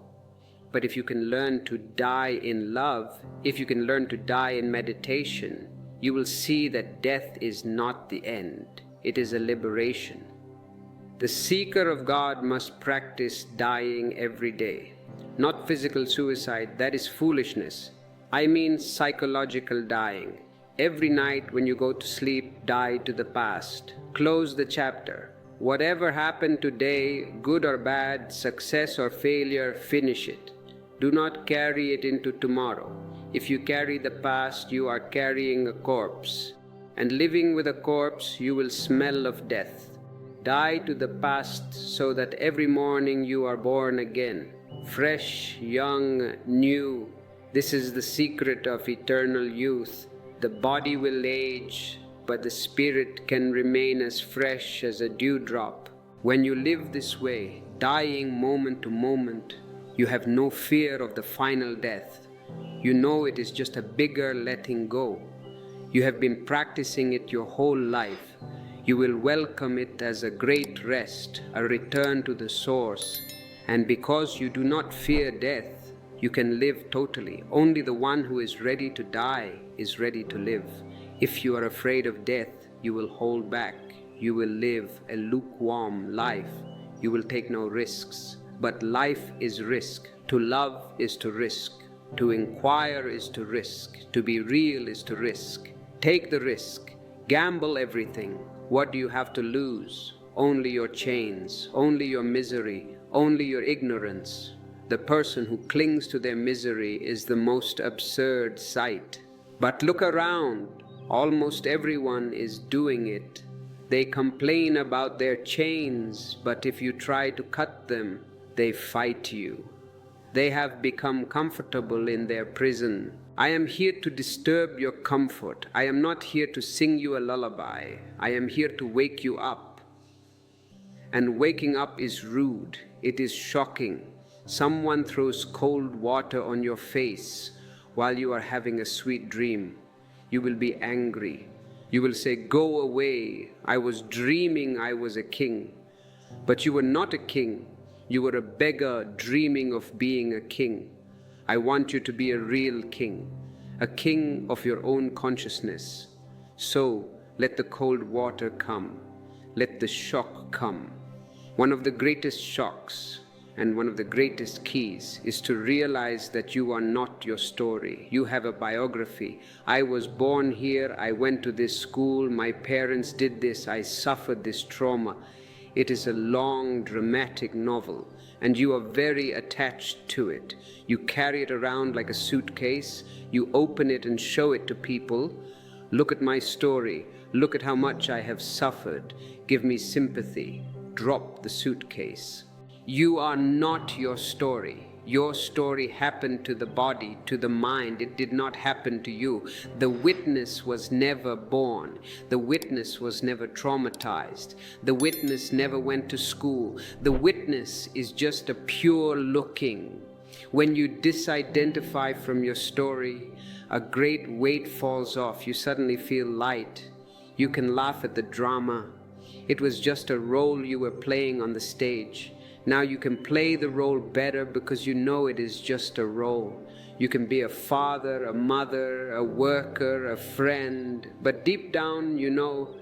But if you can learn to die in love, if you can learn to die in meditation, you will see that death is not the end. It is a liberation. The seeker of God must practice dying every day. Not physical suicide, that is foolishness. I mean psychological dying. Every night when you go to sleep, die to the past. Close the chapter. Whatever happened today, good or bad, success or failure, finish it. Do not carry it into tomorrow. If you carry the past, you are carrying a corpse. And living with a corpse, you will smell of death. Die to the past so that every morning you are born again. Fresh, young, new. This is the secret of eternal youth. The body will age, but the spirit can remain as fresh as a dewdrop. When you live this way, dying moment to moment, you have no fear of the final death. You know it is just a bigger letting go. You have been practicing it your whole life. You will welcome it as a great rest, a return to the source. And because you do not fear death, you can live totally. Only the one who is ready to die is ready to live. If you are afraid of death, you will hold back. You will live a lukewarm life. You will take no risks. But life is risk. To love is to risk. To inquire is to risk. To be real is to risk. Take the risk. Gamble everything. What do you have to lose? Only your chains, only your misery, only your ignorance. The person who clings to their misery is the most absurd sight. But look around. Almost everyone is doing it. They complain about their chains, but if you try to cut them, they fight you. They have become comfortable in their prison. I am here to disturb your comfort. I am not here to sing you a lullaby. I am here to wake you up. And waking up is rude. It is shocking. Someone throws cold water on your face while you are having a sweet dream. You will be angry. You will say, "Go away. I was dreaming I was a king." But you were not a king. You were a beggar dreaming of being a king. I want you to be a real king, a king of your own consciousness. So let the cold water come. Let the shock come. One of the greatest shocks and one of the greatest keys is to realize that you are not your story. You have a biography. I was born here. I went to this school. My parents did this. I suffered this trauma. It is a long, dramatic novel, and you are very attached to it. You carry it around like a suitcase. You open it and show it to people. Look at my story. Look at how much I have suffered. Give me sympathy. Drop the suitcase. You are not your story. Your story happened to the body, to the mind. It did not happen to you. The witness was never born. The witness was never traumatized. The witness never went to school. The witness is just a pure looking. When you disidentify from your story, a great weight falls off. You suddenly feel light. You can laugh at the drama. It was just a role you were playing on the stage. Now you can play the role better because you know it is just a role. You can be a father, a mother, a worker, a friend, but deep down you know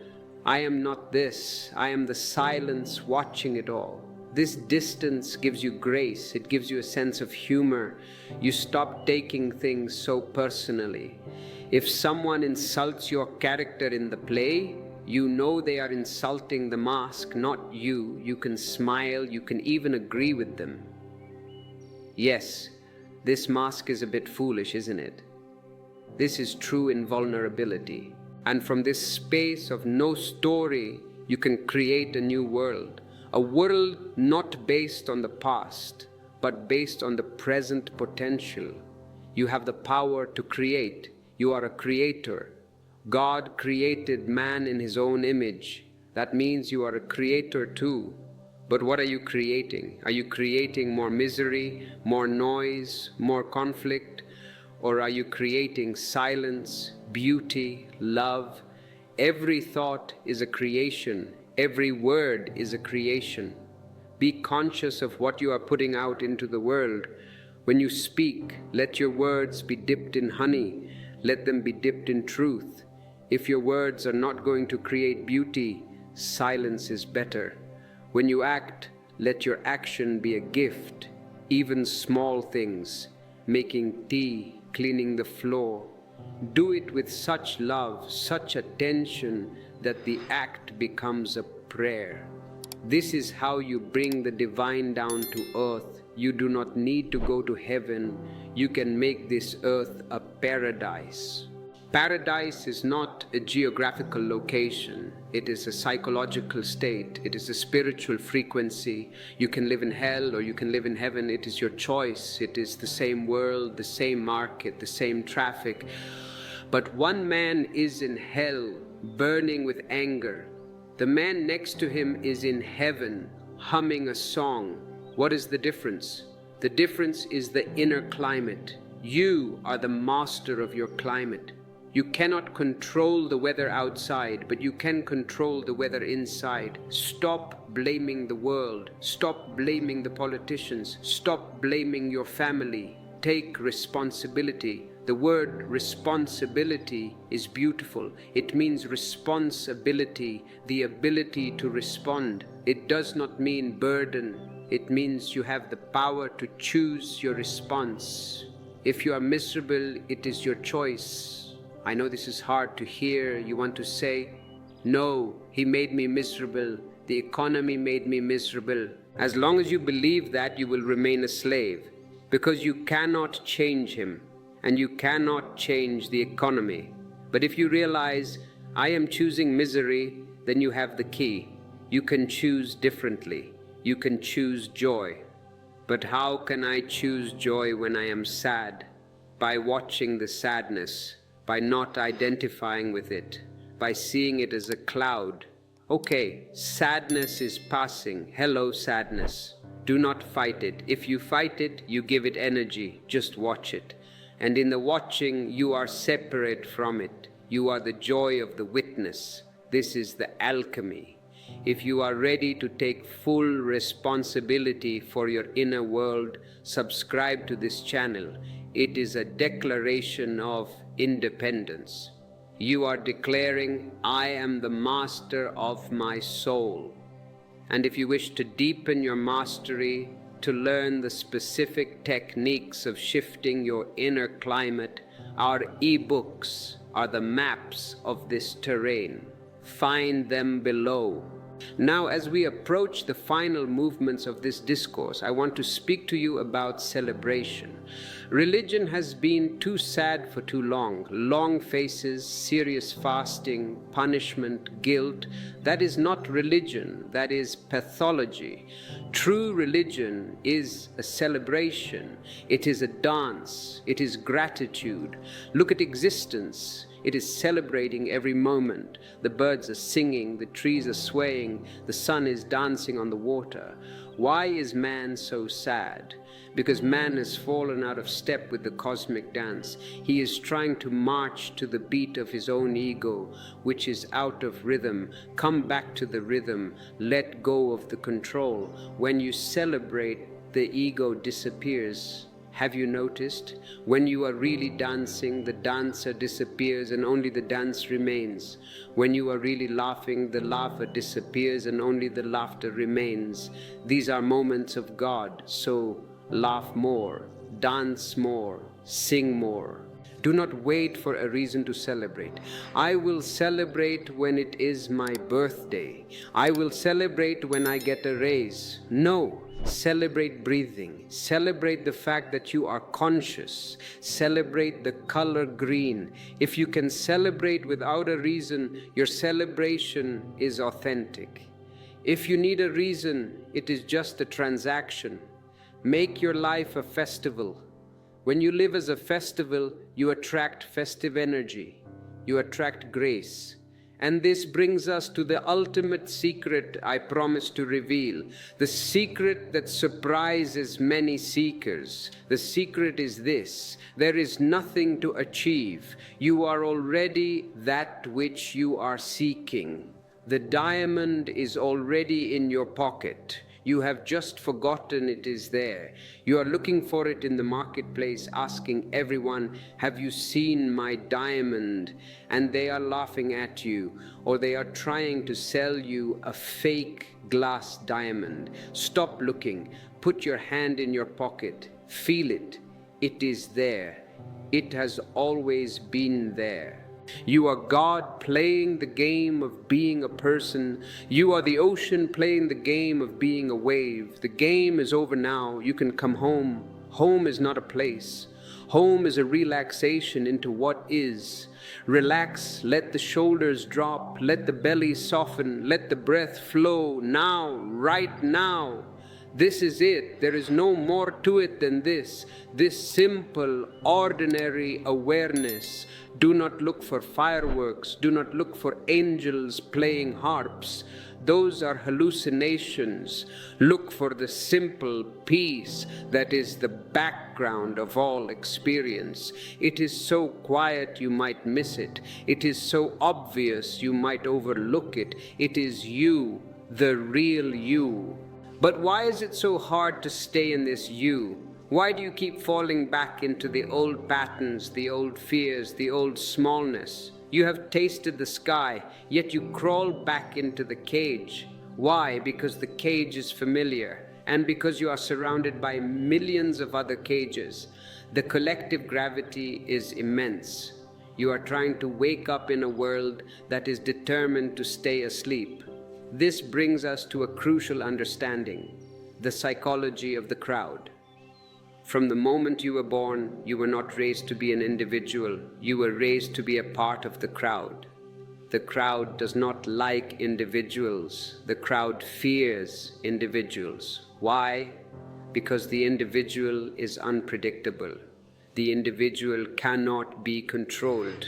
I am not this. I am the silence watching it all. This distance gives you grace. It gives you a sense of humor. You stop taking things so personally. If someone insults your character in the play, you know they are insulting the mask, not you. You can smile. You can even agree with them. Yes, this mask is a bit foolish, isn't it? This is true invulnerability. And from this space of no story, you can create a new world. A world not based on the past, but based on the present potential. You have the power to create. You are a creator. God created man in his own image. That means you are a creator too. But what are you creating? Are you creating more misery, more noise, more conflict? Or are you creating silence, beauty, love? Every thought is a creation. Every word is a creation. Be conscious of what you are putting out into the world. When you speak, let your words be dipped in honey. Let them be dipped in truth. If your words are not going to create beauty, silence is better. When you act, let your action be a gift. Even small things, making tea, cleaning the floor. Do it with such love, such attention, that the act becomes a prayer. This is how you bring the divine down to earth. You do not need to go to heaven. You can make this earth a paradise. Paradise is not a geographical location. It is a psychological state. It is a spiritual frequency. You can live in hell or you can live in heaven. It is your choice. It is the same world, the same market, the same traffic. But one man is in hell, burning with anger. The man next to him is in heaven, humming a song. What is the difference? The difference is the inner climate. You are the master of your climate. You cannot control the weather outside, but you can control the weather inside. Stop blaming the world. Stop blaming the politicians. Stop blaming your family. Take responsibility. The word responsibility is beautiful. It means responsibility, the ability to respond. It does not mean burden. It means you have the power to choose your response. If you are miserable, it is your choice. I know this is hard to hear. You want to say, no, he made me miserable. The economy made me miserable. As long as you believe that, you will remain a slave, because you cannot change him and you cannot change the economy. But if you realize, I am choosing misery, then you have the key. You can choose differently. You can choose joy. But how can I choose joy when I am sad? By watching the sadness, by not identifying with it, by seeing it as a cloud. Okay, sadness is passing. Hello, sadness. Do not fight it. If you fight it, you give it energy. Just watch it. And in the watching, you are separate from it. You are the joy of the witness. This is the alchemy. If you are ready to take full responsibility for your inner world, subscribe to this channel. It is a declaration of independence. You are declaring, I am the master of my soul. And if you wish to deepen your mastery, to learn the specific techniques of shifting your inner climate, our e-books are the maps of this terrain. Find them below. Now, as we approach the final movements of this discourse, I want to speak to you about celebration. Religion has been too sad for too long. Long faces, serious fasting, punishment, guilt. That is not religion. That is pathology. True religion is a celebration. It is a dance. It is gratitude. Look at existence. It is celebrating every moment. The birds are singing, the trees are swaying, the sun is dancing on the water. Why is man so sad? Because man has fallen out of step with the cosmic dance. He is trying to march to the beat of his own ego, which is out of rhythm. Come back to the rhythm. Let go of the control. When you celebrate, the ego disappears. Have you noticed? When you are really dancing, the dancer disappears and only the dance remains. When you are really laughing, the laughter disappears and only the laughter remains. These are moments of God, so laugh more, dance more, sing more. Do not wait for a reason to celebrate. I will celebrate when it is my birthday. I will celebrate when I get a raise. No. Celebrate breathing. Celebrate the fact that you are conscious. Celebrate the color green. If you can celebrate without a reason, your celebration is authentic. If you need a reason, it is just a transaction. Make your life a festival. When you live as a festival, you attract festive energy. You attract grace. And this brings us to the ultimate secret I promise to reveal. The secret that surprises many seekers. The secret is this: there is nothing to achieve. You are already that which you are seeking. The diamond is already in your pocket. You have just forgotten it is there. You are looking for it in the marketplace, asking everyone, "Have you seen my diamond?" And they are laughing at you, or they are trying to sell you a fake glass diamond. Stop looking. Put your hand in your pocket. Feel it. It is there. It has always been there. You are God playing the game of being a person. You are the ocean playing the game of being a wave. The game is over now. You can come home. Home is not a place. Home is a relaxation into what is. Relax, let the shoulders drop, let the belly soften, let the breath flow now, right now. This is it. There is no more to it than this. This simple, ordinary awareness. Do not look for fireworks. Do not look for angels playing harps. Those are hallucinations. Look for the simple peace that is the background of all experience. It is so quiet you might miss it. It is so obvious you might overlook it. It is you, the real you. But why is it so hard to stay in this you? Why do you keep falling back into the old patterns, the old fears, the old smallness? You have tasted the sky, yet you crawl back into the cage. Why? Because the cage is familiar, and because you are surrounded by millions of other cages. The collective gravity is immense. You are trying to wake up in a world that is determined to stay asleep. This brings us to a crucial understanding: the psychology of the crowd. From the moment you were born, you were not raised to be an individual. You were raised to be a part of the crowd. The crowd does not like individuals. The crowd fears individuals. Why? Because the individual is unpredictable. The individual cannot be controlled.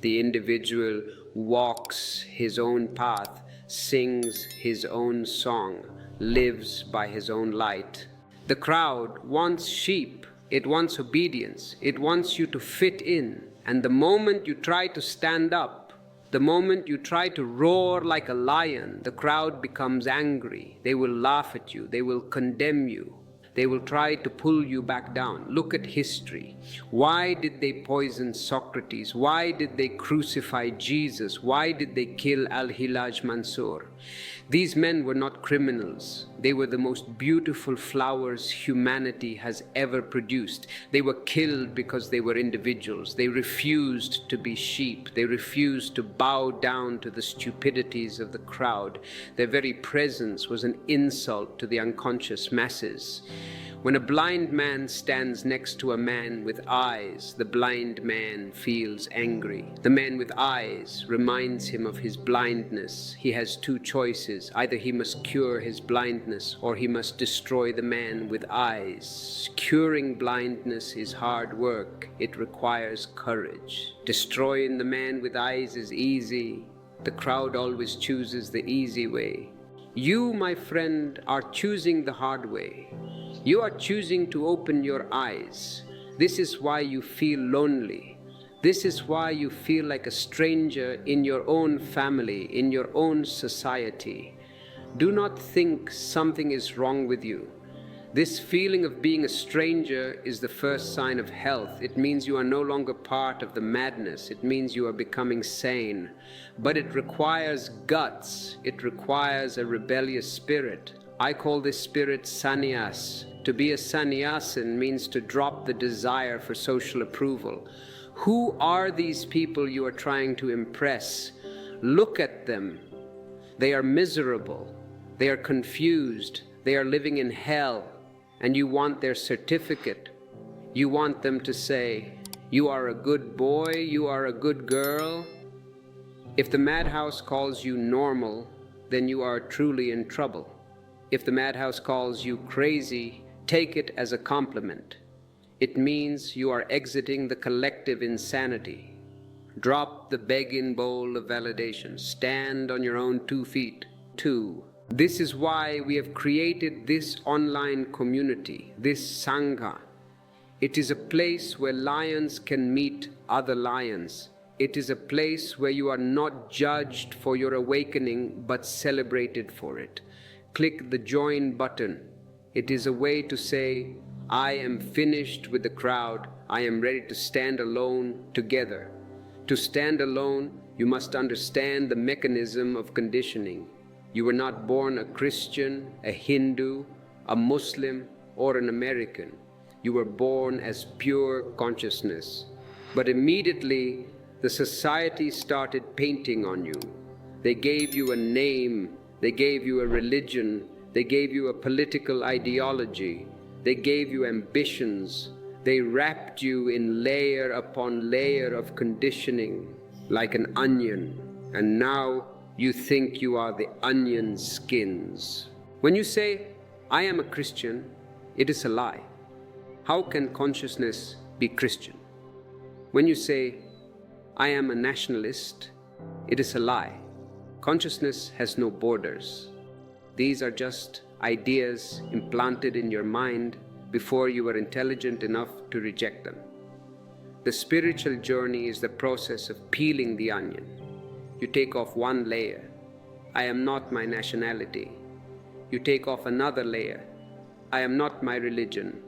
The individual walks his own path, sings his own song, lives by his own light. The crowd wants sheep. It wants obedience. It wants you to fit in. And the moment you try to stand up, the moment you try to roar like a lion, the crowd becomes angry. They will laugh at you. They will condemn you. They will try to pull you back down. Look at history. Why did they poison Socrates? Why did they crucify Jesus? Why did they kill Al-Hilaj Mansour? These men were not criminals. They were the most beautiful flowers humanity has ever produced. They were killed because they were individuals. They refused to be sheep. They refused to bow down to the stupidities of the crowd. Their very presence was an insult to the unconscious masses. When a blind man stands next to a man with eyes, the blind man feels angry. The man with eyes reminds him of his blindness. He has two choices. Either he must cure his blindness or he must destroy the man with eyes. Curing blindness is hard work. It requires courage. Destroying the man with eyes is easy. The crowd always chooses the easy way. You, my friend, are choosing the hard way. You are choosing to open your eyes. This is why you feel lonely. This is why you feel like a stranger in your own family, in your own society. Do not think something is wrong with you. This feeling of being a stranger is the first sign of health. It means you are no longer part of the madness. It means you are becoming sane. But it requires guts. It requires a rebellious spirit. I call this spirit sannyas. To be a sannyasin means to drop the desire for social approval. Who are these people you are trying to impress? Look at them. They are miserable. They are confused. They are living in hell. And you want their certificate. You want them to say, "You are a good boy, you are a good girl." If the madhouse calls you normal, then you are truly in trouble. If the madhouse calls you crazy, take it as a compliment. It means you are exiting the collective insanity. Drop the begging bowl of validation. Stand on your own 2 feet. 2. This is why we have created this online community, this Sangha. It is a place where lions can meet other lions. It is a place where you are not judged for your awakening, but celebrated for it. Click the join button. It is a way to say, I am finished with the crowd. I am ready to stand alone together. To stand alone, you must understand the mechanism of conditioning. You were not born a Christian, a Hindu, a Muslim, or an American. You were born as pure consciousness. But immediately, the society started painting on you. They gave you a name, they gave you a religion, they gave you a political ideology, they gave you ambitions, they wrapped you in layer upon layer of conditioning like an onion, and now you think you are the onion skins. When you say, I am a Christian, it is a lie. How can consciousness be Christian? When you say, I am a nationalist, it is a lie. Consciousness has no borders. These are just ideas implanted in your mind before you were intelligent enough to reject them. The spiritual journey is the process of peeling the onion. You take off one layer. I am not my nationality. You take off another layer. I am not my religion.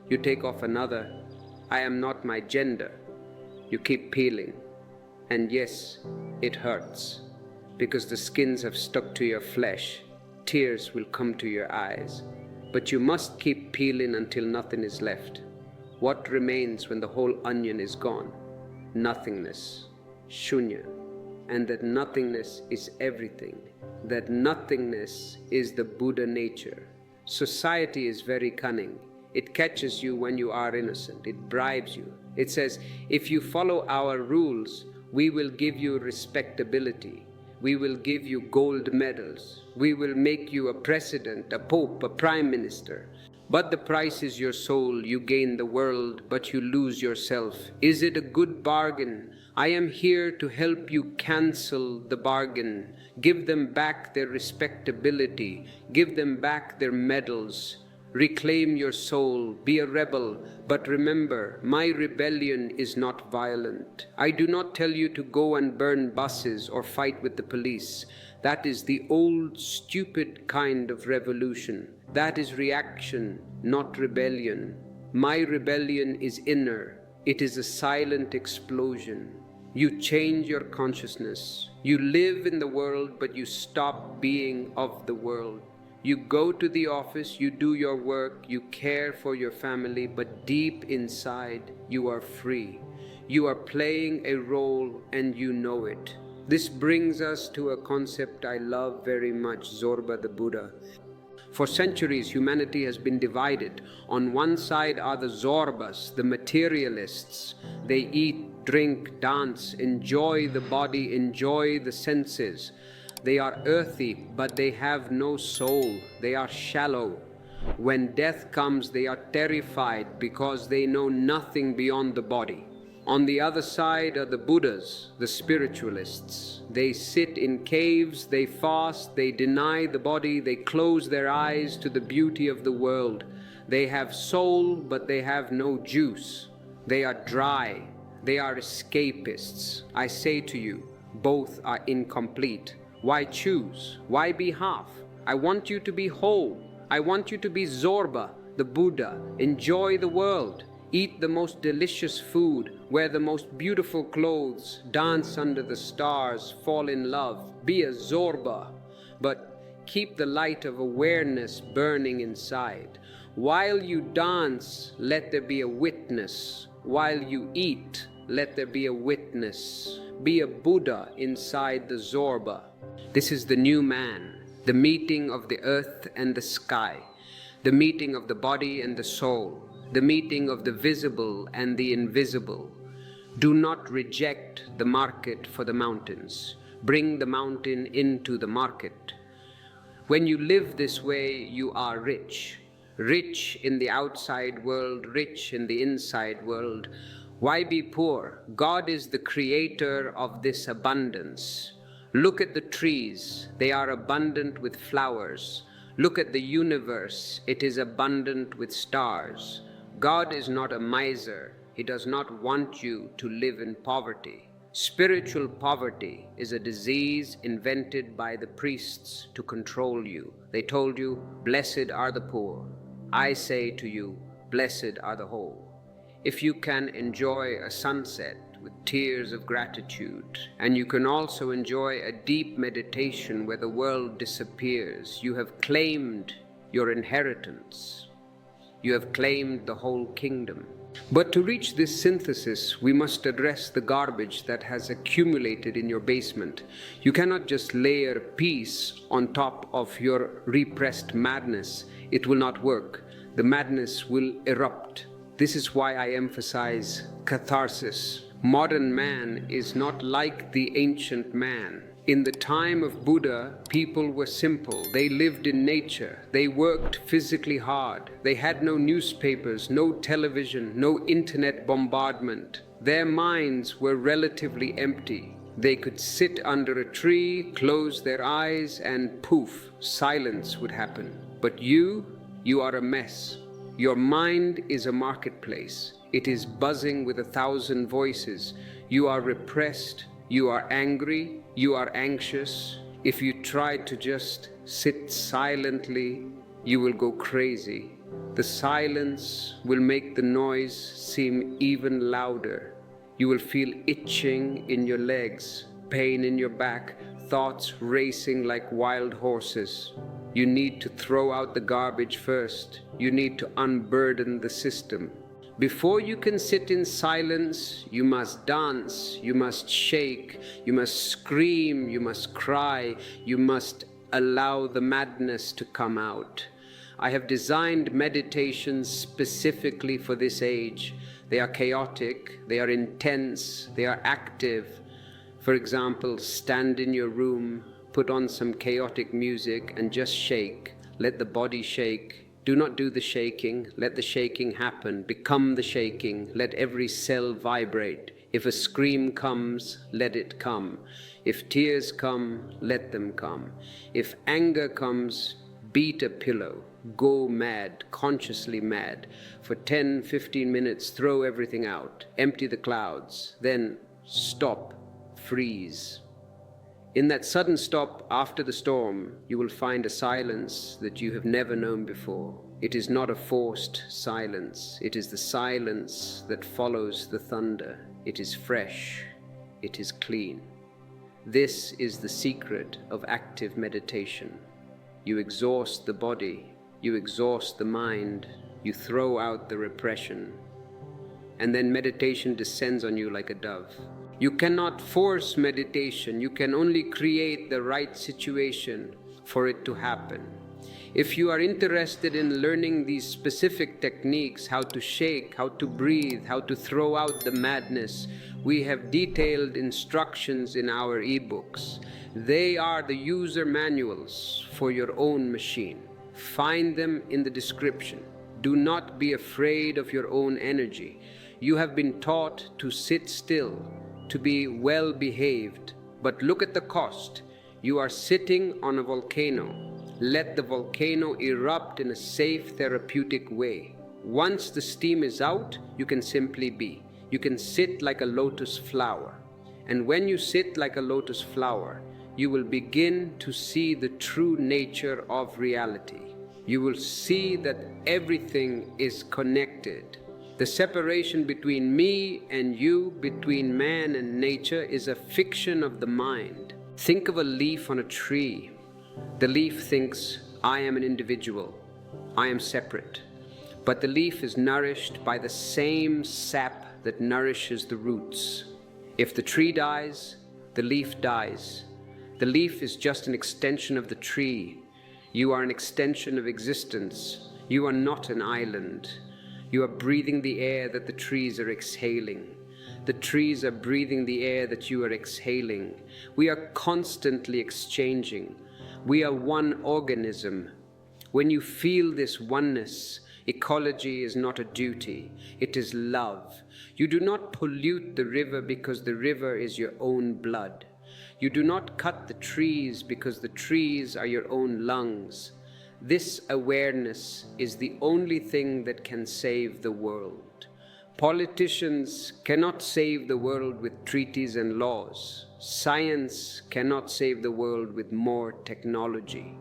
You take off another. I am not my gender. You keep peeling. And yes, it hurts. Because the skins have stuck to your flesh. Tears will come to your eyes. But you must keep peeling until nothing is left. What remains when the whole onion is gone? Nothingness. Shunya. And that nothingness is everything. That nothingness is the Buddha nature. Society is very cunning. It catches you when you are innocent. It bribes you. It says, if you follow our rules, we will give you respectability. We will give you gold medals. We will make you a president, a pope, a prime minister. But the price is your soul. You gain the world, but you lose yourself. Is it a good bargain? I am here to help you cancel the bargain. Give them back their respectability. Give them back their medals. Reclaim your soul. Be a rebel. But remember, my rebellion is not violent. I do not tell you to go and burn buses or fight with the police. That is the old, stupid kind of revolution. That is reaction, not rebellion. My rebellion is inner. It is a silent explosion. You change your consciousness. You live in the world, but you stop being of the world. You go to the office, you do your work, you care for your family, but deep inside, you are free. You are playing a role and you know it. This brings us to a concept I love very much, Zorba the Buddha. For centuries, humanity has been divided. On one side are the Zorbas, the materialists. They eat, drink, dance, enjoy the body, enjoy the senses. They are earthy, but they have no soul. They are shallow. When death comes, they are terrified because they know nothing beyond the body. On the other side are the Buddhas, the spiritualists. They sit in caves, they fast, they deny the body, they close their eyes to the beauty of the world. They have soul, but they have no juice. They are dry. They are escapists. I say to you, both are incomplete. Why choose? Why be half? I want you to be whole. I want you to be Zorba. the Buddha, enjoy the world, eat the most delicious food, wear the most beautiful clothes, dance under the stars, fall in love, be a Zorba, but keep the light of awareness burning inside. While you dance, let there be a witness. While you eat, let there be a witness. Be a Buddha inside the Zorba. This is the new man, the meeting of the earth and the sky, the meeting of the body and the soul, the meeting of the visible and the invisible. Do not reject the market for the mountains. Bring the mountain into the market. When you live this way, you are rich. Rich in the outside world, rich in the inside world. Why be poor? God is the creator of this abundance. Look at the trees, they are abundant with flowers. Look at the universe, it is abundant with stars. God is not a miser. He does not want you to live in poverty. Spiritual poverty is a disease invented by the priests to control you. They told you, blessed are the poor. I say to you, blessed are the whole. If you can enjoy a sunset with tears of gratitude, and you can also enjoy a deep meditation where the world disappears, you have claimed your inheritance. You have claimed the whole kingdom. But to reach this synthesis, we must address the garbage that has accumulated in your basement. You cannot just layer peace on top of your repressed madness. It will not work. The madness will erupt. This is why I emphasize catharsis. Modern man is not like the ancient man. In the time of Buddha, people were simple. They lived in nature. They worked physically hard. They had no newspapers, no television, no internet bombardment. Their minds were relatively empty. They could sit under a tree, close their eyes, and poof, silence would happen. But you are a mess. Your mind is a marketplace. It is buzzing with 1,000 voices. You are repressed. You are angry. You are anxious. If you try to just sit silently, you will go crazy. The silence will make the noise seem even louder. You will feel itching in your legs, pain in your back, thoughts racing like wild horses. You need to throw out the garbage first. You need to unburden the system. Before you can sit in silence, you must dance, you must shake, you must scream, you must cry, you must allow the madness to come out. I have designed meditations specifically for this age. They are chaotic, they are intense, they are active. For example, stand in your room, put on some chaotic music and just shake. Let the body shake. Do not do the shaking. Let the shaking happen. Become the shaking. Let every cell vibrate. If a scream comes, let it come. If tears come, let them come. If anger comes, beat a pillow. Go mad, consciously mad. For 10, 15 minutes, throw everything out. Empty the clouds. Then stop. Freeze. In that sudden stop after the storm, you will find a silence that you have never known before. It is not a forced silence. It is the silence that follows the thunder. It is fresh. It is clean. This is the secret of active meditation. You exhaust the body. You exhaust the mind. You throw out the repression. And then meditation descends on you like a dove. You cannot force meditation. You can only create the right situation for it to happen. If you are interested in learning these specific techniques, how to shake, how to breathe, how to throw out the madness, we have detailed instructions in our ebooks. They are the user manuals for your own machine. Find them in the description. Do not be afraid of your own energy. You have been taught to sit still, to be well behaved, but look at the cost. You are sitting on a volcano. Let the volcano erupt in a safe, therapeutic way. Once the steam is out, you can simply be. You can sit like a lotus flower. And when you sit like a lotus flower, you will begin to see the true nature of reality. you will see that everything is connected. The separation between me and you, between man and nature, is a fiction of the mind. Think of a leaf on a tree. The leaf thinks, I am an individual, I am separate. But the leaf is nourished by the same sap that nourishes the roots. If the tree dies, the leaf dies. The leaf is just an extension of the tree. You are an extension of existence. You are not an island. You are breathing the air that the trees are exhaling. The trees are breathing the air that you are exhaling. We are constantly exchanging. We are one organism. When you feel this oneness, ecology is not a duty, it is love. You do not pollute the river because the river is your own blood. You do not cut the trees because the trees are your own lungs. This awareness is the only thing that can save the world. Politicians cannot save the world with treaties and laws. Science cannot save the world with more technology.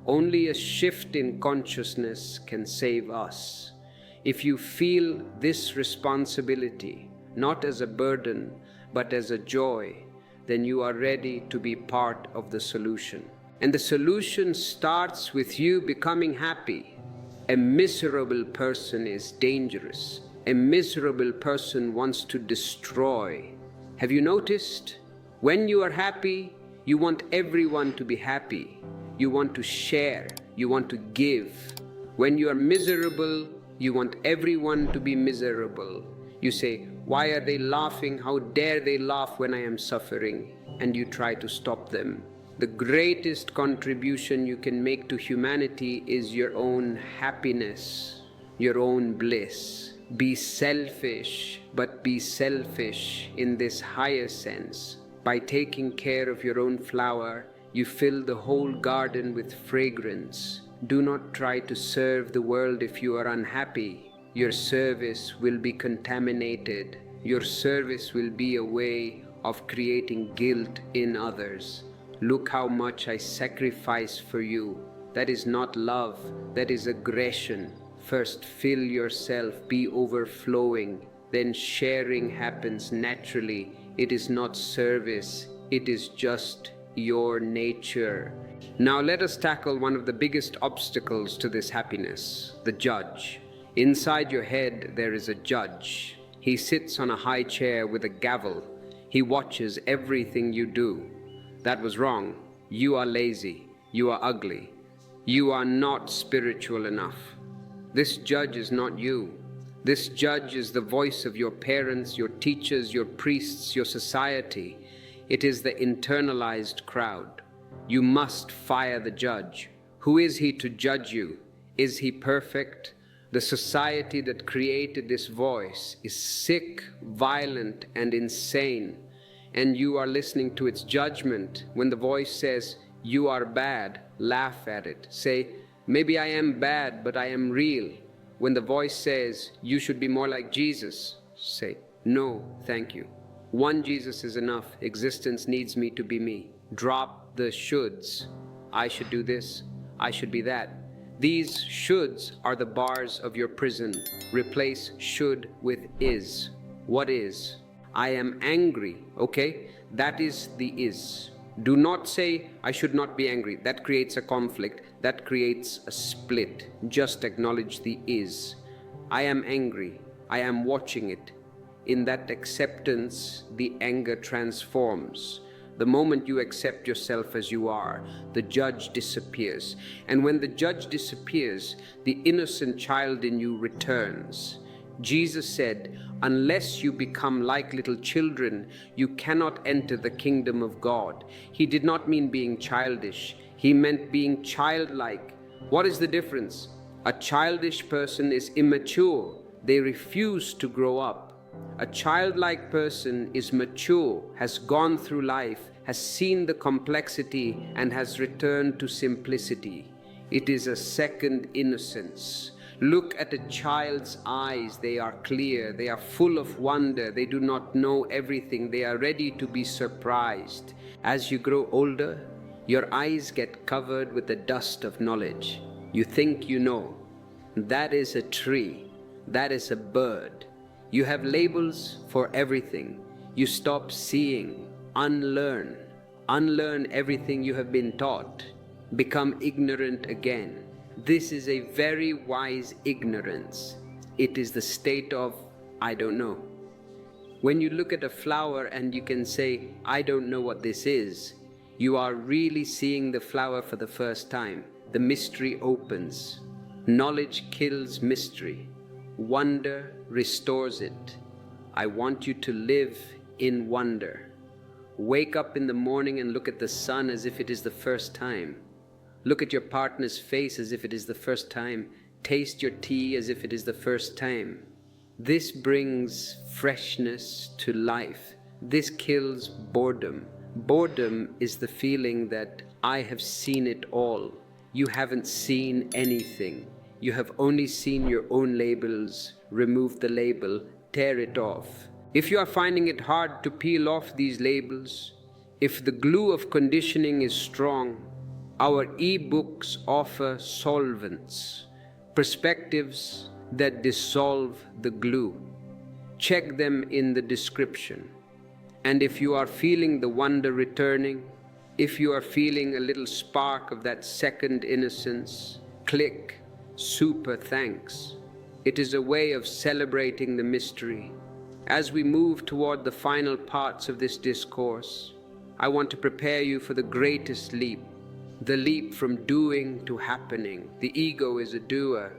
Only a shift in consciousness can save us. If you feel this responsibility, not as a burden, but as a joy, then you are ready to be part of the solution. And the solution starts with you becoming happy. A miserable person is dangerous. A miserable person wants to destroy. Have you noticed? When you are happy, you want everyone to be happy. You want to share. You want to give. When you are miserable, you want everyone to be miserable. You say, why are they laughing? How dare they laugh when I am suffering? And you try to stop them. The greatest contribution you can make to humanity is your own happiness, your own bliss. Be selfish, but be selfish in this higher sense. By taking care of your own flower, you fill the whole garden with fragrance. Do not try to serve the world if you are unhappy. Your service will be contaminated. Your service will be a way of creating guilt in others. Look how much I sacrifice for you. That is not love, that is aggression. First fill yourself, be overflowing, then sharing happens naturally. It is not service, it is just your nature. Now let us tackle one of the biggest obstacles to this happiness, the judge. Inside your head there is a judge. He sits on a high chair with a gavel. He watches everything you do. That was wrong. You are lazy. You are ugly. You are not spiritual enough. This judge is not you. This judge is the voice of your parents, your teachers, your priests, your society. It is the internalized crowd. You must fire the judge. Who is he to judge you? Is he perfect? The society that created this voice is sick, violent, and insane. And you are listening to its judgment. When the voice says, you are bad, laugh at it. Say, maybe I am bad, but I am real. When the voice says, you should be more like Jesus, say, no, thank you. One Jesus is enough. Existence needs me to be me. Drop the shoulds. I should do this. I should be that. These shoulds are the bars of your prison. Replace should with is. What is? I am angry, okay? That is the is. Do not say, I should not be angry. That creates a conflict. That creates a split. Just acknowledge the is. I am angry. I am watching it. In that acceptance, the anger transforms. The moment you accept yourself as you are, the judge disappears. And when the judge disappears, the innocent child in you returns. Jesus said, unless you become like little children, you cannot enter the kingdom of God. He did not mean being childish. He meant being childlike. What is the difference? A childish person is immature. They refuse to grow up. A childlike person is mature, has gone through life, has seen the complexity, and has returned to simplicity. It is a second innocence. Look at a child's eyes. They are clear. They are full of wonder. They do not know everything. They are ready to be surprised. As you grow older, your eyes get covered with the dust of knowledge. You think you know. That is a tree. That is a bird. You have labels for everything. You stop seeing, unlearn. Unlearn everything you have been taught. Become ignorant again. This is a very wise ignorance. It is the state of, I don't know. When you look at a flower and you can say, I don't know what this is, you are really seeing the flower for the first time. The mystery opens. Knowledge kills mystery. Wonder restores it. I want you to live in wonder. Wake up in the morning and look at the sun as if it is the first time. Look at your partner's face as if it is the first time. Taste your tea as if it is the first time. This brings freshness to life. This kills boredom. Boredom is the feeling that I have seen it all. You haven't seen anything. You have only seen your own labels. Remove the label, tear it off. If you are finding it hard to peel off these labels, if the glue of conditioning is strong, our e-books offer solvents, perspectives that dissolve the glue. Check them in the description. And if you are feeling the wonder returning, if you are feeling a little spark of that second innocence, click super thanks. It is a way of celebrating the mystery. As we move toward the final parts of this discourse, I want to prepare you for the greatest leap, the leap from doing to happening. The ego is a doer.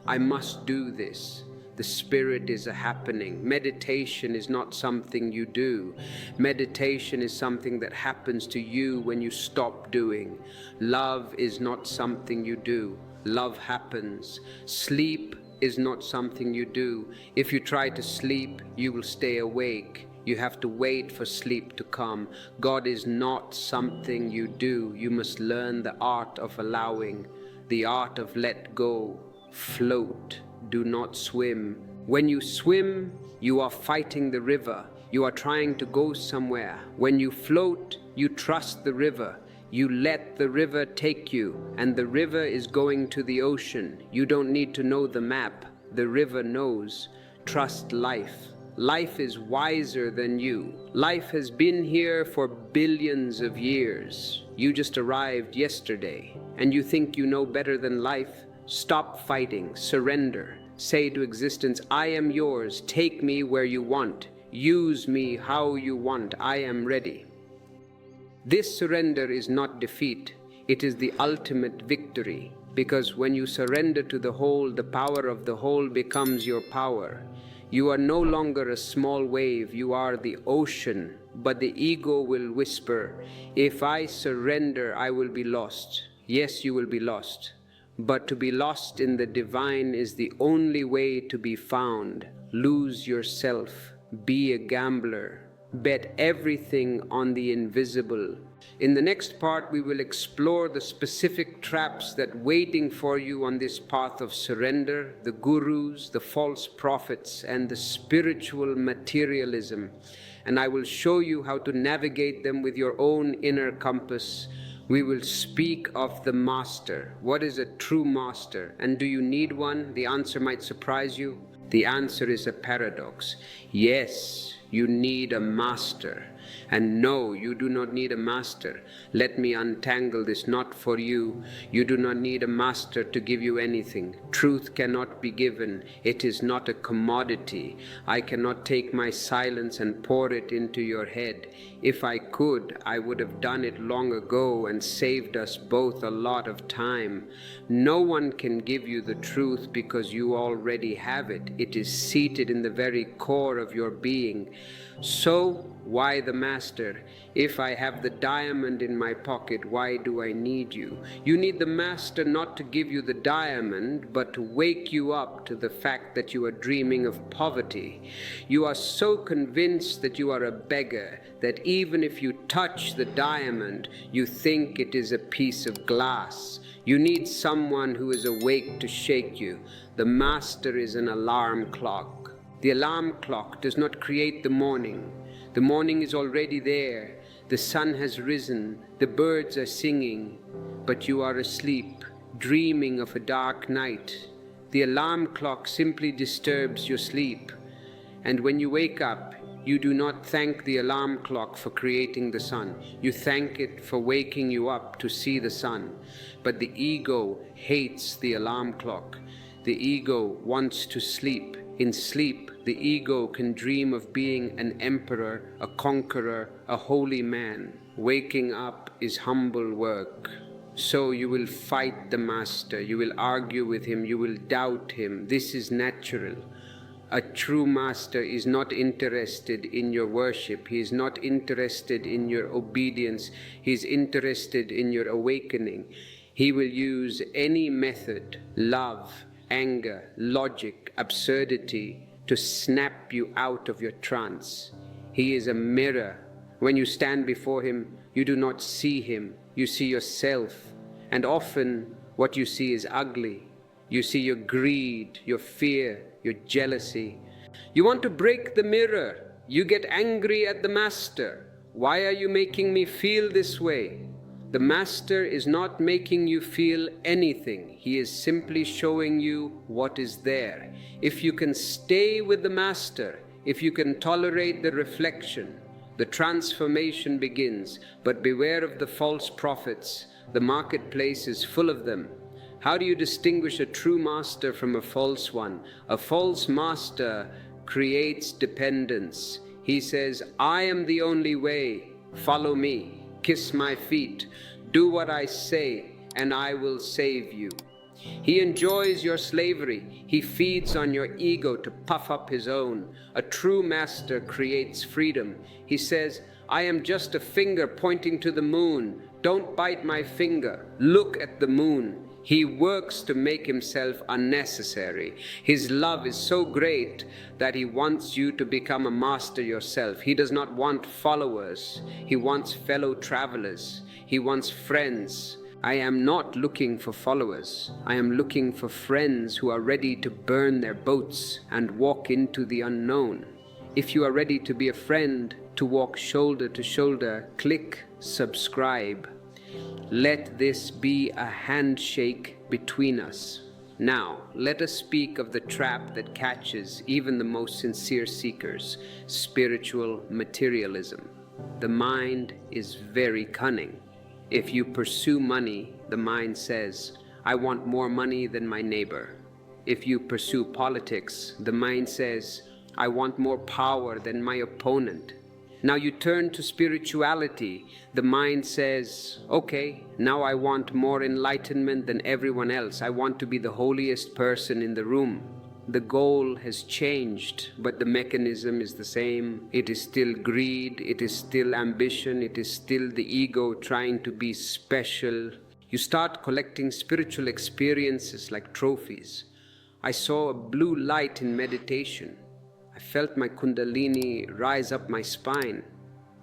I must do this. The spirit is a happening. Meditation is not something you do. Meditation is something that happens to you when you stop doing. Love is not something you do. Love happens. Sleep is not something you do. If you try to sleep, you will stay awake. You have to wait for sleep to come. God is not something you do. You must learn the art of allowing, the art of let go. Float, do not swim. When you swim, you are fighting the river. You are trying to go somewhere. When you float, you trust the river. You let the river take you, and the river is going to the ocean. You don't need to know the map. The river knows. Trust life. Life is wiser than you. Life has been here for billions of years. You just arrived yesterday, and you think you know better than life. Stop fighting, surrender. Say to existence, I am yours, take me where you want. Use me how you want, I am ready. This surrender is not defeat, it is the ultimate victory. Because when you surrender to the whole, the power of the whole becomes your power. You are no longer a small wave, you are the ocean. But the ego will whisper, if I surrender, I will be lost. Yes, you will be lost. But to be lost in the divine is the only way to be found. Lose yourself. Be a gambler. Bet everything on the invisible. In the next part, we will explore the specific traps that waiting for you on this path of surrender, the gurus, the false prophets, and the spiritual materialism. And I will show you how to navigate them with your own inner compass. We will speak of the master. What is a true master? And do you need one? The answer might surprise you. The answer is a paradox. Yes, you need a master. And no, you do not need a master. Let me untangle this, not for you. You do not need a master to give you anything. Truth cannot be given. It is not a commodity. I cannot take my silence and pour it into your head. If I could, I would have done it long ago and saved us both a lot of time. No one can give you the truth because you already have it. It is seated in the very core of your being. So, why the master? If I have the diamond in my pocket, why do I need you? You need the master not to give you the diamond, but to wake you up to the fact that you are dreaming of poverty. You are so convinced that you are a beggar that even if you touch the diamond, you think it is a piece of glass. You need someone who is awake to shake you. The master is an alarm clock. The alarm clock does not create the morning. The morning is already there. The sun has risen. The birds are singing. But you are asleep. dreaming of a dark night. The alarm clock simply disturbs your sleep. And when you wake up, you do not thank the alarm clock for creating the sun. You thank it for waking you up to see the sun. But the ego hates the alarm clock. The ego wants to sleep. In sleep, the ego can dream of being an emperor, a conqueror, a holy man. Waking up is humble work. So you will fight the master, you will argue with him, you will doubt him. This is natural. A true master is not interested in your worship. He is not interested in your obedience. He is interested in your awakening. He will use any method, love, anger, logic, absurdity, to snap you out of your trance. He is a mirror. When you stand before him, you do not see him. You see yourself. And often what you see is ugly. You see your greed, your fear, your jealousy. You want to break the mirror. You get angry at the master. Why are you making me feel this way? The master is not making you feel anything. He is simply showing you what is there. If you can stay with the master, if you can tolerate the reflection, the transformation begins. But beware of the false prophets. The marketplace is full of them. How do you distinguish a true master from a false one? A false master creates dependence. He says, I am the only way. Follow me. Kiss my feet. Do what I say, and I will save you. He enjoys your slavery. He feeds on your ego to puff up his own. A true master creates freedom. He says, I am just a finger pointing to the moon. Don't bite my finger. Look at the moon. He works to make himself unnecessary. His love is so great that he wants you to become a master yourself. He does not want followers. He wants fellow travelers. He wants friends. I am not looking for followers. I am looking for friends who are ready to burn their boats and walk into the unknown. If you are ready to be a friend, to walk shoulder to shoulder, click subscribe. Let this be a handshake between us. Now, let us speak of the trap that catches even the most sincere seekers, spiritual materialism. The mind is very cunning. If you pursue money, the mind says, I want more money than my neighbor. If you pursue politics, the mind says, I want more power than my opponent. Now you turn to spirituality, the mind says, okay, now I want more enlightenment than everyone else. I want to be the holiest person in the room. The goal has changed, but the mechanism is the same. It is still greed, it is still ambition, it is still the ego trying to be special. You start collecting spiritual experiences like trophies. I saw a blue light in meditation. I felt my kundalini rise up my spine.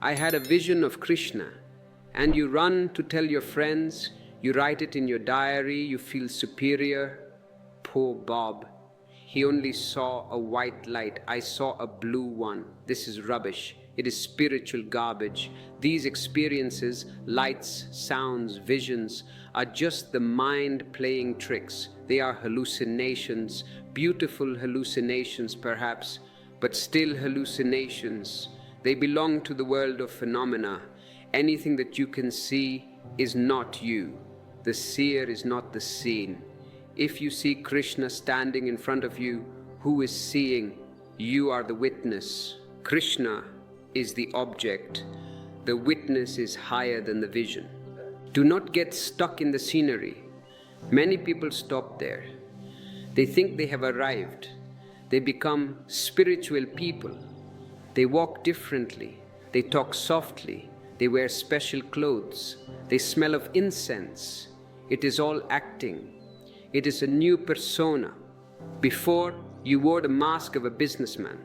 I had a vision of Krishna. And you run to tell your friends, you write it in your diary, you feel superior. Poor Bob. He only saw a white light. I saw a blue one. This is rubbish. It is spiritual garbage. These experiences, lights, sounds, visions, are just the mind playing tricks. They are hallucinations, beautiful hallucinations perhaps, but still hallucinations. They belong to the world of phenomena. Anything that you can see is not you. The seer is not the seen. If you see Krishna standing in front of you, who is seeing? You are the witness. Krishna is the object. The witness is higher than the vision. Do not get stuck in the scenery. Many people stop there. They think they have arrived. They become spiritual people. They walk differently. They talk softly. They wear special clothes. They smell of incense. It is all acting. It is a new persona. Before, you wore the mask of a businessman.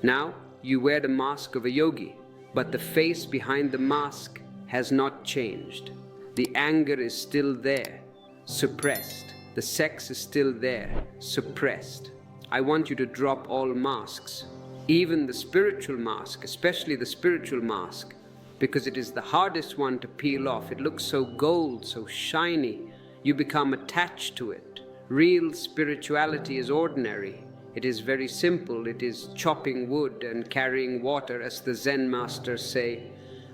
Now, you wear the mask of a yogi. But the face behind the mask has not changed. The anger is still there, suppressed. The sex is still there, suppressed. I want you to drop all masks, even the spiritual mask, especially the spiritual mask, because it is the hardest one to peel off. It looks so gold, so shiny. You become attached to it. Real spirituality is ordinary. It is very simple. It is chopping wood and carrying water, as the Zen masters say.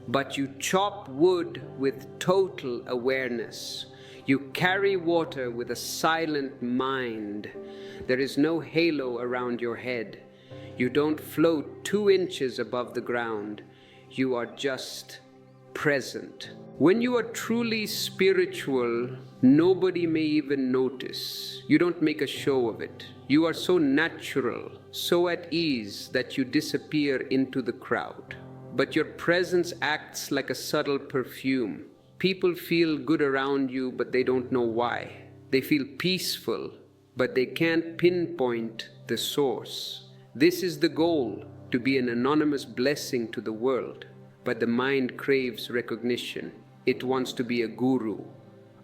But you chop wood with total awareness. You carry water with a silent mind. There is no halo around your head. You don't float 2 inches above the ground. You are just present. When you are truly spiritual, nobody may even notice. You don't make a show of it. You are so natural, so at ease that you disappear into the crowd. But your presence acts like a subtle perfume. People feel good around you, but they don't know why. They feel peaceful, but they can't pinpoint the source. This is the goal, to be an anonymous blessing to the world. But the mind craves recognition. It wants to be a guru.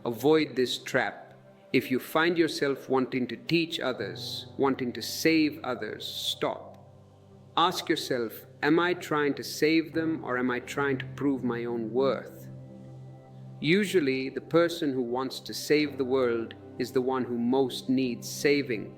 Avoid this trap. If you find yourself wanting to teach others, wanting to save others, stop. Ask yourself, am I trying to save them, or am I trying to prove my own worth? Usually, the person who wants to save the world is the one who most needs saving.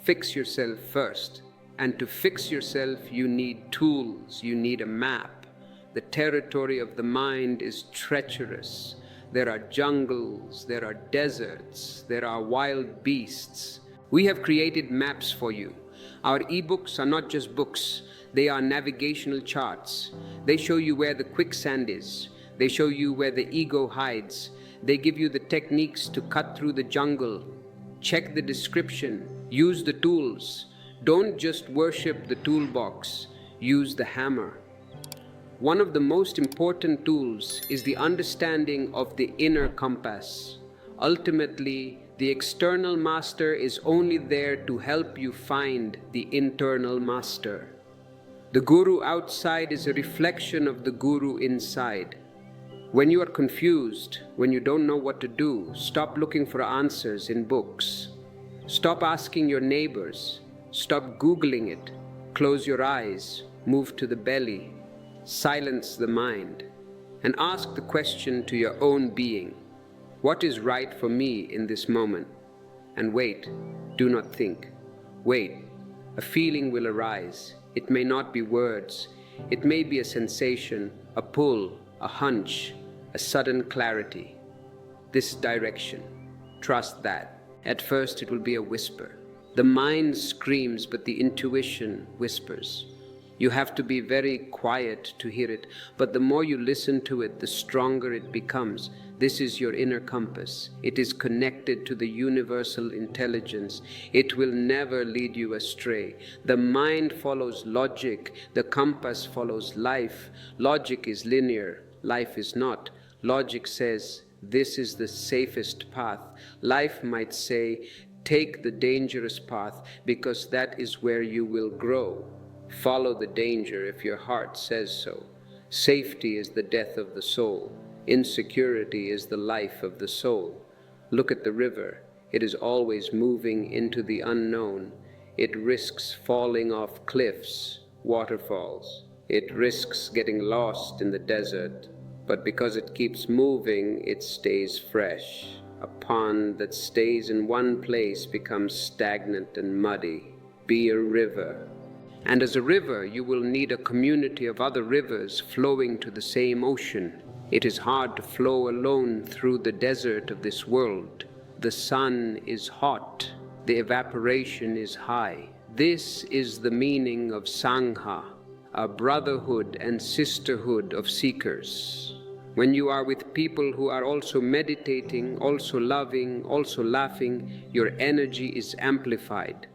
Fix yourself first. And to fix yourself, you need tools, you need a map. The territory of the mind is treacherous. There are jungles, there are deserts, there are wild beasts. We have created maps for you. Our ebooks are not just books, they are navigational charts. They show you where the quicksand is. They show you where the ego hides. They give you the techniques to cut through the jungle. Check the description, use the tools. Don't just worship the toolbox, use the hammer. One of the most important tools is the understanding of the inner compass. Ultimately, the external master is only there to help you find the internal master. The guru outside is a reflection of the guru inside. When you are confused, when you don't know what to do, stop looking for answers in books. Stop asking your neighbors. Stop Googling it. Close your eyes. Move to the belly. Silence the mind. And ask the question to your own being. What is right for me in this moment? And wait. Do not think. Wait. A feeling will arise. It may not be words. It may be a sensation, a pull, a hunch, a sudden clarity. This direction. Trust that. At first it will be a whisper. The mind screams, but the intuition whispers. You have to be very quiet to hear it, but the more you listen to it, the stronger it becomes. This is your inner compass. It is connected to the universal intelligence. It will never lead you astray. The mind follows logic. The compass follows life. Logic is linear. Life is not. Logic says, this is the safest path. Life might say, take the dangerous path, because that is where you will grow. Follow the danger if your heart says so. Safety is the death of the soul. Insecurity is the life of the soul. Look at the river. It is always moving into the unknown. It risks falling off cliffs, waterfalls. It risks getting lost in the desert. But because it keeps moving, it stays fresh. A pond that stays in one place becomes stagnant and muddy. Be a river. And as a river, you will need a community of other rivers flowing to the same ocean. It is hard to flow alone through the desert of this world. The sun is hot. The evaporation is high. This is the meaning of Sangha, a brotherhood and sisterhood of seekers. When you are with people who are also meditating, also loving, also laughing, your energy is amplified.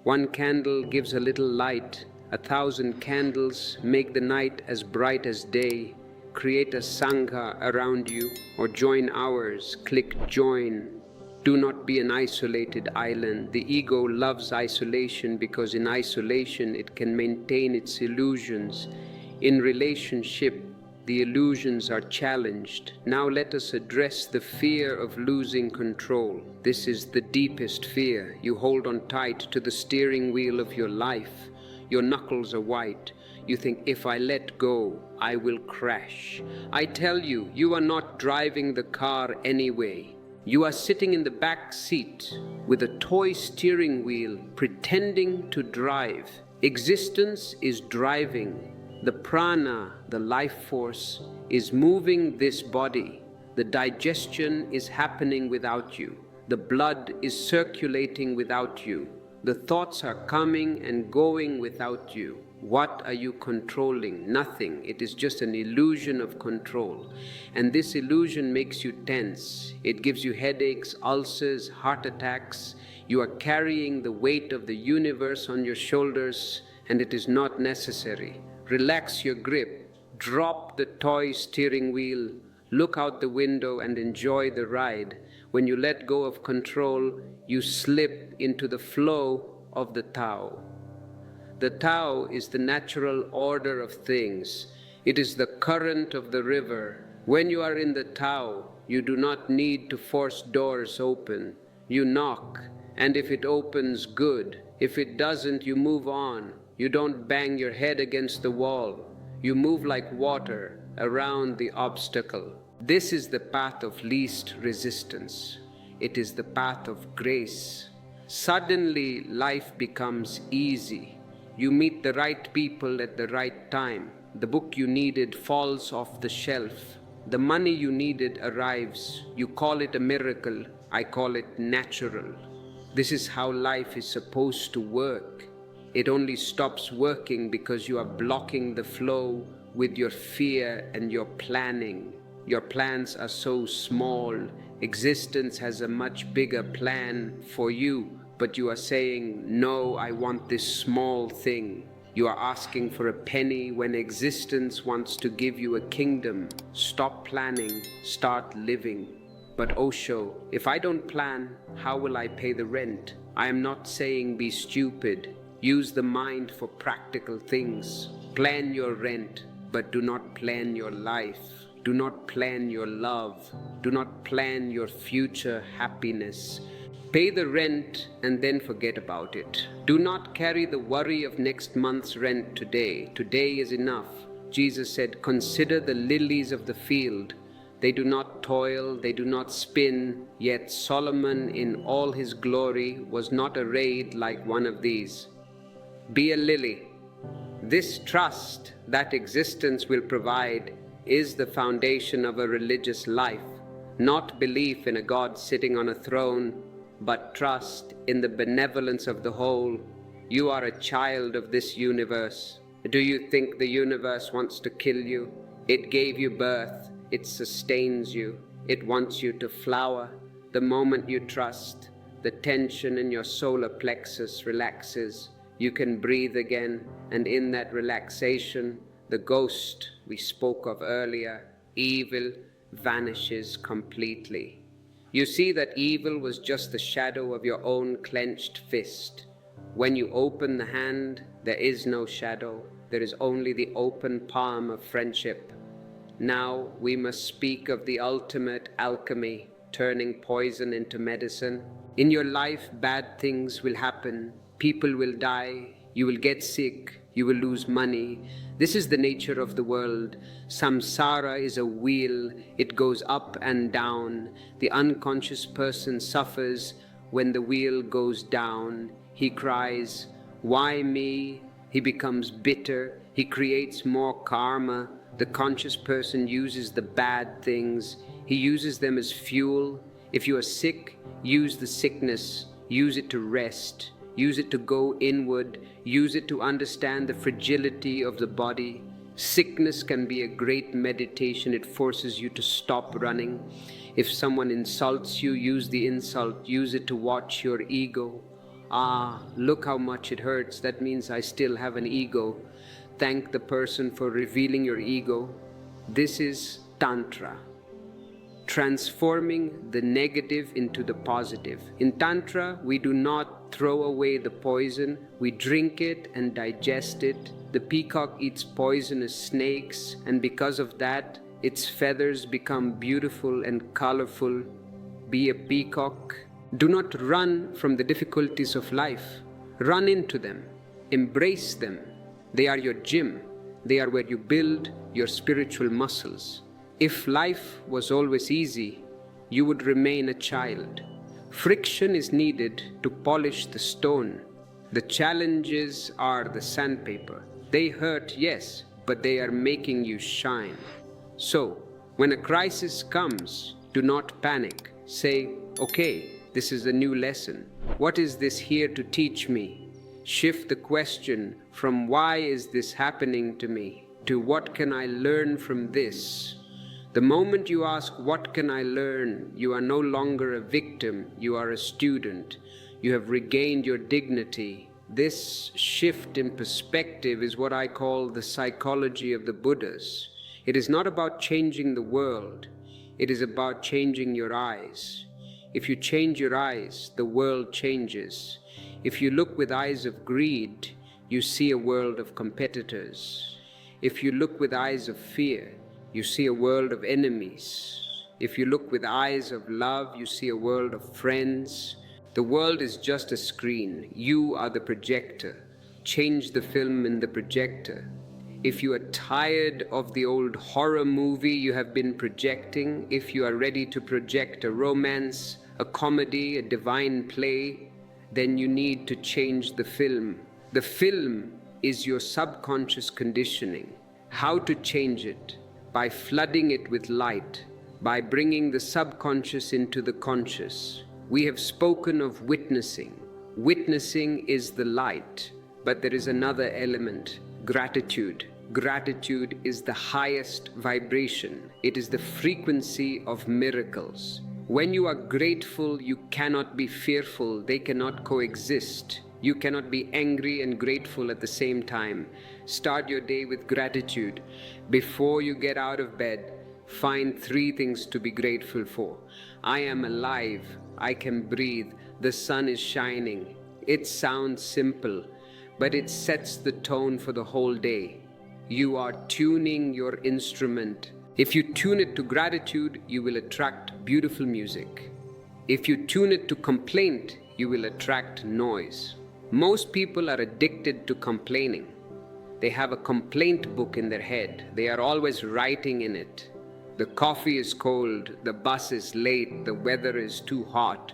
One candle gives a little light. 1,000 candles make the night as bright as day. Create a Sangha around you or join ours. Click join. Do not be an isolated island. The ego loves isolation because in isolation it can maintain its illusions. In relationship, the illusions are challenged. Now let us address the fear of losing control. This is the deepest fear. You hold on tight to the steering wheel of your life. Your knuckles are white. You think, if I let go, I will crash. I tell you, you are not driving the car anyway. You are sitting in the back seat with a toy steering wheel pretending to drive. Existence is driving. The prana, the life force, is moving this body. The digestion is happening without you. The blood is circulating without you. The thoughts are coming and going without you. What are you controlling? Nothing. It is just an illusion of control. And this illusion makes you tense. It gives you headaches, ulcers, heart attacks. You are carrying the weight of the universe on your shoulders, and it is not necessary. Relax your grip. Drop the toy steering wheel. Look out the window and enjoy the ride. When you let go of control, you slip into the flow of the Tao. The Tao is the natural order of things. It is the current of the river. When you are in the Tao, you do not need to force doors open. You knock, and if it opens, good. If it doesn't, you move on. You don't bang your head against the wall. You move like water around the obstacle. This is the path of least resistance. It is the path of grace. Suddenly, life becomes easy. You meet the right people at the right time. The book you needed falls off the shelf. The money you needed arrives. You call it a miracle. I call it natural. This is how life is supposed to work. It only stops working because you are blocking the flow with your fear and your planning. Your plans are so small. Existence has a much bigger plan for you, but you are saying, no, I want this small thing. You are asking for a penny when existence wants to give you a kingdom. Stop planning, start living. But Osho, if I don't plan, how will I pay the rent? I am not saying be stupid. Use the mind for practical things. Plan your rent, but do not plan your life. Do not plan your love. Do not plan your future happiness. Pay the rent and then forget about it. Do not carry the worry of next month's rent today. Today is enough. Jesus said, consider the lilies of the field. They do not toil, they do not spin, yet Solomon in all his glory was not arrayed like one of these. Be a lily. This trust that existence will provide is the foundation of a religious life, not belief in a God sitting on a throne, but trust in the benevolence of the whole. You are a child of this universe. Do you think the universe wants to kill you? It gave you birth. It sustains you. It wants you to flower. The moment you trust, the tension in your solar plexus relaxes. You can breathe again, and in that relaxation, the ghost we spoke of earlier, evil, vanishes completely. You see that evil was just the shadow of your own clenched fist. When you open the hand, there is no shadow. There is only the open palm of friendship. Now we must speak of the ultimate alchemy, turning poison into medicine. In your life, bad things will happen. People will die. You will get sick. You will lose money. This is the nature of the world. Samsara is a wheel. It goes up and down. The unconscious person suffers when the wheel goes down. He cries, why me? He becomes bitter. He creates more karma. The conscious person uses the bad things. He uses them as fuel. If you are sick, use the sickness. Use it to rest. Use it to go inward. Use it to understand the fragility of the body. Sickness can be a great meditation. It forces you to stop running. If someone insults you, use the insult. Use it to watch your ego. Ah, look how much it hurts. That means I still have an ego. Thank the person for revealing your ego. This is Tantra. Transforming the negative into the positive. In Tantra, we do not throw away the poison. We drink it and digest it. The peacock eats poisonous snakes, and because of that, its feathers become beautiful and colorful. Be a peacock. Do not run from the difficulties of life. Run into them. Embrace them. They are your gym. They are where you build your spiritual muscles. If life was always easy, you would remain a child. Friction is needed to polish the stone. The challenges are the sandpaper. They hurt, yes, but they are making you shine. So, when a crisis comes, do not panic. Say, okay, this is a new lesson. What is this here to teach me? Shift the question from why is this happening to me to what can I learn from this? The moment you ask, what can I learn? You are no longer a victim, you are a student. You have regained your dignity. This shift in perspective is what I call the psychology of the Buddhas. It is not about changing the world, it is about changing your eyes. If you change your eyes, the world changes. If you look with eyes of greed, you see a world of competitors. If you look with eyes of fear, you see a world of enemies. If you look with eyes of love, you see a world of friends. The world is just a screen. You are the projector. Change the film in the projector. If you are tired of the old horror movie you have been projecting, if you are ready to project a romance, a comedy, a divine play, then you need to change the film. The film is your subconscious conditioning. How to change it? By flooding it with light, by bringing the subconscious into the conscious. We have spoken of witnessing. Witnessing is the light, but there is another element, gratitude. Gratitude is the highest vibration. It is the frequency of miracles. When you are grateful, you cannot be fearful. They cannot coexist. You cannot be angry and grateful at the same time. Start your day with gratitude. Before you get out of bed, find 3 things to be grateful for. I am alive. I can breathe. The sun is shining. It sounds simple, but it sets the tone for the whole day. You are tuning your instrument. If you tune it to gratitude, you will attract beautiful music. If you tune it to complaint, you will attract noise. Most people are addicted to complaining. They have a complaint book in their head. They are always writing in it. The coffee is cold, the bus is late, the weather is too hot.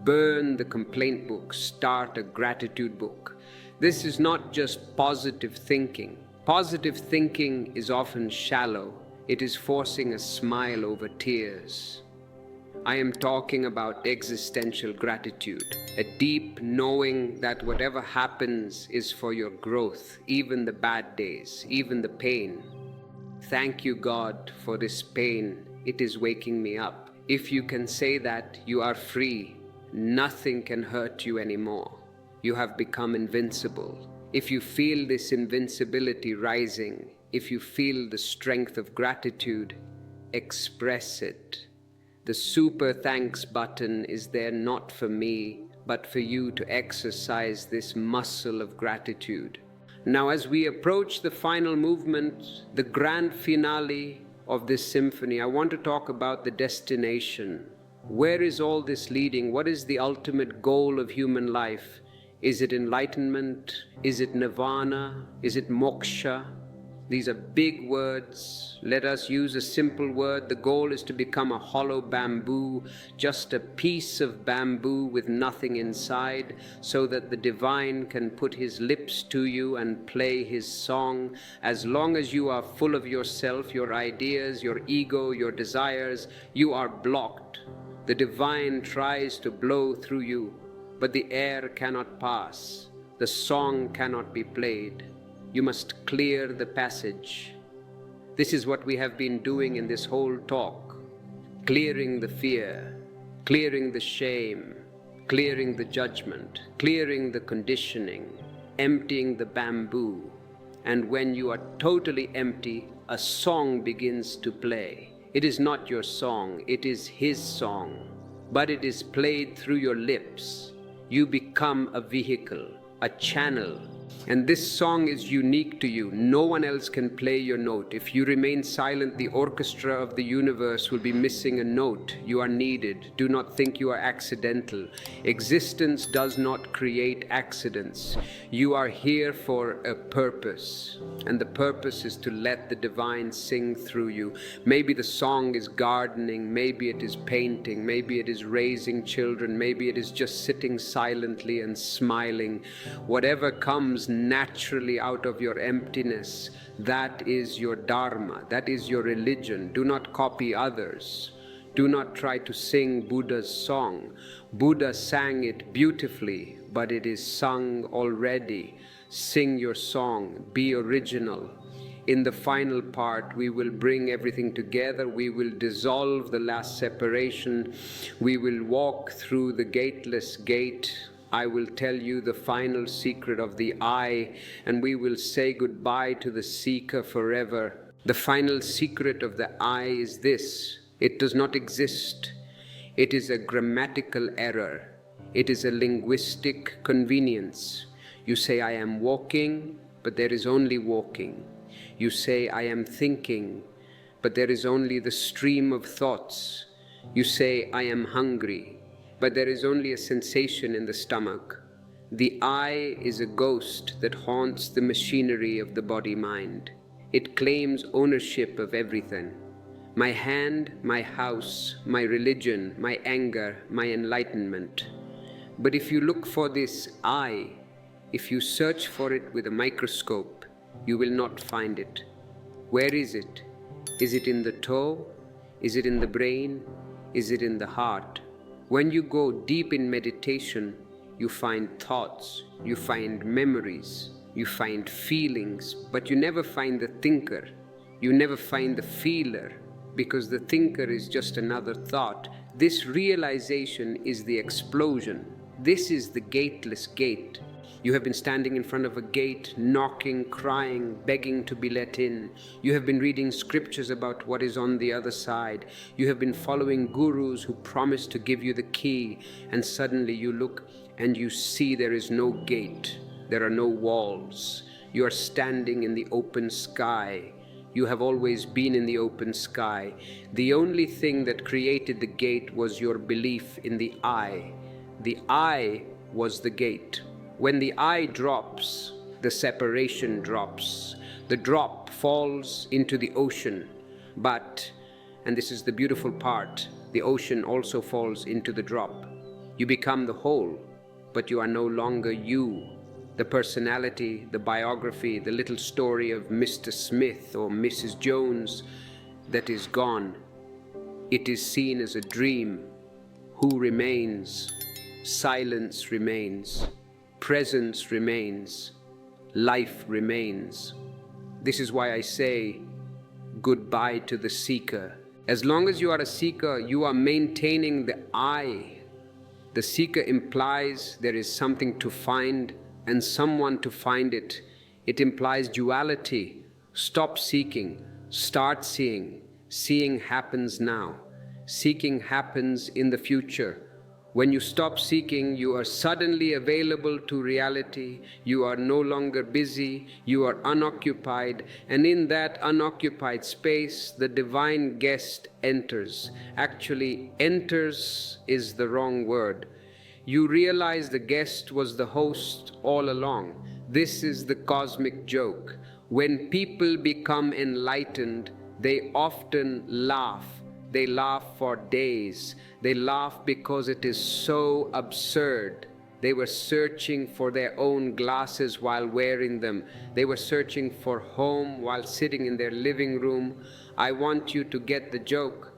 Burn the complaint book, start a gratitude book. This is not just positive thinking. Positive thinking is often shallow. It is forcing a smile over tears. I am talking about existential gratitude, a deep knowing that whatever happens is for your growth, even the bad days, even the pain. Thank you, God, for this pain. It is waking me up. If you can say that, you are free. Nothing can hurt you anymore. You have become invincible. If you feel this invincibility rising, if you feel the strength of gratitude, express it. The super thanks button is there not for me, but for you to exercise this muscle of gratitude. Now, as we approach the final movement, the grand finale of this symphony, I want to talk about the destination. Where is all this leading? What is the ultimate goal of human life? Is it enlightenment? Is it nirvana? Is it moksha? These are big words. Let us use a simple word. The goal is to become a hollow bamboo, just a piece of bamboo with nothing inside, so that the divine can put his lips to you and play his song. As long as you are full of yourself, your ideas, your ego, your desires, you are blocked. The divine tries to blow through you, but the air cannot pass. The song cannot be played. You must clear the passage. This is what we have been doing in this whole talk. Clearing the fear, clearing the shame, clearing the judgment, clearing the conditioning, emptying the bamboo. And when you are totally empty, a song begins to play. It is not your song, it is his song, but it is played through your lips. You become a vehicle, a channel. And this song is unique to you. No one else can play your note. If you remain silent, the orchestra of the universe will be missing a note. You are needed. Do not think you are accidental. Existence does not create accidents. You are here for a purpose, and the purpose is to let the divine sing through you. Maybe the song is gardening, maybe it is painting, maybe it is raising children, maybe it is just sitting silently and smiling. Whatever comes naturally out of your emptiness, that is your dharma, that is your religion. Do not copy others. Do not try to sing Buddha's song. Buddha sang it beautifully, but it is sung already. Sing your song, be original. In the final part, we will bring everything together. We will dissolve the last separation. We will walk through the gateless gate. I will tell you the final secret of the I, and we will say goodbye to the seeker forever. The final secret of the I is this: it does not exist. It is a grammatical error. It is a linguistic convenience. You say, I am walking, but there is only walking. You say, I am thinking, but there is only the stream of thoughts. You say, I am hungry, but there is only a sensation in the stomach. The I is a ghost that haunts the machinery of the body-mind. It claims ownership of everything. My hand, my house, my religion, my anger, my enlightenment. But if you look for this I, if you search for it with a microscope, you will not find it. Where is it? Is it in the toe? Is it in the brain? Is it in the heart? When you go deep in meditation, you find thoughts, you find memories, you find feelings, but you never find the thinker. You never find the feeler, because the thinker is just another thought. This realization is the explosion. This is the gateless gate. You have been standing in front of a gate, knocking, crying, begging to be let in. You have been reading scriptures about what is on the other side. You have been following gurus who promise to give you the key, and suddenly you look and you see there is no gate. There are no walls. You are standing in the open sky. You have always been in the open sky. The only thing that created the gate was your belief in the I. The I was the gate. When the I drops, the separation drops. The drop falls into the ocean. But, and this is the beautiful part, the ocean also falls into the drop. You become the whole, but you are no longer you. The personality, the biography, the little story of Mr. Smith or Mrs. Jones, that is gone. It is seen as a dream. Who remains? Silence remains. Presence remains. Life remains. This is why I say goodbye to the seeker. As long as you are a seeker, you are maintaining the I. The seeker implies there is something to find and someone to find it. It implies duality. Stop seeking, start seeing. Seeing happens now. Seeking happens in the future. When you stop seeking, you are suddenly available to reality. You are no longer busy, you are unoccupied, and in that unoccupied space, the divine guest enters. Actually, enters is the wrong word. You realize the guest was the host all along. This is the cosmic joke. When people become enlightened, they often laugh. They laugh for days. They laugh because it is so absurd. They were searching for their own glasses while wearing them. They were searching for home while sitting in their living room. I want you to get the joke.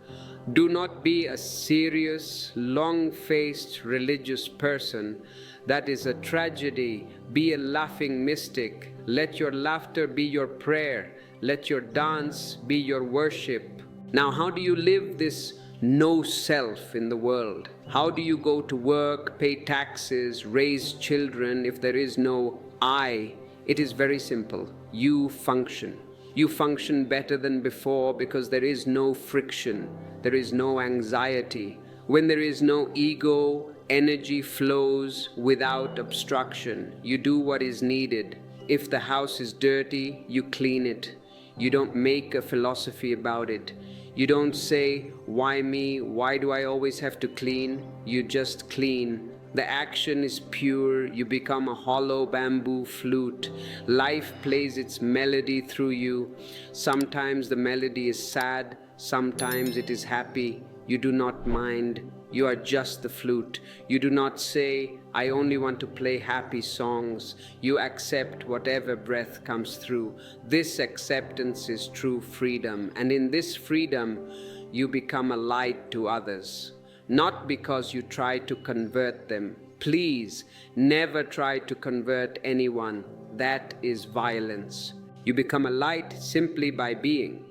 Do not be a serious, long-faced religious person. That is a tragedy. Be a laughing mystic. Let your laughter be your prayer. Let your dance be your worship. Now, how do you live this no self in the world? How do you go to work, pay taxes, raise children if there is no I? It is very simple. You function. You function better than before because there is no friction. There is no anxiety. When there is no ego, energy flows without obstruction. You do what is needed. If the house is dirty, you clean it. You don't make a philosophy about it. You don't say, why me? Why do I always have to clean? You just clean. The action is pure. You become a hollow bamboo flute. Life plays its melody through you. Sometimes the melody is sad, sometimes it is happy. You do not mind. You are just the flute. You do not say, I only want to play happy songs. You accept whatever breath comes through. This acceptance is true freedom. And in this freedom, you become a light to others. Not because you try to convert them. Please, never try to convert anyone. That is violence. You become a light simply by being.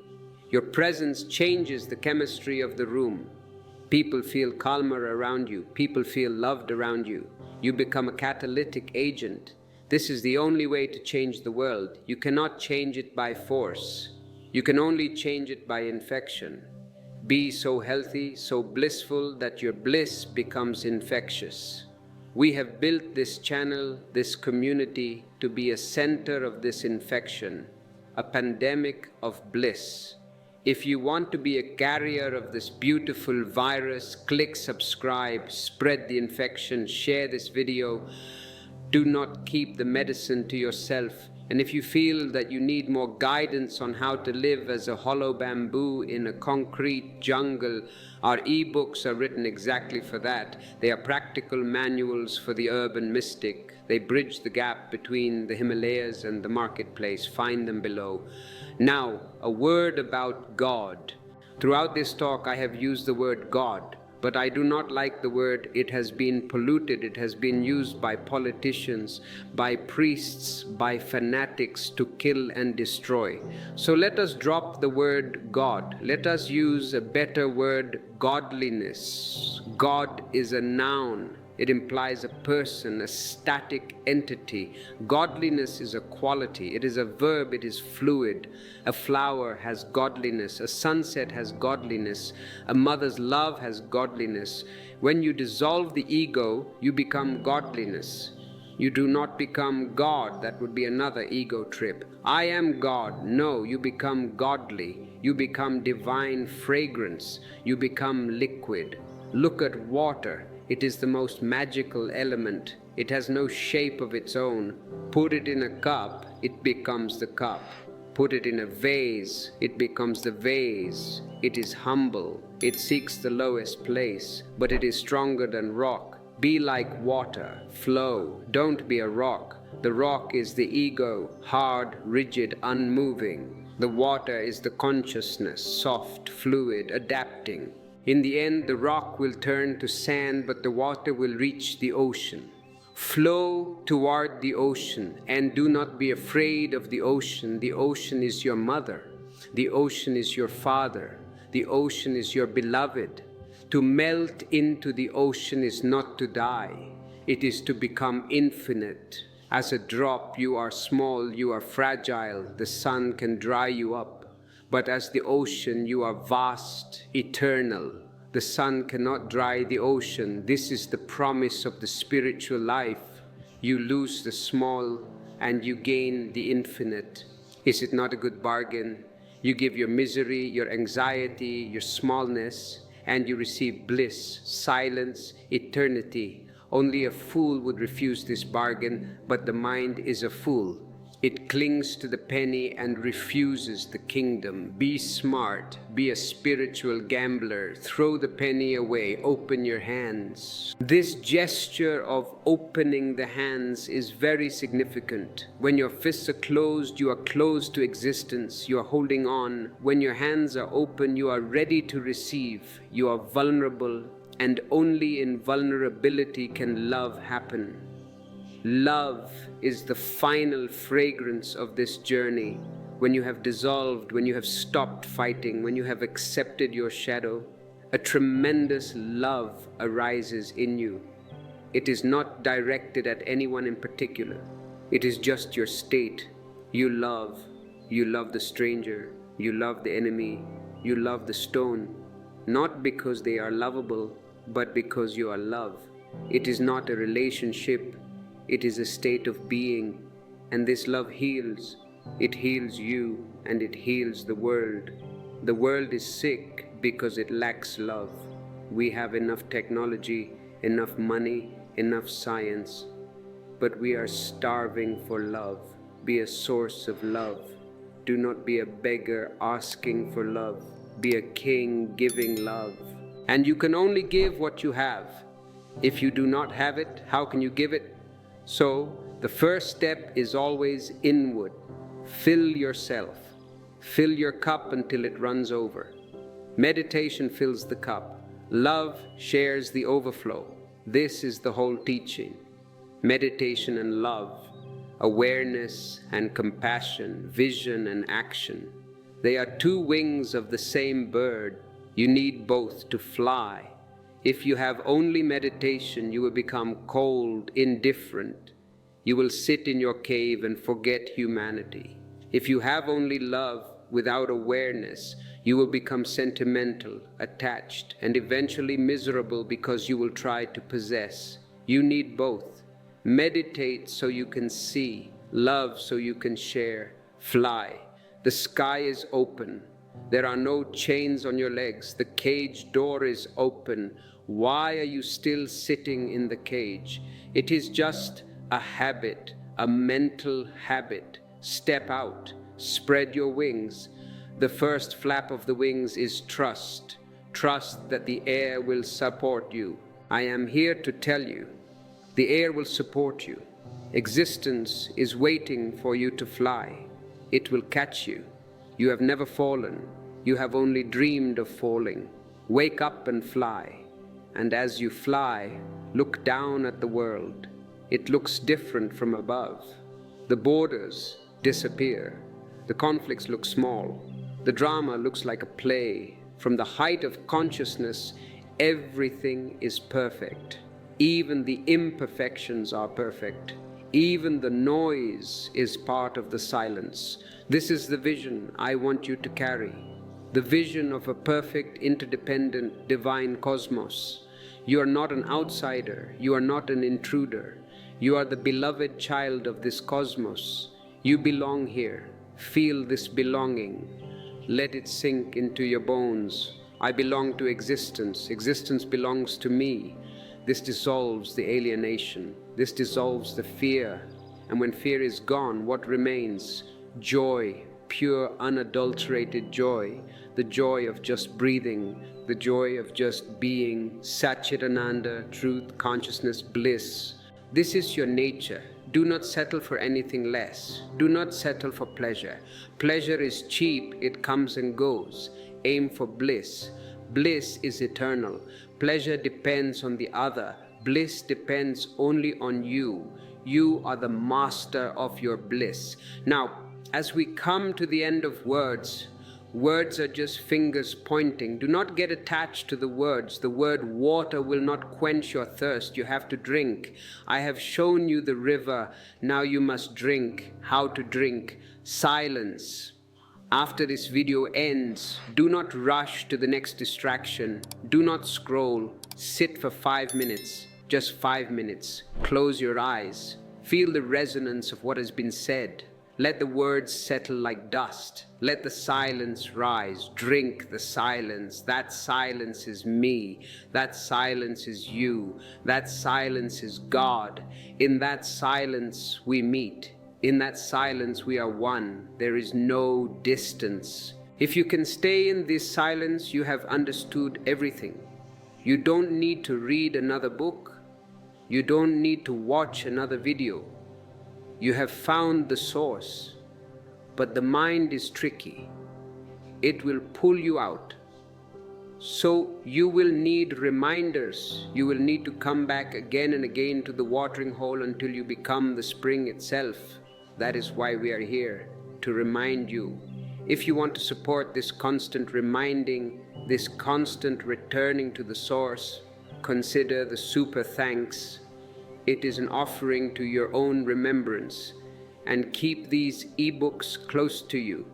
Your presence changes the chemistry of the room. People feel calmer around you. People feel loved around you. You become a catalytic agent. This is the only way to change the world. You cannot change it by force. You can only change it by infection. Be so healthy, so blissful that your bliss becomes infectious. We have built this channel, this community, to be a center of this infection, a pandemic of bliss. If you want to be a carrier of this beautiful virus, click subscribe, spread the infection, share this video. Do not keep the medicine to yourself. And if you feel that you need more guidance on how to live as a hollow bamboo in a concrete jungle, our ebooks are written exactly for that. They are practical manuals for the urban mystic. They bridge the gap between the Himalayas and the marketplace. Find them below. Now, a word about God. Throughout this talk, I have used the word God, but I do not like the word. It has been polluted. It has been used by politicians, by priests, by fanatics to kill and destroy. So let us drop the word God. Let us use a better word, godliness. God is a noun. It implies a person, a static entity. Godliness is a quality. It is a verb. It is fluid. A flower has godliness. A sunset has godliness. A mother's love has godliness. When you dissolve the ego, you become godliness. You do not become God. That would be another ego trip. I am God. No, you become godly. You become divine fragrance. You become liquid. Look at water. It is the most magical element. It has no shape of its own. Put it in a cup, it becomes the cup. Put it in a vase, it becomes the vase. It is humble. It seeks the lowest place, but it is stronger than rock. Be like water, flow. Don't be a rock. The rock is the ego, hard, rigid, unmoving. The water is the consciousness, soft, fluid, adapting. In the end, the rock will turn to sand, but the water will reach the ocean. Flow toward the ocean, and do not be afraid of the ocean. The ocean is your mother. The ocean is your father. The ocean is your beloved. To melt into the ocean is not to die. It is to become infinite. As a drop, you are small, you are fragile. The sun can dry you up. But as the ocean, you are vast, eternal. The sun cannot dry the ocean. This is the promise of the spiritual life. You lose the small and you gain the infinite. Is it not a good bargain? You give your misery, your anxiety, your smallness, and you receive bliss, silence, eternity. Only a fool would refuse this bargain, but the mind is a fool. It clings to the penny and refuses the kingdom. Be smart. Be a spiritual gambler. Throw the penny away. Open your hands. This gesture of opening the hands is very significant. When your fists are closed, you are closed to existence. You are holding on. When your hands are open, you are ready to receive. You are vulnerable, and only in vulnerability can love happen. Love is the final fragrance of this journey. When you have dissolved, when you have stopped fighting, when you have accepted your shadow, a tremendous love arises in you. It is not directed at anyone in particular. It is just your state. You love the stranger, you love the enemy, you love the stone, not because they are lovable, but because you are love. It is not a relationship. It is a state of being. And this love heals. It heals you and it heals the world. The world is sick because it lacks love. We have enough technology, enough money, enough science, but we are starving for love. Be a source of love. Do not be a beggar asking for love. Be a king giving love. And you can only give what you have. If you do not have it, how can you give it? So, the first step is always inward. Fill yourself. Fill your cup until it runs over. Meditation fills the cup. Love shares the overflow. This is the whole teaching. Meditation and love, awareness and compassion, vision and action. They are two wings of the same bird. You need both to fly. If you have only meditation, you will become cold, indifferent. You will sit in your cave and forget humanity. If you have only love without awareness, you will become sentimental, attached, and eventually miserable because you will try to possess. You need both. Meditate so you can see, love so you can share, fly. The sky is open. There are no chains on your legs. The cage door is open. Why are you still sitting in the cage? It is just a habit, a mental habit. Step out, spread your wings. The first flap of the wings is trust. Trust that the air will support you. I am here to tell you, the air will support you. Existence is waiting for you to fly. It will catch you. You have never fallen. You have only dreamed of falling. Wake up and fly. And as you fly, look down at the world. It looks different from above. The borders disappear. The conflicts look small. The drama looks like a play. From the height of consciousness, everything is perfect. Even the imperfections are perfect. Even the noise is part of the silence. This is the vision I want you to carry. The vision of a perfect, interdependent, divine cosmos. You are not an outsider. You are not an intruder. You are the beloved child of this cosmos. You belong here. Feel this belonging. Let it sink into your bones. I belong to existence. Existence belongs to me. This dissolves the alienation. This dissolves the fear. And when fear is gone, what remains? Joy, pure, unadulterated joy. The joy of just breathing. The joy of just being. Satchitananda, truth, consciousness, bliss. This is your nature. Do not settle for anything less. Do not settle for pleasure. Pleasure is cheap. It comes and goes. Aim for bliss. Bliss is eternal. Pleasure depends on the other. Bliss depends only on you. You are the master of your bliss. Now, as we come to the end of words, words are just fingers pointing. Do not get attached to the words. The word water will not quench your thirst. You have to drink. I have shown you the river. Now you must drink. How to drink? Silence. After this video ends, do not rush to the next distraction. Do not scroll. Sit for 5 minutes. Just 5 minutes. Close your eyes. Feel the resonance of what has been said. Let the words settle like dust. Let the silence rise. Drink the silence. That silence is me. That silence is you. That silence is God. In that silence we meet. In that silence we are one. There is no distance. If you can stay in this silence, you have understood everything. You don't need to read another book. You don't need to watch another video. You have found the source. But the mind is tricky. It will pull you out. So you will need reminders. You will need to come back again and again to the watering hole until you become the spring itself. That is why we are here, to remind you. If you want to support this constant reminding, this constant returning to the source, consider the super thanks. It is an offering to your own remembrance. And keep these ebooks close to you.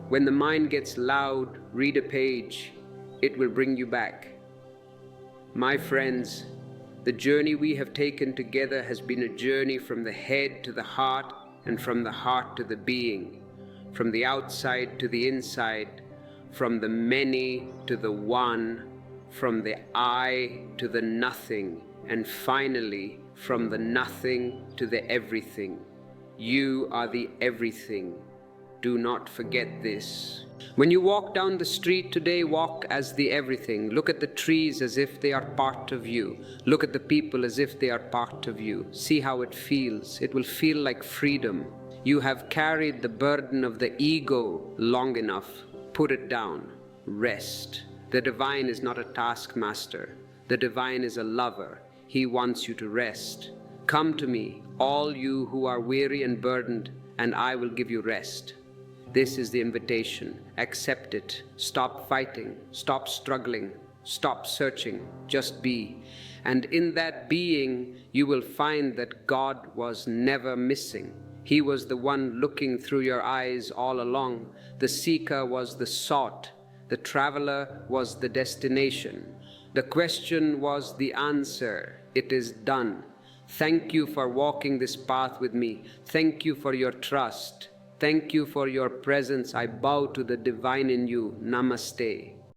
When the mind gets loud, read a page. It will bring you back. My friends, the journey we have taken together has been a journey from the head to the heart and from the heart to the being, from the outside to the inside, from the many to the one, from the I to the nothing, and finally from the nothing to the everything. You are the everything. Do not forget this. When you walk down the street today, walk as the everything. Look at the trees as if they are part of you. Look at the people as if they are part of you. See how it feels. It will feel like freedom. You have carried the burden of the ego long enough. Put it down. Rest. The divine is not a taskmaster. The divine is a lover. He wants you to rest. Come to me, all you who are weary and burdened, and I will give you rest. This is the invitation. Accept it. Stop fighting. Stop struggling. Stop searching. Just be. And in that being, you will find that God was never missing. He was the one looking through your eyes all along. The seeker was the sought. The traveler was the destination. The question was the answer. It is done. Thank you for walking this path with me. Thank you for your trust. Thank you for your presence. I bow to the divine in you. Namaste.